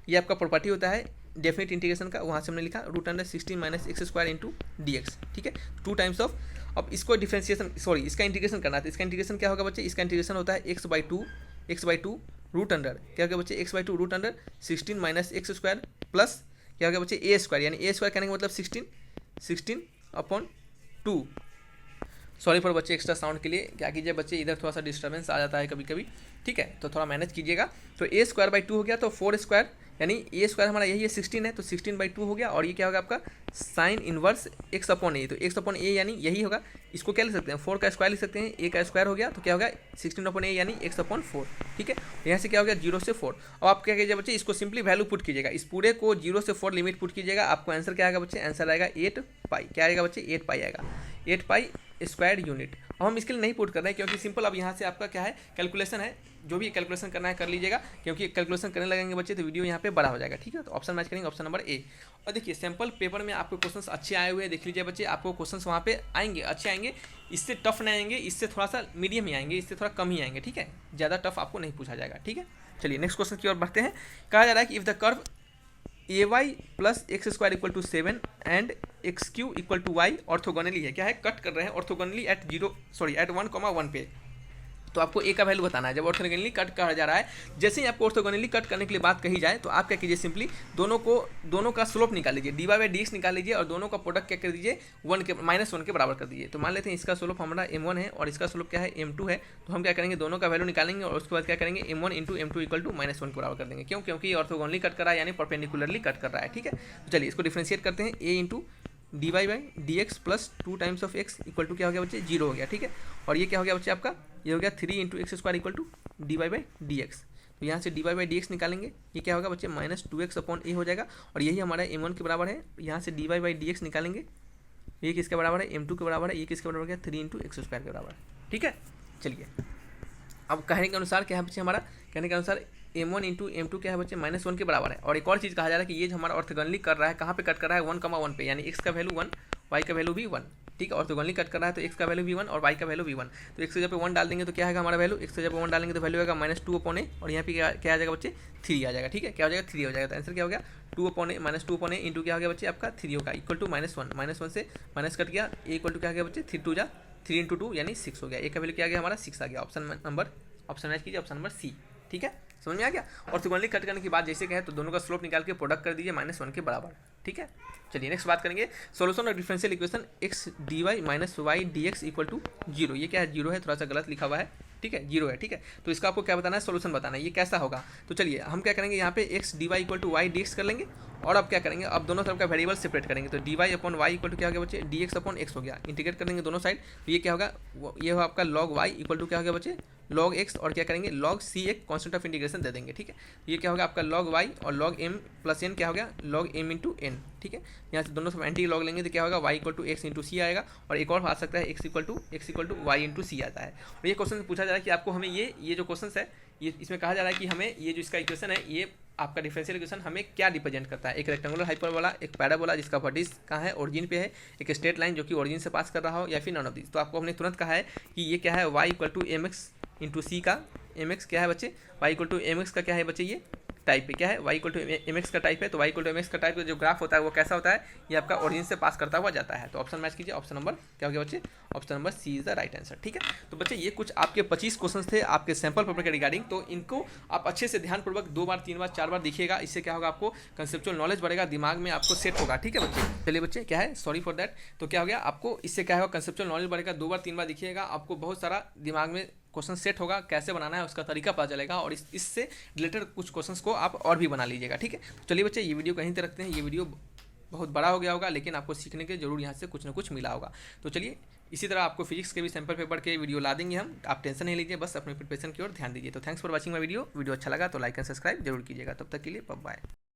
ये आपका प्रॉपर्टी होता है डेफिनेट इंटीग्रेशन का, वहाँ से हमने लिखा root under 16 minus x square into dx, ठीक है, 2 टाइम्स ऑफ। अब इसको डिफ्रेंशिएशन, सॉरी इसका इंटीग्रेशन करना है, तो इसका इंटीग्रेशन क्या होगा बच्चे, इसका इंटीग्रेशन होता है x/2 रूट अंडर क्या हो गया बच्चे x/2 root under 16 minus x square plus क्या हो गया बच्चे ए स्क्वायर, यानी ए स्क्वायर कहने का मतलब 16/2। सॉरी फॉर बच्चे एक्स्ट्रा साउंड के लिए, क्या कीजिए बच्चे इधर थोड़ा सा डिस्टर्बेंस आ जाता है कभी कभी, ठीक है, तो थोड़ा मैनेज कीजिएगा। तो a² 2 हो गया, तो 4 स्क्वायर यानी ए स्क्वायर हमारा यही है 16 है, तो 16/2 हो गया। और ये क्या होगा आपका साइन इनवर्स x/a, तो x/a यानी यही होगा। इसको क्या लिख सकते हैं 4 का स्क्वायर लिख सकते हैं, a का स्क्वायर हो गया, तो क्या होगा 16/a यानी x/4, ठीक है। यहाँ से क्या हो गया 0 से 4। अब आप क्या कीजिए बच्चे इसको सिंपली वैल्यू पुट कीजिएगा, इस पूरे को 0 से 4 लिमिट पुट कीजिएगा, आपको आंसर क्या आएगा बच्चे, आंसर आएगा 8 पाई। क्या आएगा बच्चे 8 पाई आएगा, 8 पाई स्क्वायर यूनिट। अब हम इसके लिए नहीं पुट कर रहे हैं क्योंकि सिंपल अब यहाँ से आपका क्या है कैलकुलेशन है, जो भी कैलकुलेशन करना है कर लीजिएगा, क्योंकि कैलकुलेशन करने लगेंगे बच्चे तो वीडियो यहाँ पे बड़ा हो जाएगा, ठीक है। तो ऑप्शन मैच करेंगे ऑप्शन नंबर ए। और देखिए सैम्पल पेपर में आपको क्वेश्चंस अच्छे आए हुए हैं, देख लीजिए बच्चे, आपको क्वेश्चंस वहाँ पे आएंगे, अच्छे आएंगे, इससे टफ नहीं आएंगे, इससे थोड़ा सा मीडियम ही आएंगे, इससे थोड़ा कम ही आएंगे, ठीक है, ज़्यादा टफ आपको नहीं पूछा जाएगा, ठीक है। चलिए नेक्स्ट क्वेश्चन की ओर बढ़ते हैं। कहा जा रहा है कि if the curve ay plus x² = 7 and x³ = y orthogonally है, क्या है कट कर रहे हैं ऑर्थोगोनली एट 1,1 पे, तो आपको ए का वैल्यू बताना है। जब ऑर्थोगोनली कट कहा जा रहा है, जैसे ही आपको ऑर्थोगोनली कट करने के लिए बात कही जाए तो आप क्या कीजिए सिंपली दोनों का स्लोप निकाल लीजिए, dy/dx निकाल लीजिए और दोनों का प्रोडक्ट क्या कर दीजिए -1 के बराबर कर दीजिए। तो मान लेते हैं इसका स्लोप हमारा m1 है और इसका स्लोप क्या है m2 है, तो हम क्या करेंगे दोनों का वैल्यू निकालेंगे और उसके बाद क्या करेंगे m1 × m2 = -1 के बराबर कर देंगे। क्यों? क्योंकि ऑर्थोगोनली कट कर रहा है यानी परपेंडिकुलरली कट कर रहा है, ठीक है। तो चलिए इसको डिफ्रेंशिएट करते हैं, a × dy/dx plus 2 times of x equal to क्या हो गया बच्चे 0 हो गया, ठीक है। और ये क्या हो गया बच्चे आपका, ये हो गया 3 × x² = dy/dx। तो यहाँ से dy/dx निकालेंगे, ये क्या होगा बच्चे -2x/a हो जाएगा। और यही हमारा m1 के बराबर है, यहाँ से dy/dx निकालेंगे, ये किसके बराबर है m2 के बराबर है, ये किसके बराबर है 3 × x² के बराबर, ठीक है। चलिए अब कहने के अनुसार क्या है बच्चे, हमारा कहने के अनुसार m1 × m2 क्या है बच्चे -1 के बराबर है। और एक और चीज़ कहा जा रहा है कि ये जो हमारा ऑर्थोगोनली कर रहा है कहाँ पे कट कर रहा है 1,1 पे, यानी x का वैल्यू 1 y का वैल्यू भी 1, ठीक है। ऑर्थोगोनली कट कर रहा है तो x का वैल्यू भी 1 और y का वैल्यू भी 1। तो x की जगह पे 1 डाल देंगे तो क्या है हमारा वैल्यू, x की जगह पे 1 डालेंगे तो वैल्यू आएगा -2/a और यहाँ पे क्या आ जाएगा बच्चे 3 आ जाएगा, ठीक है। क्या हो जाएगा 3 हो जाएगा। तो आंसर क्या हो गया 2/a -2/a इंटू क्या हो गया बच्चे आपका 3 होगा इक्वल टू -1 से माइनस कट गया, a इक्वल टू क्या हो गया बच्चे 3 × 2 यानी 6 हो गया, a का वैल्यू क्या आ गया हमारा 6 आ गया। ऑप्शन मैच कीजिए ऑप्शन नंबर सी, ठीक है। समझ में आ गया। ऑर्थोगोनली कट करने की बात जैसे कहे तो दोनों का स्लोप निकाल के प्रोडक्ट कर दीजिए -1 के बराबर, ठीक है। चलिए नेक्स्ट बात करेंगे solution of differential equation x dy - y dx = 0। ये क्या है 0 है, थोड़ा सा गलत लिखा हुआ है, ठीक है 0 है, ठीक है। तो इसका आपको क्या बताना है सोल्यूशन बताना है, ये कैसा होगा। तो चलिए हम क्या करेंगे यहाँ पे x dy = y dx कर लेंगे और अब क्या करेंगे, अब दोनों तरफ का वेरिएबल सेपरेट करेंगे। तो dy/y इक्वल टू क्या हो गया बच्चे dx/x हो गया, इंटीग्रेट कर देंगे दोनों साइड। तो ये क्या होगा, ये हो आपका log y इक्वल टू क्या हो गया बच्चे log x और क्या करेंगे log c एक कॉन्स्टेंट ऑफ इंटीग्रेशन दे देंगे, ठीक है। ये क्या होगा आपका log y और log m + n क्या हो गया log m × n, ठीक है। यहाँ से दोनों सब एंटी लॉग लेंगे तो क्या होगा y = x × c आएगा। और एक और आ सकता है x = y × c आता है। और ये क्वेश्चन पूछा जा रहा है कि आपको हमें ये जो क्वेश्चन है ये इसमें कहा जा रहा है कि हमें ये जो इसका इक्वेशन है ये आपका डिफरेंशियल इक्वेशन हमें क्या रिप्रेजेंट करता है, एक रेक्टेंगुलर हाइपरबोला, एक पैराबोला जिसका वर्टिस कहाँ है ओरिजिन पे है, एक स्ट्रेट लाइन जो कि ओरिजिन से पास कर रहा हो, या फिर नॉन ऑफ दिस। तो आपको हमने तुरंत कहा है कि ये क्या है y = mx × c का mx क्या है बच्चे y = mx का क्या है बच्चे ये टाइप पे क्या है y = mx का टाइप है। तो y = mx का टाइप का जो ग्राफ होता है वो कैसा होता है, ये आपका ओरिजिन से पास करता हुआ जाता है। तो ऑप्शन मैच कीजिए ऑप्शन नंबर क्या हो गया बच्चे option number C is the right answer, ठीक है। तो बच्चे ये कुछ आपके 25 क्वेश्चन थे आपके सैंपल पेपर के रिगार्डिंग, तो इनको आप अच्छे से ध्यानपूर्वक 2 बार 3 बार 4 बार देखिएगा। इससे क्या होगा आपको कंसेप्चुअल नॉलेज बढ़ेगा, दिमाग में आपको सेट होगा, ठीक है बच्चे। चलिए बच्चे क्या है सॉरी फॉर दैट, तो क्या हो गया आपको इससे क्या होगा कंसेप्चुअल नॉलेज बढ़ेगा, 2 बार 3 बार देखिएगा, आपको बहुत सारा दिमाग में क्वेश्चन सेट होगा, कैसे बनाना है उसका तरीका पता चलेगा और इससे रिलेटेड कुछ क्वेश्चंस को आप और भी बना लीजिएगा, ठीक है। तो चलिए बच्चे ये वीडियो कहीं तक रखते हैं, ये वीडियो बहुत बड़ा हो गया होगा लेकिन आपको सीखने के जरूर यहाँ से कुछ ना कुछ मिला होगा। तो चलिए इसी तरह आपको फिजिक्स के भी सैंपल पेपर के वीडियो ला देंगे हम, आप टेंशन नहीं लीजिए, बस अपने प्रिपरेशन की ओर ध्यान दीजिए। तो thanks for watching my video अच्छा लगा तो लाइक एंड सब्सक्राइब जरूर कीजिएगा। तब तक के लिए बाय बाय।